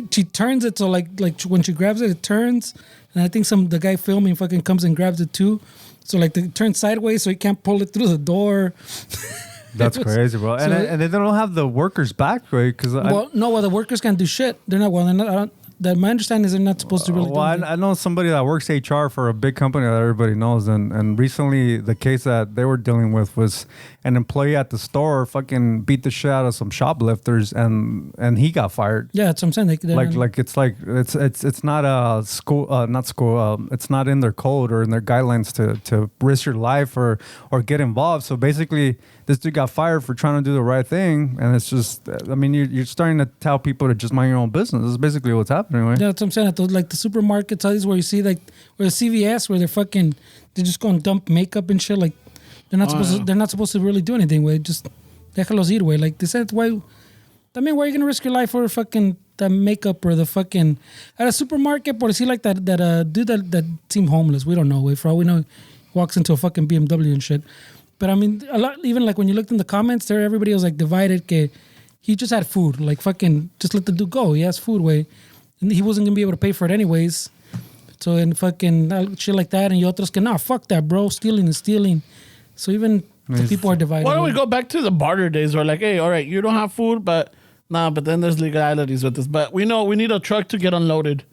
she turns it so like when she grabs it turns, and I think the guy filming fucking comes and grabs it too, so like it turns sideways so he can't pull it through the door. That's crazy, bro. And they don't have the workers back, right? Because the workers can't do shit. They're not. That my understanding is they're not supposed to really. Well, I know somebody that works HR for a big company that everybody knows, and recently the case that they were dealing with was an employee at the store fucking beat the shit out of some shoplifters, and he got fired. Yeah, that's what I'm saying. It's not a school, it's not in their code or in their guidelines to risk your life or get involved. So basically, this dude got fired for trying to do the right thing, and it's just, I mean, you're starting to tell people to just mind your own business. That's basically what's happening, right? Yeah, that's what I'm saying. At those, like the supermarkets, all these where you see like, or the CVS where they're just going to dump makeup and shit. Like they're not supposed to really do anything with it. Just déjalos ir, way. Like they said, why are you going to risk your life for fucking makeup or the fucking at a supermarket, por decir like that dude that seemed homeless. We don't know. For all we know, he walks into a fucking BMW and shit. But I mean, a lot. Even like when you looked in the comments, there everybody was like divided. Que he just had food, like fucking just let the dude go. He has food way, and he wasn't gonna be able to pay for it anyways. So and fucking shit like that, and you otros que nah, fuck that, bro. Stealing is stealing. So even the people are divided. Why don't we go back to the barter days where like, hey, all right, you don't have food, but but then there's legalities with this. But we know we need a truck to get unloaded.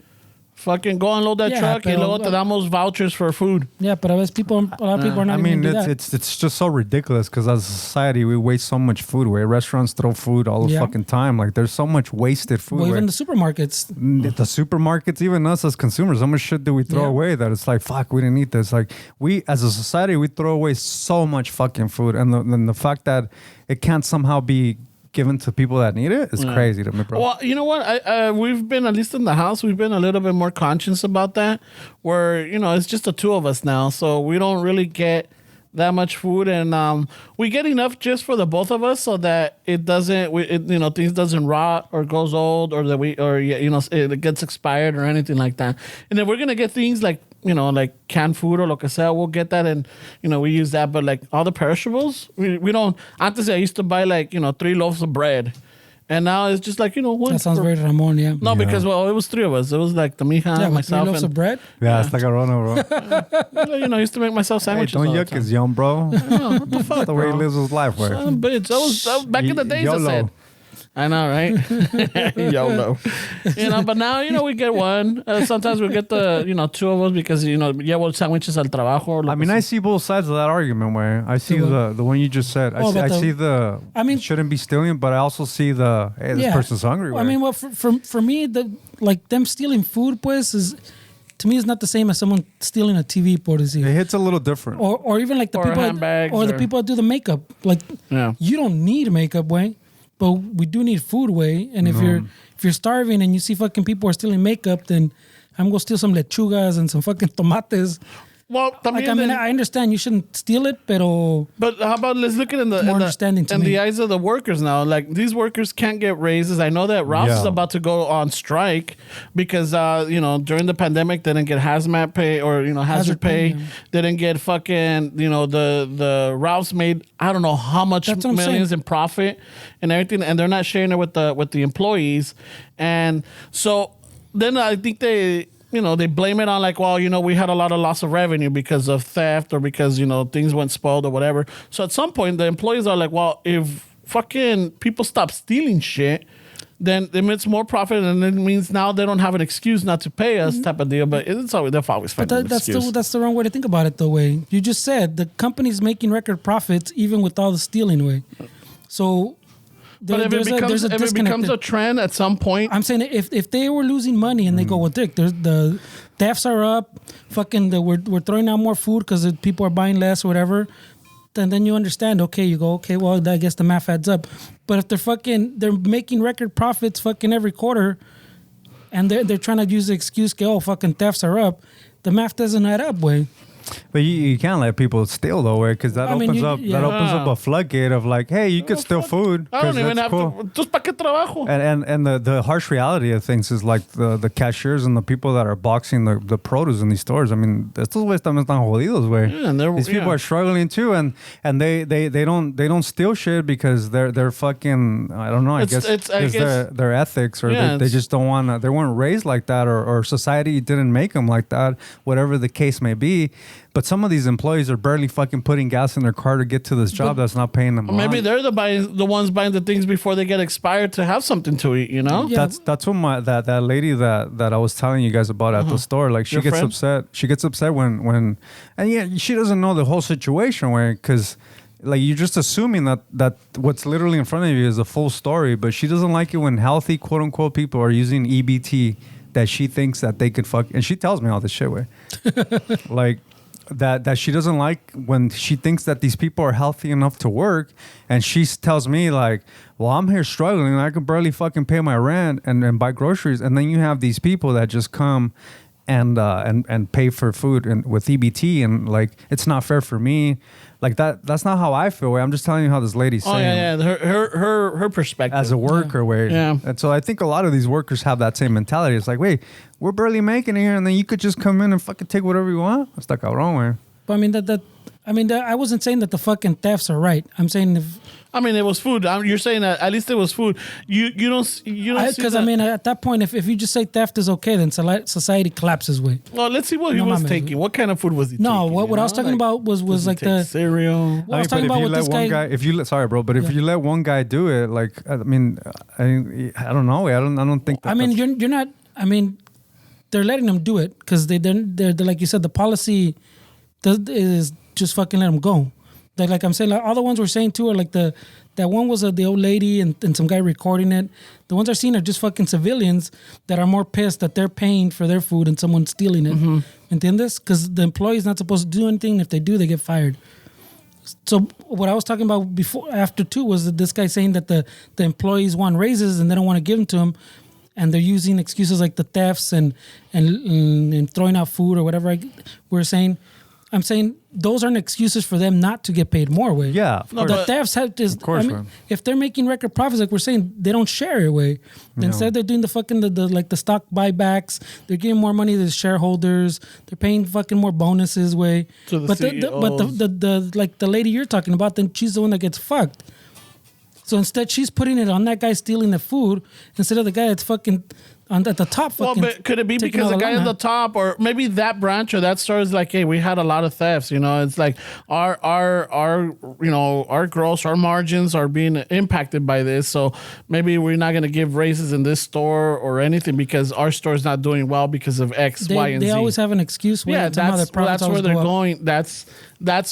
Fucking go unload that truck and luego te damos vouchers for food. Yeah, but a lot of people are not. I mean, it's just so ridiculous because as a society we waste so much food away. Restaurants throw food all the fucking time. Like there's so much wasted food. Well, even the supermarkets. The supermarkets, even us as consumers, how much shit do we throw away that it's like fuck, we didn't eat this. Like we as a society we throw away so much fucking food, and the fact that it can't somehow be given to people that need it is crazy to me, bro. Well, you know what? We've been, at least in the house, we've been a little bit more conscious about that. Where, it's just the two of us now. So we don't really get that much food. And we get enough just for the both of us so that it doesn't, things doesn't rot or goes old or that it gets expired or anything like that. And then we're going to get things like, like canned food or lo que sea, we'll get that and, we use that. But like all the perishables, we don't. Antes I used to buy like, 3 loaves of bread. And now it's just like, one. That sounds very Ramon, yeah. No, because, it was 3 of us. It was like the mija, myself. 3 loaves of bread? Yeah, it's like a runner, bro. I used to make myself sandwiches. Hey, don't yuck his young, bro. What the fuck, That's the way he lives his life, way. Bitch, that was back in the days, YOLO. I said. I know, right? YOLO. But now, we get one. Sometimes we get the, 2 of us because, llevo sandwiches al trabajo. I mean, I see both sides of that argument where I see the one you just said. I see the shouldn't be stealing, but I also see the, hey, this person's hungry. Well, I mean, for me, them stealing food, pues, is... To me, it's not the same as someone stealing a TV, por decir. It hits a little different. Or even like the people the people that do the makeup. Like, you don't need makeup, way. But we do need food, way. And if you're starving and you see fucking people are stealing makeup, then I'm gonna steal some lechugas and some fucking tomates. Well, I understand you shouldn't steal it, but how about let's look at it in the eyes of the workers now. Like these workers can't get raises. I know that Ralph's is about to go on strike because during the pandemic they didn't get hazmat pay or hazard pay. They didn't get fucking the Ralph's made I don't know how much millions in profit and everything, and they're not sharing it with the employees, and so then I think they blame it on like, well, we had a lot of loss of revenue because of theft or because, things went spoiled or whatever. So at some point, the employees are like, well, if fucking people stop stealing shit, then it makes more profit and it means now they don't have an excuse not to pay us type of deal. But they'll always find an excuse. That's the wrong way to think about it, though, way. You just said the company's making record profits even with all the stealing, way. So... But if it becomes a trend at some point, I'm saying if they were losing money and they go, well, Dick, the thefts are up, we're throwing out more food because people are buying less or whatever, then you understand. Okay, you go, okay, well, I guess the math adds up. But if they're making record profits fucking every quarter, and they're trying to use the excuse, fucking thefts are up, the math doesn't add up, way. But you can't let people steal though, way, because that opens up a floodgate of like, hey, you could steal food. I don't even have to. Just pa qué trabajo. And the harsh reality of things is like the cashiers and the people that are boxing the produce in these stores. I mean, estos güeyes también están jodidos, way. Yeah, these people are struggling too, and they don't steal shit because they're fucking, I don't know. I guess their ethics or they just don't want to. They weren't raised like that, or society didn't make them like that. Whatever the case may be. But some of these employees are barely fucking putting gas in their car to get to this job that's not paying them. Maybe they're the ones buying the things before they get expired to have something to eat, Yeah. That's what that lady that I was telling you guys about at the store, like she gets upset. She gets upset when and she doesn't know the whole situation where because like you're just assuming that what's literally in front of you is a full story, but she doesn't like it when healthy quote unquote people are using EBT that she thinks that they could fuck, and she tells me all this shit way. Like that she doesn't like when she thinks that these people are healthy enough to work, and she tells me like, well, I'm here struggling, I can barely fucking pay my rent and buy groceries, and then you have these people that just come and pay for food and with EBT, and like it's not fair for me. Like that's not how I feel. I'm just telling you how this lady's saying. Oh yeah. Her perspective As a worker, way. Yeah. And so I think a lot of these workers have that same mentality. It's like, wait, we're barely making it here, and then you could just come in and fucking take whatever you want. That's like wrong way. But I mean, I wasn't saying that the fucking thefts are right. I'm saying it was food. You're saying that at least it was food. You don't because I mean at that point, if you just say theft is okay, then society collapses. Way. Well, let's see what he was taking. What kind of food was he taking? No, what I was talking about was like the cereal. What I was talking about with this guy. If you let one guy do it, like I don't know. I don't think. I mean, you're not. I mean, they're letting them do it because they're like you said, the policy is just fucking let them go. Like I'm saying, like all the ones we're saying too are like that one was the old lady and some guy recording it. The ones I've seen are just fucking civilians that are more pissed that they're paying for their food and someone's stealing it. Mm-hmm. ¿Entiendes? Because the employee's not supposed to do anything. If they do, they get fired. So what I was talking about after too was that this guy saying that the employees want raises and they don't want to give them to them, and they're using excuses like the thefts and throwing out food or whatever we're saying. I'm saying those aren't excuses for them not to get paid more. Way. Yeah, The thefts have to. Of course, if they're making record profits, like we're saying, they don't share it. Way. Instead, they're doing the fucking the stock buybacks. They're giving more money to the shareholders. They're paying fucking more bonuses. Way. To the but CEOs. the like the lady you're talking about, then she's the one that gets fucked. So instead, she's putting it on that guy stealing the food instead of the guy that's fucking at the top. Well, but could it be because the guy at the top, or maybe that branch or that store is like, hey, we had a lot of thefts. You know, it's like our gross, our margins are being impacted by this. So maybe we're not going to give raises in this store or anything because our store is not doing well because of X, Y, and Z. They always have an excuse. Yeah, that's where they're going. That's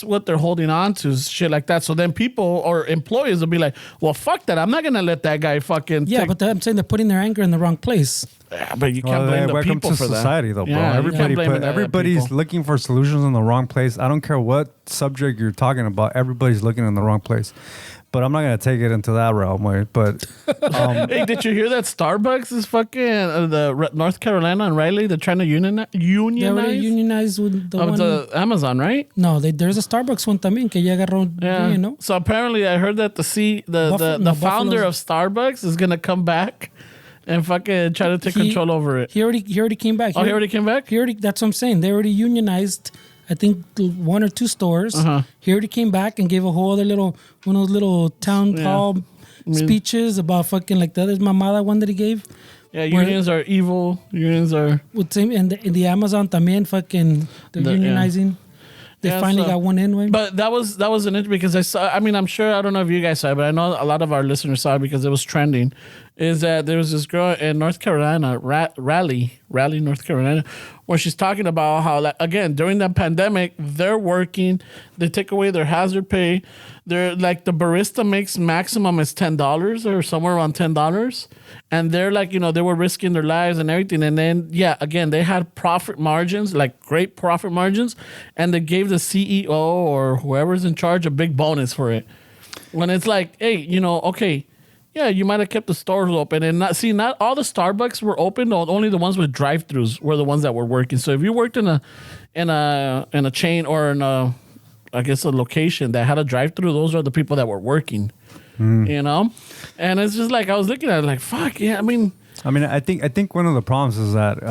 what they're holding on to, shit like that. So then people or employees will be like, well, fuck that. I'm not going to let that guy fucking... Yeah, but I'm saying they're putting their anger in the wrong place. Yeah, but you can't blame the people for that. Welcome to society, though, bro. Yeah, everybody's looking for solutions in the wrong place. I don't care what subject you're talking about. Everybody's looking in the wrong place. But I'm not going to take it into that realm, way. But hey, did you hear that Starbucks is fucking the North Carolina and Raleigh? They're trying to unionize. They already unionized with the one. The Amazon, right? No, there's a Starbucks one también que ya agarró. Yeah. You know? So apparently, I heard that the founder of Starbucks is gonna come back and fucking try to take control over it. He already came back. He already came back. That's what I'm saying. They already unionized. I think 1 or 2 stores. Uh-huh. He already came back and gave a whole other one of those little town hall speeches about fucking like the other mamada one that he gave. Yeah, unions are evil. Unions are... With same, and the Amazon también fucking, they're unionizing. Yeah. They finally got one in. Right? But that was an interesting because I saw, I mean, I'm sure, I don't know if you guys saw it, but I know a lot of our listeners saw it because it was trending, is that there was this girl in North Carolina, Raleigh, North Carolina, where she's talking about how, like, again, during the pandemic, they're working, they take away their hazard pay. They're like, the barista makes maximum is $10 or somewhere around $10. And they're like, you know, they were risking their lives and everything. And then, yeah, again, they had profit margins, like great profit margins. And they gave the CEO or whoever's in charge a big bonus for it. When it's like, hey, you know, okay, yeah, you might have kept the stores open and not all the Starbucks were open. Only the ones with drive-thrus were the ones that were working. So if you worked in a chain or in a location that had a drive-thru, those are the people that were working. You know, and it's just like I was looking at it like, fuck yeah. I mean, I think one of the problems is that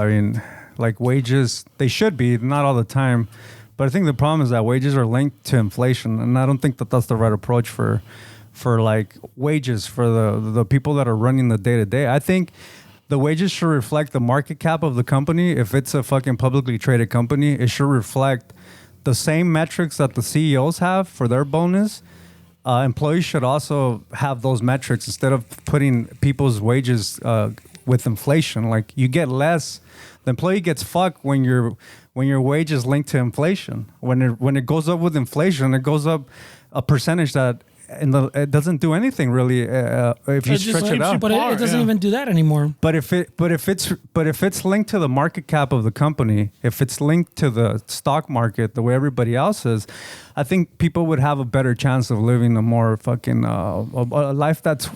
like wages, they should be, not all the time, but I think the problem is that wages are linked to inflation, and I don't think that that's the right approach for like wages for the people that are running the day to day. I think the wages should reflect the market cap of the company. If it's a fucking publicly traded company, it should reflect the same metrics that the CEOs have for their bonus. Employees should also have those metrics instead of putting people's wages with inflation. Like, you get less. The employee gets fucked when your wage is linked to inflation. When it goes up with inflation, it goes up a percentage that it doesn't do anything really if you stretch it out. But it doesn't even do that anymore. But if it's linked to the market cap of the company, if it's linked to the stock market the way everybody else is, I think people would have a better chance of living a more fucking a life that's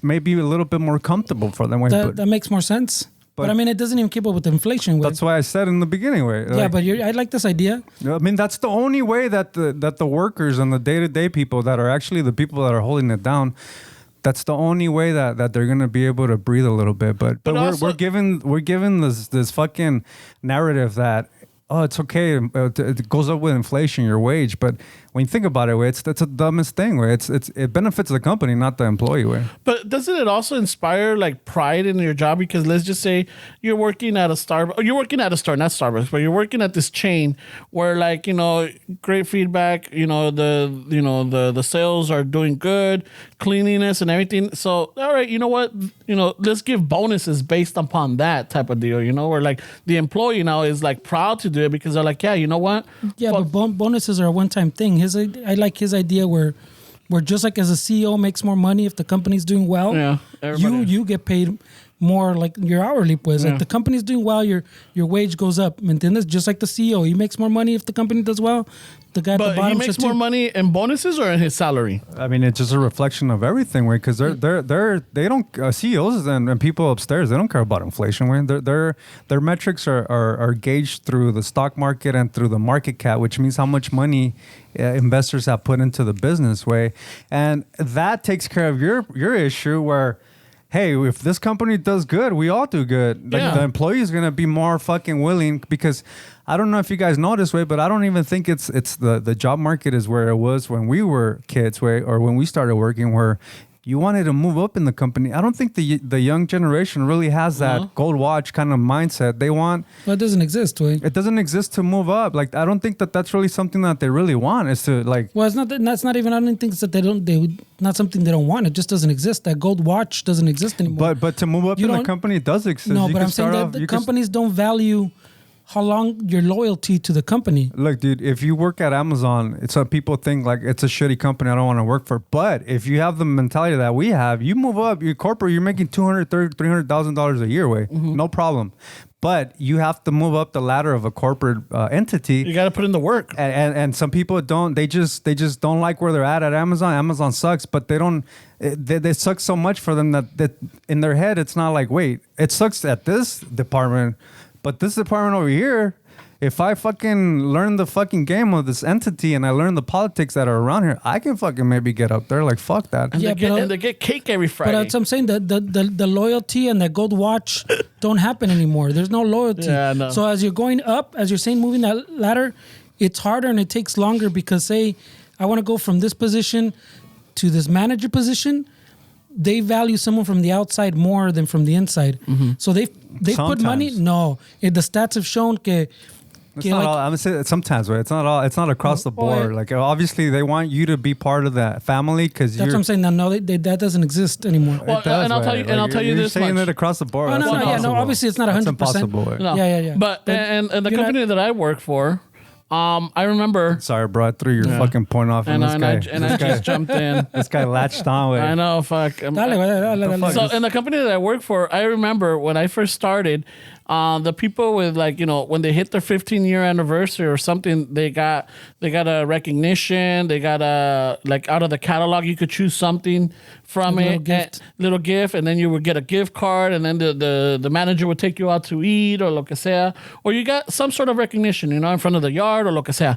maybe a little bit more comfortable for them. That makes more sense. But I mean, it doesn't even keep up with inflation. That's why I said in the beginning, way. Yeah, but I like this idea. I mean, that's the only way that the workers and the day-to-day people that are actually the people that are holding it down. That's the only way that they're gonna be able to breathe a little bit. But we're given this fucking narrative that, oh, it's okay. It goes up with inflation, your wage. But when you think about it, that's the dumbest thing. It benefits the company, not the employee. Way. But doesn't it also inspire like pride in your job? Because let's just say you're working at a Starbucks, you're working at a store, not Starbucks, but you're working at this chain where, like, you know, great feedback. You know, the sales are doing good, cleanliness and everything. So all right, you know what? You know, let's give bonuses based upon that type of deal. You know, where like the employee now is like proud to do it because they're like, yeah, you know what? Yeah, but bonuses are a one-time thing. I like his idea where just like as a CEO makes more money if the company's doing well, you get paid more, like your hourly, pues. Like the company's doing well, your wage goes up. ¿Me entiendes? Just like the CEO, he makes more money if the company does well. The guy at the bottom, he makes more money in bonuses or in his salary. I mean, it's just a reflection of everything, way. Because they don't CEOs and people upstairs, they don't care about inflation, way. Their metrics are gauged through the stock market and through the market cap, which means how much money investors have put into the business, way. And that takes care of your issue where, hey, if this company does good, we all do good. Like the employee is gonna be more fucking willing, because I don't know if you guys know this, way, but I don't even think it's the job market is where it was when we were kids, way, or when we started working, where you wanted to move up in the company. I don't think the young generation really has that gold watch kind of mindset. They want. Well, it doesn't exist, way. It doesn't exist to move up. Like, I don't think that's really something that they really want. Is to like. Well, it's not. That's not even. I don't think it's that not something they don't want. It just doesn't exist. That gold watch doesn't exist anymore. But to move up in the company, it does exist. No, but I'm saying that the companies don't value how long your loyalty to the company. Look, dude, if you work at Amazon, people think like it's a shitty company I don't want to work for. But if you have the mentality that we have, you move up, you're corporate, you're making $230,000-$300,000 a year, way. Mm-hmm. No problem. But you have to move up the ladder of a corporate entity. You got to put in the work. And some people don't. They just don't like where they're at Amazon. Amazon sucks, but they don't. They suck so much for them that in their head it's not like, wait, it sucks at this department. But this department over here, if I fucking learn the fucking game of this entity and I learn the politics that are around here, I can fucking maybe get up there. Like, fuck that. And they get cake every Friday. But I'm saying that the loyalty and the gold watch don't happen anymore. There's no loyalty. Yeah, no. So as you're going up, as you're saying, moving that ladder, it's harder and it takes longer, because say I want to go from this position to this manager position. They value someone from the outside more than from the inside. Mm-hmm. So they put money. No, the stats have shown que it's not all, I'm gonna say sometimes, right? It's not across the board. Like, obviously they want you to be part of that family because that's what I'm saying. No, that doesn't exist anymore. Well, and I'll tell you, you're this saying much. It across the board. No, obviously it's not 100%. Impossible. No. Yeah. But and the company that I work for, I remember. Sorry, bro. I threw your fucking point off. And I just jumped in. This guy latched on with it. I know. Fuck. So in the company that I work for, I remember when I first started, the people with, like, you know, when they hit their 15-year anniversary or something, they got a recognition. They got a, like, out of the catalog, you could choose something from little gift, and then you would get a gift card, and then the manager would take you out to eat or lo que sea, or you got some sort of recognition, you know, in front of the yard or lo que sea.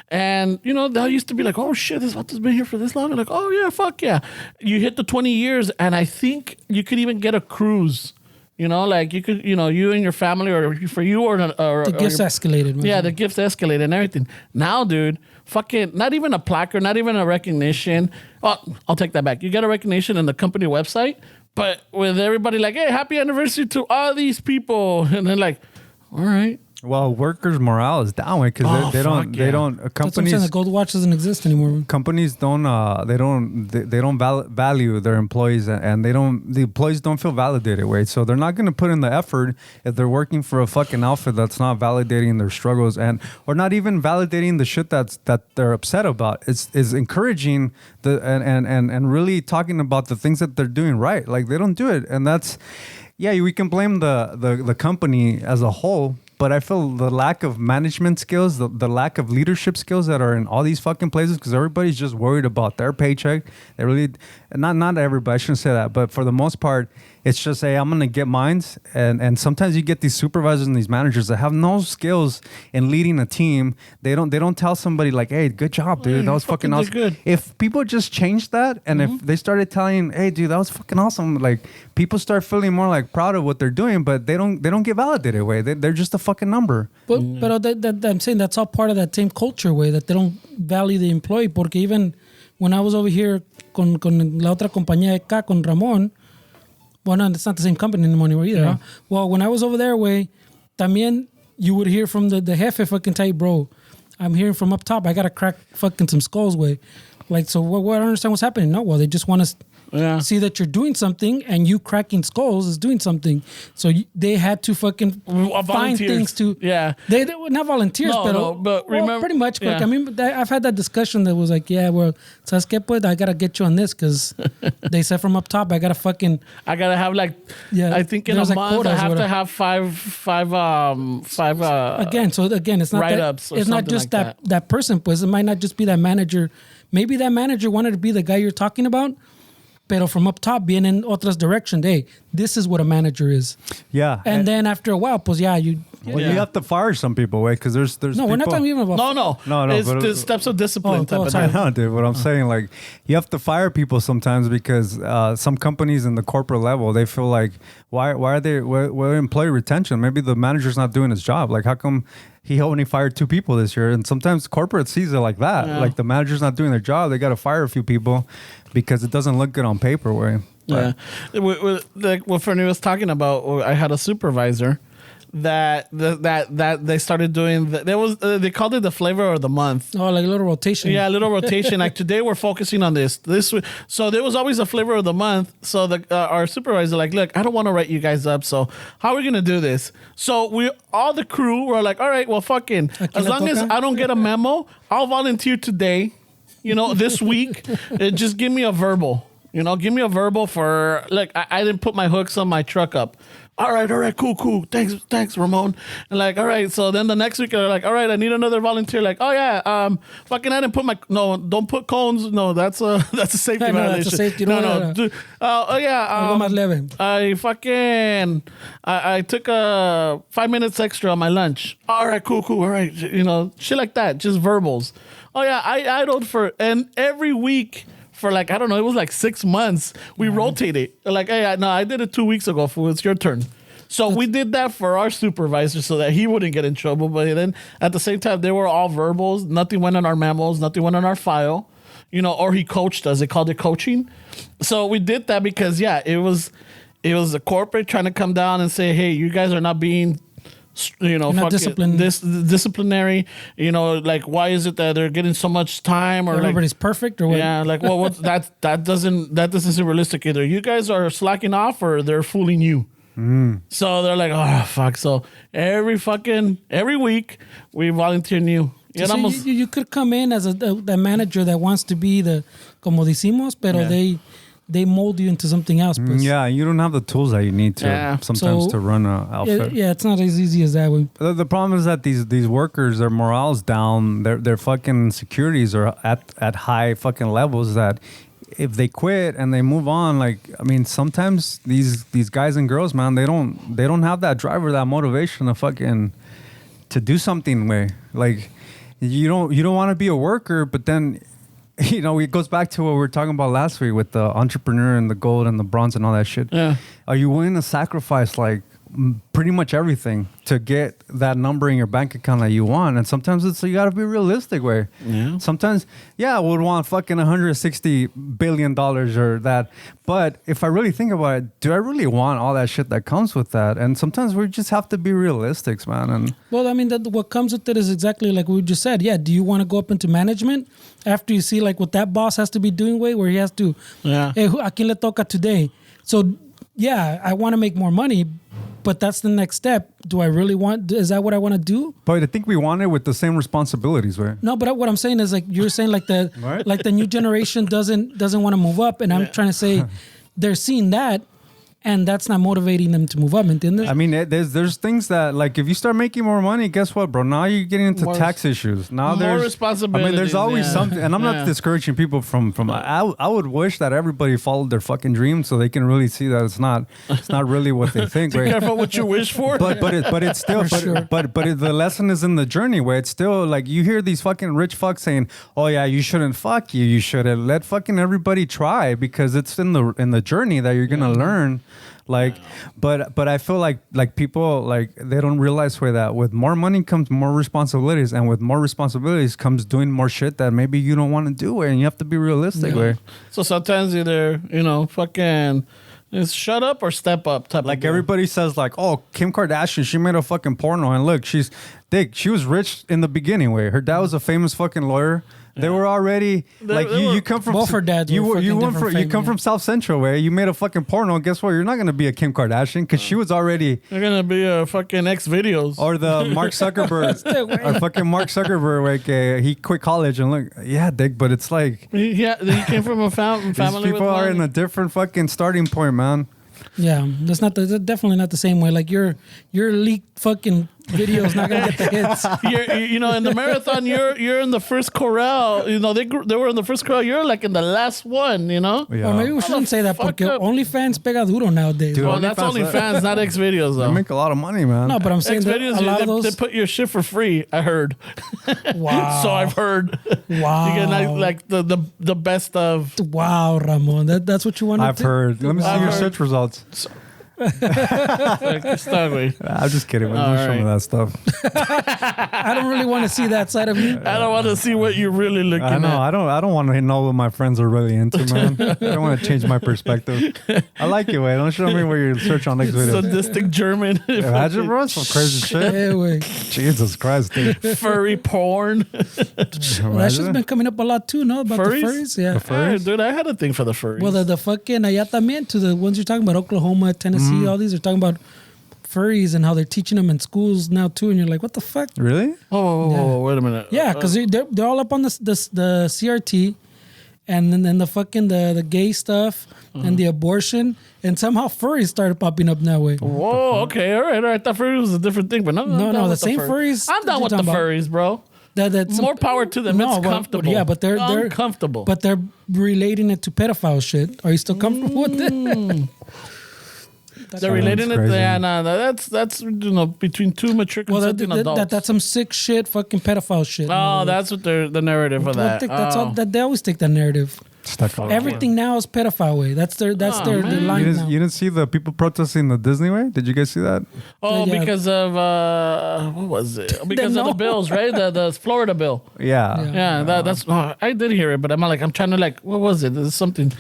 And, you know, they used to be like, oh shit, this has been here for this long. And like, oh yeah, fuck yeah. You hit the 20 years, and I think you could even get a cruise. You know, like you could, you know, you and your family, or for you, or the gifts escalated. Man. Yeah, the gifts escalated and everything. Now, dude, fucking, not even a placard, not even a recognition. Oh, I'll take that back. You get a recognition in the company website, but with everybody like, hey, happy anniversary to all these people, and then like, all right. Well, workers' morale is down because they don't. Companies. That's what I'm saying. The gold watch doesn't exist anymore. Companies don't. They don't value their employees, and the employees don't feel validated. Right, so they're not going to put in the effort if they're working for a fucking outfit that's not validating their struggles or not even validating the shit that they're upset about. It's encouraging and really talking about the things that they're doing right. Like, they don't do it, and that's. Yeah, we can blame the company as a whole. But I feel the lack of management skills, the lack of leadership skills that are in all these fucking places, because everybody's just worried about their paycheck. They really, not everybody, I shouldn't say that, but for the most part, it's just, hey, I'm gonna get mines, and sometimes you get these supervisors and these managers that have no skills in leading a team. They don't tell somebody like, hey, good job, dude, that was fucking awesome. Good. If people just changed that, and if they started telling, hey, dude, that was fucking awesome, like people start feeling more like proud of what they're doing, but they don't get validated away. They're just a fucking number. But I'm saying that's all part of that same culture way that they don't value the employee. Porque even when I was over here con la otra compañía acá con Ramón. Well, no, it's not the same company anymore either. Yeah. Huh? Well, when I was over there, way, también you would hear from the jefe fucking tell you, bro, I'm hearing from up top, I got to crack fucking some skulls, way. Like, so what I don't understand what's happening. No, well, they just want to see that you're doing something, and you cracking skulls is doing something. So they had to fucking find things to... Yeah. They were not volunteers, but remember... pretty much. Yeah. Like, I mean, I've had that discussion that was like, yeah, well, ¿sabes qué, pues? I got to get you on this because they said from up top, I got to fucking... I got to have like... Yeah, I think in a like month, I have quotas, to have five again, it's not write-ups that, it's not just like that person, pues. It might not just be that manager. Maybe that manager wanted to be the guy you're talking about, pero from up top, being in otras direction, hey, this is what a manager is. Yeah. And then after a while, pues, you have to fire some people, way, because there's no, people, we're not talking even about... No. It's but the steps of discipline type of sorry. thing. I know, dude. What I'm saying, like, you have to fire people sometimes because some companies in the corporate level, they feel like, why employee retention? Maybe the manager's not doing his job. Like, how come he only fired 2 people this year? And sometimes corporate sees it like that. Yeah. Like, the manager's not doing their job. They got to fire a few people because it doesn't look good on paper. Way. Yeah. Like what Fernie was talking about, I had a supervisor that they started doing they called it the flavor of the month. Oh, like a little rotation. Yeah, a little rotation. Like today we're focusing on this. So there was always a flavor of the month. So our supervisor like, look, I don't want to write you guys up. So how are we gonna do this? So all the crew were like, all right, well, fucking, as long as I don't get a memo, I'll volunteer today. This week, just give me a verbal. Give me a verbal for, like, I didn't put my hooks on my truck up. All right, cool. Thanks, Ramon. And like, all right, so then the next week they're like, all right, I need another volunteer. Like, oh yeah, fucking, I didn't put don't put cones. No, that's a safety violation. That's a safety. No. Oh yeah, I took 5 minutes extra on my lunch. All right, cool. All right, shit like that, just verbals. Oh yeah, I idled and every week. For like, I don't know, it was like 6 months. We rotated. Like, hey, no, I did it 2 weeks ago. It's your turn. So we did that for our supervisor so that he wouldn't get in trouble. But then at the same time, they were all verbals. Nothing went on our memos. Nothing went on our file. Or he coached us. They called it coaching. So we did that because, yeah, it was a corporate trying to come down and say, hey, you guys are not being... not disciplinary. Like, why is it that they're getting so much time? Or everybody's perfect, or what? Yeah, like, well, that doesn't seem realistic either. You guys are slacking off, or they're fooling you. So they're like, oh fuck. So every week we volunteer new. So you could come in as the manager that wants to be the como decimos, pero they mold you into something else. Pues. Yeah, you don't have the tools that you need to sometimes to run an outfit. Yeah, it's not as easy as that way. The problem is that these workers, their morale's down. Their fucking securities are at high fucking levels that if they quit and they move on, like, I mean, sometimes these guys and girls, man, they don't have that drive or that motivation to do something way. Like, you don't want to be a worker, but then it goes back to what we were talking about last week with the entrepreneur and the gold and the bronze and all that shit. Yeah. Are you willing to sacrifice like pretty much everything to get that number in your bank account that you want? And sometimes you got to be realistic way. Yeah. Sometimes, I would want fucking $160 billion or that. But if I really think about it, do I really want all that shit that comes with that? And sometimes we just have to be realistic, man. And well, I mean, what comes with it is exactly like we just said. Yeah. Do you want to go up into management after you see like what that boss has to be doing where he has to, hey, ¿a quién le toca today? So yeah, I want to make more money, but that's the next step. Do I really is that what I want to do? But I think we want it with the same responsibilities, right? No, but what I'm saying is like, you're saying like the new generation doesn't want to move up. And I'm trying to say they're seeing that and that's not motivating them to move up. ¿Me entiendes? I mean, there's things that, like, if you start making more money, guess what, bro? Now you're getting into tax issues. Now more responsibilities. I mean, there's always something, and I'm not discouraging people from. I would wish that everybody followed their fucking dreams so they can really see that it's not really what they think. Be Right? careful what you wish for. But it's still but the lesson is in the journey, where it's still like you hear these fucking rich fucks saying, "Oh yeah, you shouldn't fuck you shouldn't let fucking everybody try because it's in the journey that you're gonna learn." Like, but I feel like people, like, they don't realize that with more money comes more responsibilities, and with more responsibilities comes doing more shit that maybe you don't want to do, and you have to be realistic. Way. So sometimes either fucking it's shut up or step up type. Like everybody says, like, oh, Kim Kardashian, she made a fucking porno, and look, she was rich in the beginning. Way her dad was a famous fucking lawyer. They were already you come from both her dads. You come from South Central, where you made a fucking porno. And guess what? You're not gonna be a Kim Kardashian because she was already. You're gonna be a fucking X videos or the Mark Zuckerberg or fucking Mark Zuckerberg. Like he quit college and look, yeah, Dick, but it's like he came from a family. These people are in a different fucking starting point, man. Yeah, that's definitely not the same way. Like your leaked fucking video is not gonna get the hits. In the marathon, you're in the first corral. They were in the first corral. You're like in the last one. Yeah. Or maybe we shouldn't say that because OnlyFans pega duro nowadays. Dude, that's OnlyFans, not X videos though. They make a lot of money, man. No, but I'm saying that a lot of those they put your shit for free. I heard. Wow. So I've heard. Wow. You get like the best of. Wow, Ramon. That's what you want. I've heard. Let me see your search results. I'm just kidding, man. Don't show me that stuff. I don't really want to see that side of you. I don't want to see what you're really looking at. I don't want to know what my friends are really into, man. I don't want to change my perspective. I like it, way. Don't show me where you search on next video. Sadistic German. Imagine, bro, some crazy shit. Hey, Jesus Christ, dude. Furry porn. That shit's been coming up a lot too, no? About furries? the furries, yeah. The furries? Dude, I had a thing for the furries. Well, the fucking allá también, to the ones you're talking about, Oklahoma, Tennessee, all these are talking about furries and how they're teaching them in schools now too, and you're like, what the fuck? Really? Oh, wait a minute. Yeah, because they're all up on the CRT, and then the fucking the gay stuff and the abortion, and somehow furries started popping up that way. Whoa, okay, all right. I thought furries was a different thing, but no, the same furries. I'm down with the furries, bro. That's more power to them. It's comfortable. Yeah, but they're uncomfortable. But they're relating it to pedophile shit. Are you still comfortable with that? They're relating it. Yeah, that's between two mature consenting adults. That's some sick shit, fucking pedophile shit. Oh, that's what the narrative of that. That's all. They always take that narrative. Everything now is pedophile way. That's their line now. You didn't see the people protesting the Disney way? Did you guys see that? Oh, Yeah. Because of what was it? Because of the bills, right? The Florida bill. Yeah. That's. I did hear it, but I'm trying to what was it? There's something.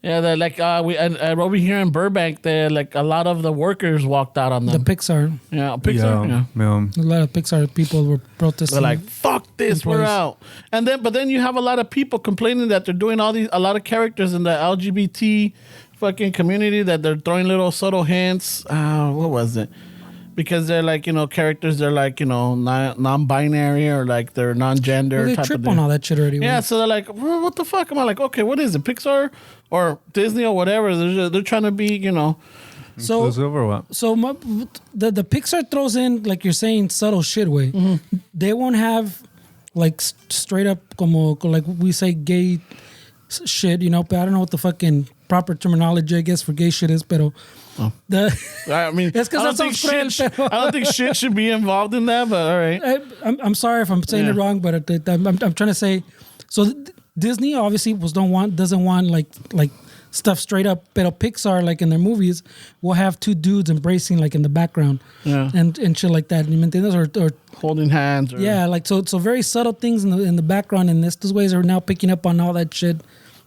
Yeah, over here in Burbank, a lot of the workers walked out on them. The Pixar. Yeah, Pixar. Yeah. A lot of Pixar people were protesting. They're like, "Fuck this, we're out." But then you have a lot of people complaining that they're doing a lot of characters in the LGBT fucking community that they're throwing little subtle hints. What was it? Because they're characters, they're non-binary or they're non-gender. They trip on all that shit already. Yeah, so they're like, well, what the fuck? I'm like, okay, what is it? Pixar or Disney or whatever? They're trying to be, So, or what? So the Pixar throws in, like you're saying, subtle shit way. Mm-hmm. They won't have straight up like we say gay shit, but I don't know what the fucking proper terminology, I guess, for gay shit is, pero I mean, it's because I don't think shit should be involved in that, but all right. I'm sorry if I'm saying it wrong, but I'm trying to say, so Disney obviously doesn't want like stuff straight up, but Pixar, in their movies, will have two dudes embracing in the background, and shit like that. Or holding hands. So very subtle things in the background, and these ways are now picking up on all that shit.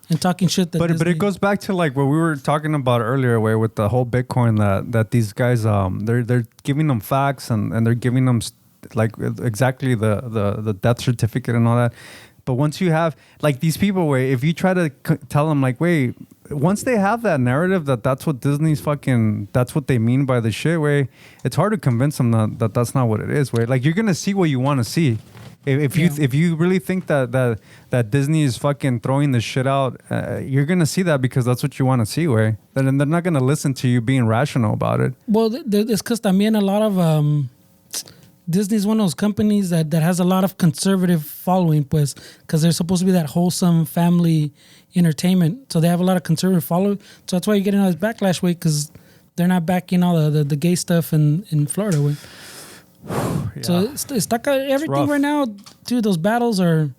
And talking shit that but it goes back to what we were talking about earlier, where with the whole Bitcoin that these guys they're giving them facts and they're giving them exactly the death certificate and all that. But once you have these people, where if you try to tell them wait, once they have that narrative that's what Disney's that's what they mean by the shit, way it's hard to convince them that that's not what it is. Where you're gonna see what you want to see. If you really think that Disney is fucking throwing the shit out, you're gonna see that because that's what you want to see, way. Then they're not gonna listen to you being rational about it. Well, it's because también a lot of Disney's one of those companies that has a lot of conservative following, pues, because they're supposed to be that wholesome family entertainment. So they have a lot of conservative following. So that's why you're getting all this backlash, way, because they're not backing all the gay stuff in Florida, way. Yeah. So everything right now, dude. Those battles are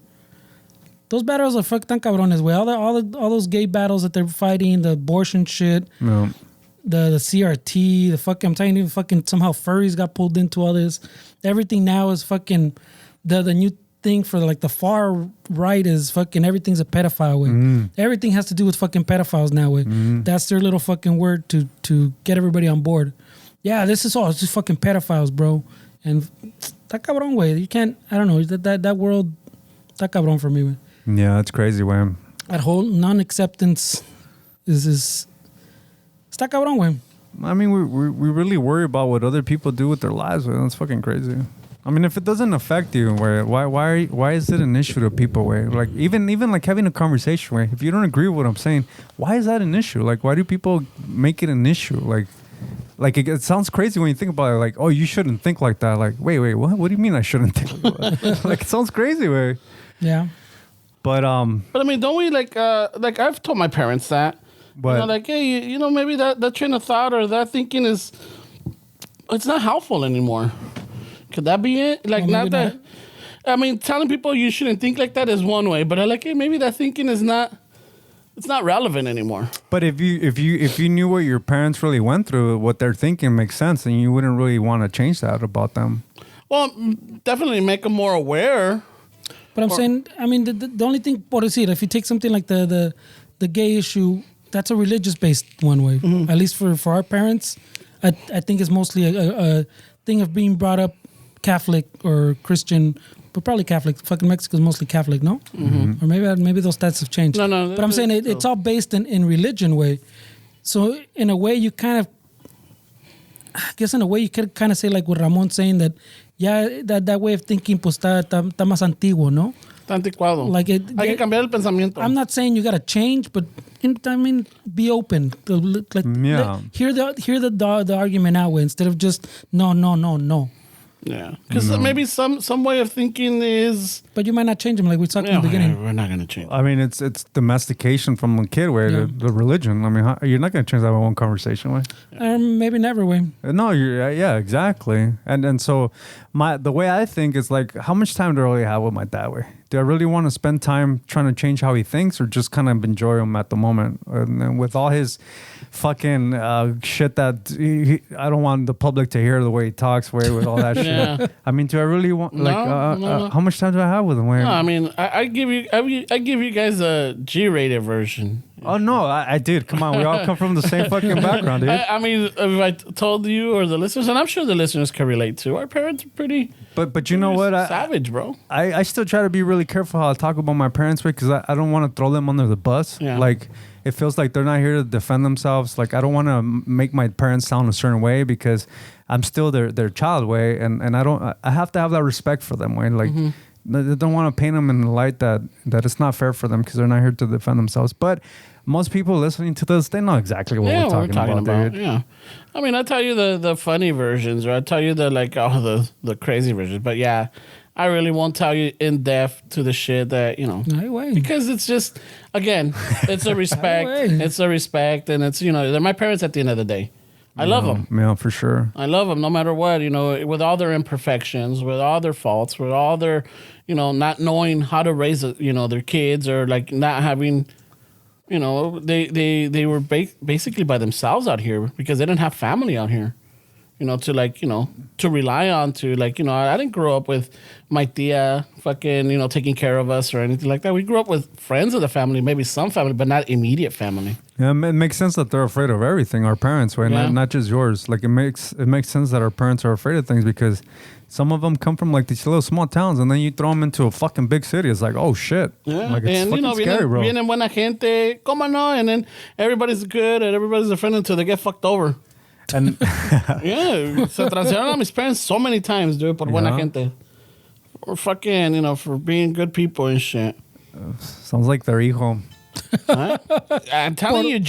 fuck tan cabrones, way. All those gay battles that they're fighting, the abortion shit. No. The CRT, the fucking, I'm telling you, fucking somehow furries got pulled into all this. Everything now is fucking, the new thing for like the far right is fucking everything's a pedophile way. Everything has to do with fucking pedophiles now way. That's their little fucking word to get everybody on board. Yeah, it's just fucking pedophiles, bro. And that cabrón way. You can't, I don't know, that world, that cabrón for me, way. Yeah, that's crazy, way. That whole non-acceptance is está cabrón, güey. I mean, we really worry about what other people do with their lives, man. That's fucking crazy. I mean, if it doesn't affect you, why is it an issue to people, way? Like even like having a conversation, way. If you don't agree with what I'm saying, why is that an issue? Like, why do people make it an issue? Like it sounds crazy when you think about it. Like, oh, you shouldn't think like that. Like, wait, what? What do you mean I shouldn't think like that? Like, it sounds crazy, way. Yeah. But I mean, don't we like I've told my parents that. But, you know, like, hey, you know, maybe that train of thought or that thinking it's not helpful anymore. Could that be it? Like, well, not that. I mean, telling people you shouldn't think like that is one way, but I like, hey, maybe that thinking is not. It's not relevant anymore. But if you knew what your parents really went through, what they're thinking makes sense, and you wouldn't really want to change that about them. Well, definitely make them more aware. But I'm saying, I mean, the only thing, por decir, if you take something like the gay issue. That's a religious-based one way. At least for our parents, I think it's mostly a thing of being brought up Catholic or Christian, but probably Catholic. Fucking Mexico is mostly Catholic, no? Or maybe those stats have changed. No. But I'm saying it's all based in religion way. So in a way, you kind of, I guess in a way you could kind of say like what Ramon saying that, yeah, that way of thinking pues está más antiguo, no? Anticuado. Like hay que cambiar el pensamiento. I'm not saying you got to change, but I mean, be open. Hear the argument out way instead of just no. Yeah, because maybe some way of thinking is. But you might not change them, like we talked in the beginning. We're not going to change. I mean, it's domestication from a kid way to the religion. I mean, you're not going to change that in one conversation way. Maybe never way. No, yeah, exactly. And so the way I think is like, how much time do I really have with my dad way? Do I really want to spend time trying to change how he thinks, or just kind of enjoy him at the moment? And with all his fucking shit that I don't want the public to hear the way he talks, way with all that shit. I mean, do I really want no. How much time do I have with him? Way? No, I mean, I give you guys a G-rated version. Oh no, I did. Come on, we all come from the same fucking background, dude. I mean, if I told you or the listeners, and I'm sure the listeners can relate to, our parents are pretty. But you know what? Savage, bro. I still try to be really careful how I talk about my parents, because I don't want to throw them under the bus. Yeah. Like, it feels like they're not here to defend themselves. Like, I don't want to make my parents sound a certain way because I'm still their child way, and I have to have that respect for them way. Like, they don't want to paint them in the light that it's not fair for them because they're not here to defend themselves. But most people listening to this, they know exactly what we're talking about, dude. Yeah. I mean, I tell you the funny versions, or I tell you the crazy versions. But yeah, I really won't tell you in depth to the shit that, you know. No way. Because it's just, again, it's a respect. It's a respect. And it's, you know, they're my parents at the end of the day. I love them. Yeah, for sure. I love them no matter what, you know, with all their imperfections, with all their faults, with all their, you know, not knowing how to raise, you know, their kids, or like not having, you know, they were basically by themselves out here because they didn't have family out here, you know, to like, you know, to rely on, to like, you know, I didn't grow up with my tia fucking, you know, taking care of us or anything like that. We grew up with friends of the family, maybe some family, but not immediate family. Yeah, it makes sense that they're afraid of everything. Our parents, right? Yeah. Not just yours. Like, it makes sense that our parents are afraid of things because some of them come from like these little small towns, and then you throw them into a fucking big city. It's like, oh shit. Yeah. Like, it's and fucking scary, bro. Vienen buena gente, como no, and then everybody's good and everybody's a friend until they get fucked over. And yeah, se transferieron a mis parents so many times, dude, por buena gente. fucking, for being good people and shit. Sounds like their hijo. Huh? I'm telling you,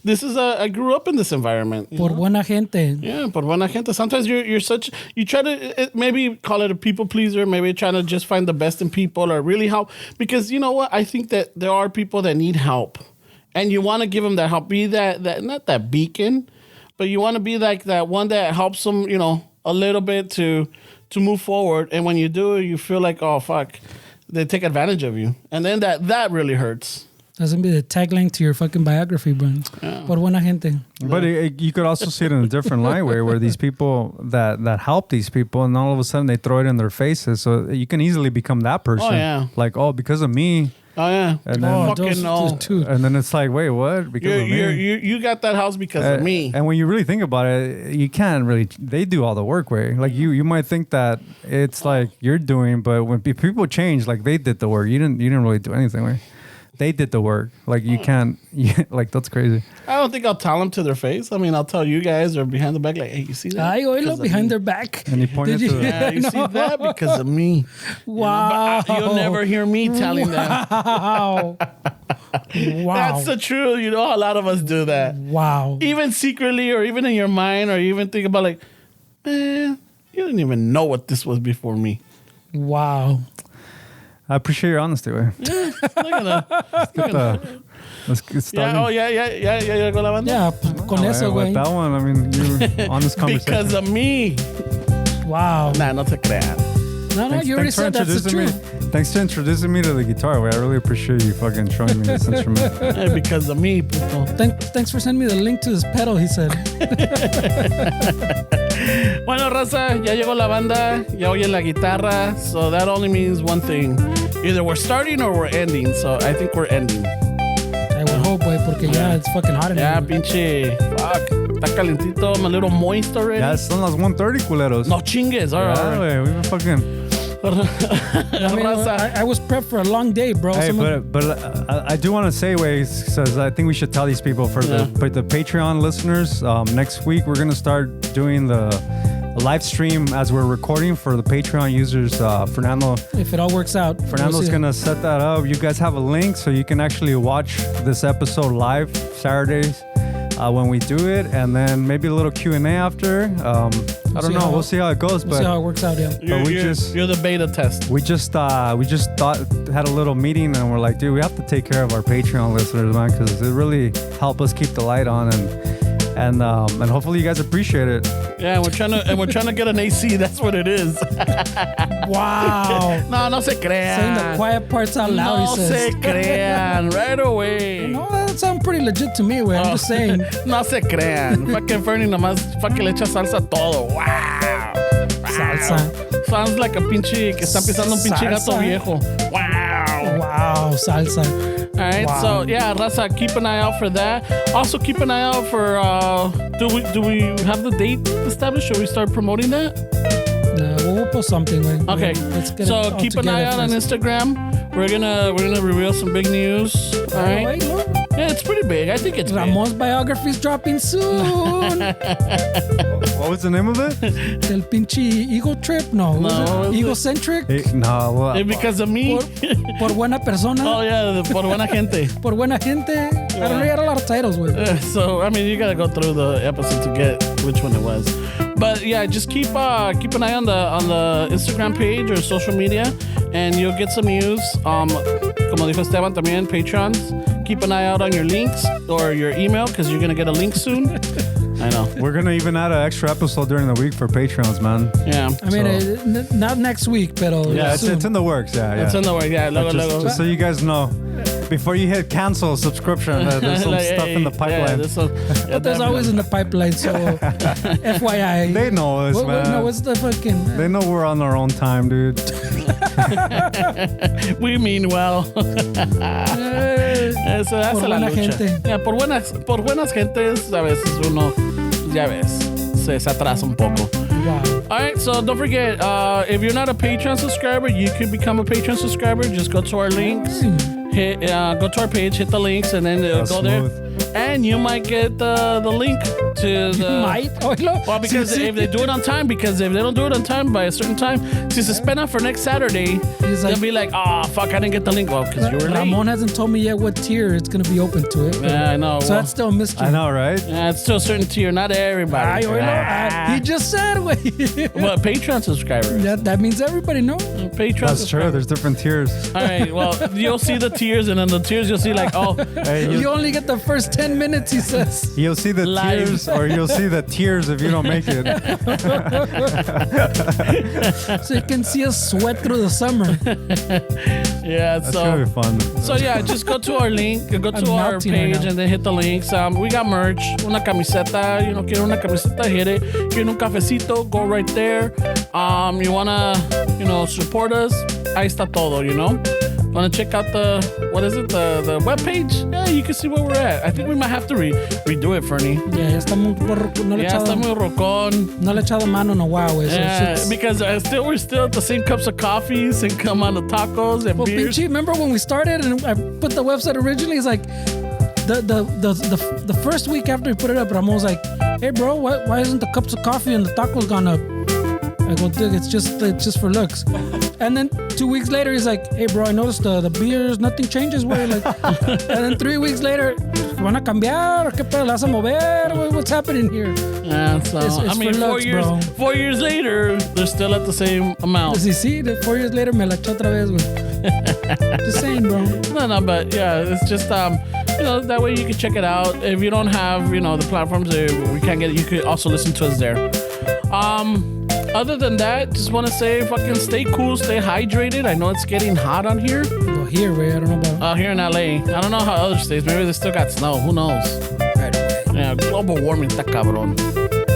this is I grew up in this environment. Por buena gente. Yeah, por buena gente. Sometimes you try to maybe call it a people pleaser, maybe trying to just find the best in people or really help. Because you know what? I think that there are people that need help. And you want to give them that help. Be that not that beacon, but you want to be like that one that helps them, a little bit to move forward. And when you do it, you feel like, oh, fuck. They take advantage of you. And then that really hurts. That's gonna be the tagline to your fucking biography, bro. Yeah. Por buena gente. But you could also see it in a different light way, where these people that help these people, and all of a sudden they throw it in their faces. So you can easily become that person. Oh, yeah. Like, oh, because of me. Oh, yeah. And then, fucking no. And then it's like, wait, what? Because of me. You got that house because of me. And when you really think about it, you can't really. They do all the work, way. Like you might think that it's like you're doing, but when people change, like they did the work. You didn't really do anything, way. They did the work. Like you can't. Like that's crazy. I don't think I'll tell them to their face. I mean, I'll tell you guys or behind the back, like, hey, you see that? Ay, oílo, behind their back. And he pointed to them. Yeah, you see that because of me. Wow. But you'll never hear me telling them. Wow. Wow. That's the truth. A lot of us do that. Wow. Even secretly or even in your mind or you even think about like, man, you didn't even know what this was before me. Wow. I appreciate your honesty, way. Yeah, look at that. Let's get started. Yeah, con la banda. Yeah, con eso, güey. With that one, I mean, you're on this conversation. Because of me. Wow. Nah, no te creas. No, you already said that's the truth. Thanks for introducing me to the guitar, way. I really appreciate you fucking showing me this instrument. Hey, because of me, puto. Thanks for sending me the link to this pedal, he said. Bueno, raza, ya llegó la banda, ya oyen la guitarra, so that only means one thing. Either we're starting or we're ending, so I think we're ending. I would hope, güey, porque ya it's fucking hot in here. Ya, pinche, fuck, está calentito, I'm a little moist already. Ya son las 1:30, culeros. No chingues, all right. Yeah, güey, we've been fucking... I was prepped for a long day, bro. Hey, but I do want to say, way, says I think we should tell these people for the Patreon listeners. Next week we're gonna start doing the live stream as we're recording for the Patreon users. Fernando, if it all works out, Fernando's gonna set that up. You guys have a link so you can actually watch this episode live Saturdays when we do it, and then maybe a little Q&A after. I don't know. We'll see how it goes. We'll see how it works out. Yeah. You're the beta test. We just had a little meeting, and we're like, dude, we have to take care of our Patreon listeners, man, because it really helped us keep the light on, and hopefully you guys appreciate it. Yeah, we're trying to get an AC. That's what it is. Wow. No se crean. Saying the quiet parts out loud. No se crean. Right away. No, that sounds pretty legit to me, güey. I'm just saying. No se crean. Fucking Fernie nomás fucking le echa salsa a todo. Wow. Salsa. Sounds like a pinche que está pisando un pinche gato viejo. Wow. Wow, salsa. All right, wow. So yeah, Raza, keep an eye out for that. Also, keep an eye out for. Do we have the date established? Should we start promoting that? We'll post something. Right? Okay. Let's get so keep an eye out on Instagram. We're gonna reveal some big news. All right. Yeah, it's pretty big. I think it's Ramon's biography is dropping soon. What was the name of it? El pinche ego trip? No. Egocentric? No. Because of me. Por buena persona. Oh, yeah. Por buena gente. Por buena gente. I don't know. You had a lot of titles with it. So, I mean, you got to go through the episode to get which one it was. But yeah, just keep an eye on the Instagram page or social media, and you'll get some news. Como dijo Esteban también, Patrons. Keep an eye out on your links or your email because you're gonna get a link soon. I know. We're gonna even add an extra episode during the week for Patreons, man. Yeah. I mean, not next week, but yeah, it's in the works. Yeah. It's in the works. Yeah. Just so you guys know. Before you hit cancel subscription, there's some stuff in the pipeline. There's always in the pipeline, so FYI. They know us, man. No, what's the fucking... They know we're on our own time, dude. We mean well. So that's por buena gente. Yeah, por buenas gentes, a veces uno, ya ves, se atrasa un poco. Wow. All right, so don't forget, if you're not a Patreon subscriber, you can become a Patreon subscriber. Just go to our links. Go to our page, hit the links, and then go there. and you might get the link to the. Might. Oilo. Well, because if they do it on time, because if they don't do it on time by a certain time, since it's spent out for next Saturday, they'll be like, oh, fuck, I didn't get the link. Well, because you were late. Ramon hasn't told me yet what tier it's going to be open to it. Yeah, I know. So that's still a mystery. I know, right? Yeah, it's still a certain tier, not everybody. He just said, wait. Well, Patreon subscribers. That means everybody knows. Patreon That's true. There's different tiers. All right, well, you'll see the tiers, and then the tiers you'll see like, oh, Hey, You only get the first 10 minutes, he says. you'll see the Live. tiers, or you'll see the tears if you don't make it. So you can see us sweat through the summer. yeah. That's gonna be fun. So yeah, just go to our link, go to I'm our melting right page, now. and then hit the links. We got merch, una camiseta. Quiero una camiseta, hit it. Quiero un cafecito, go right there. You wanna, support us? Ahí está todo, Wanna check out the webpage? Yeah, you can see where we're at. I think we might have to redo it, Fernie. Yeah, ya está muy, no le he Yeah, está muy rocón. no le he echado mano en a while, güey. So Yeah, shit's- because we're still at the same cups of coffee, same amount of tacos and Well, beers. Pinchy, remember when we started and I put the website originally? It's like the first week after we put it up, Ramon was like, "Hey, bro, why isn't the cups of coffee and the tacos gone up?" I go, "Dude, it's just for looks." And then 2 weeks later, he's like, "Hey, bro, I noticed the beers, nothing changes, güey." Like, and then 3 weeks later, ¿van a cambiar? ¿Qué pedo? ¿La vas a mover? What's happening here? Yeah, so It's I mean, for looks, bro. 4 years later, they're still at the same amount. Sí, 4 years later, me la echó otra vez, güey. Just saying, bro. No, but yeah, it's just that way you can check it out. If you don't have the platforms we can't get it, you could also listen to us there. Other than that, just want to say, fucking stay cool, stay hydrated. I know it's getting hot on here. Well, here, güey, I don't know about. Here in LA, I don't know how other states. Maybe they still got snow. Who knows? Right away. Yeah, global warming, está cabrón.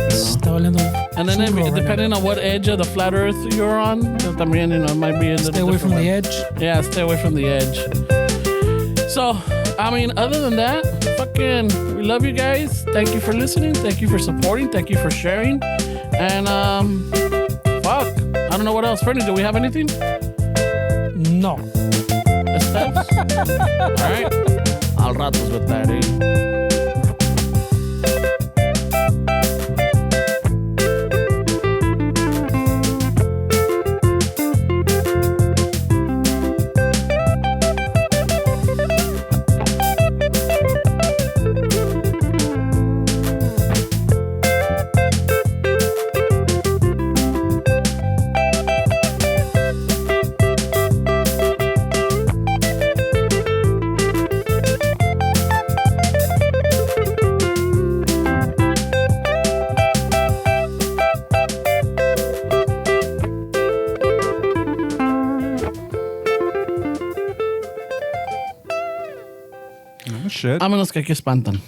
Está valiendo And then churro right now. depending on what edge of the flat Earth you're on, también it might be a little Stay away from different the way. edge. Yeah, stay away from the edge. So, I mean, other than that, fucking, we love you guys. Thank you for listening. Thank you for supporting. Thank you for sharing. And fuck, I don't know what else. Fernie, do we have anything? No. Steps? All right. Al ratos with that, eh? Oh, shit. Vámonos que aquí espantan.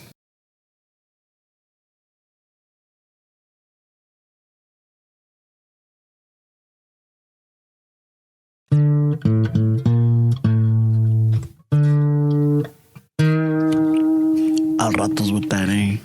Al ratos with that, eh?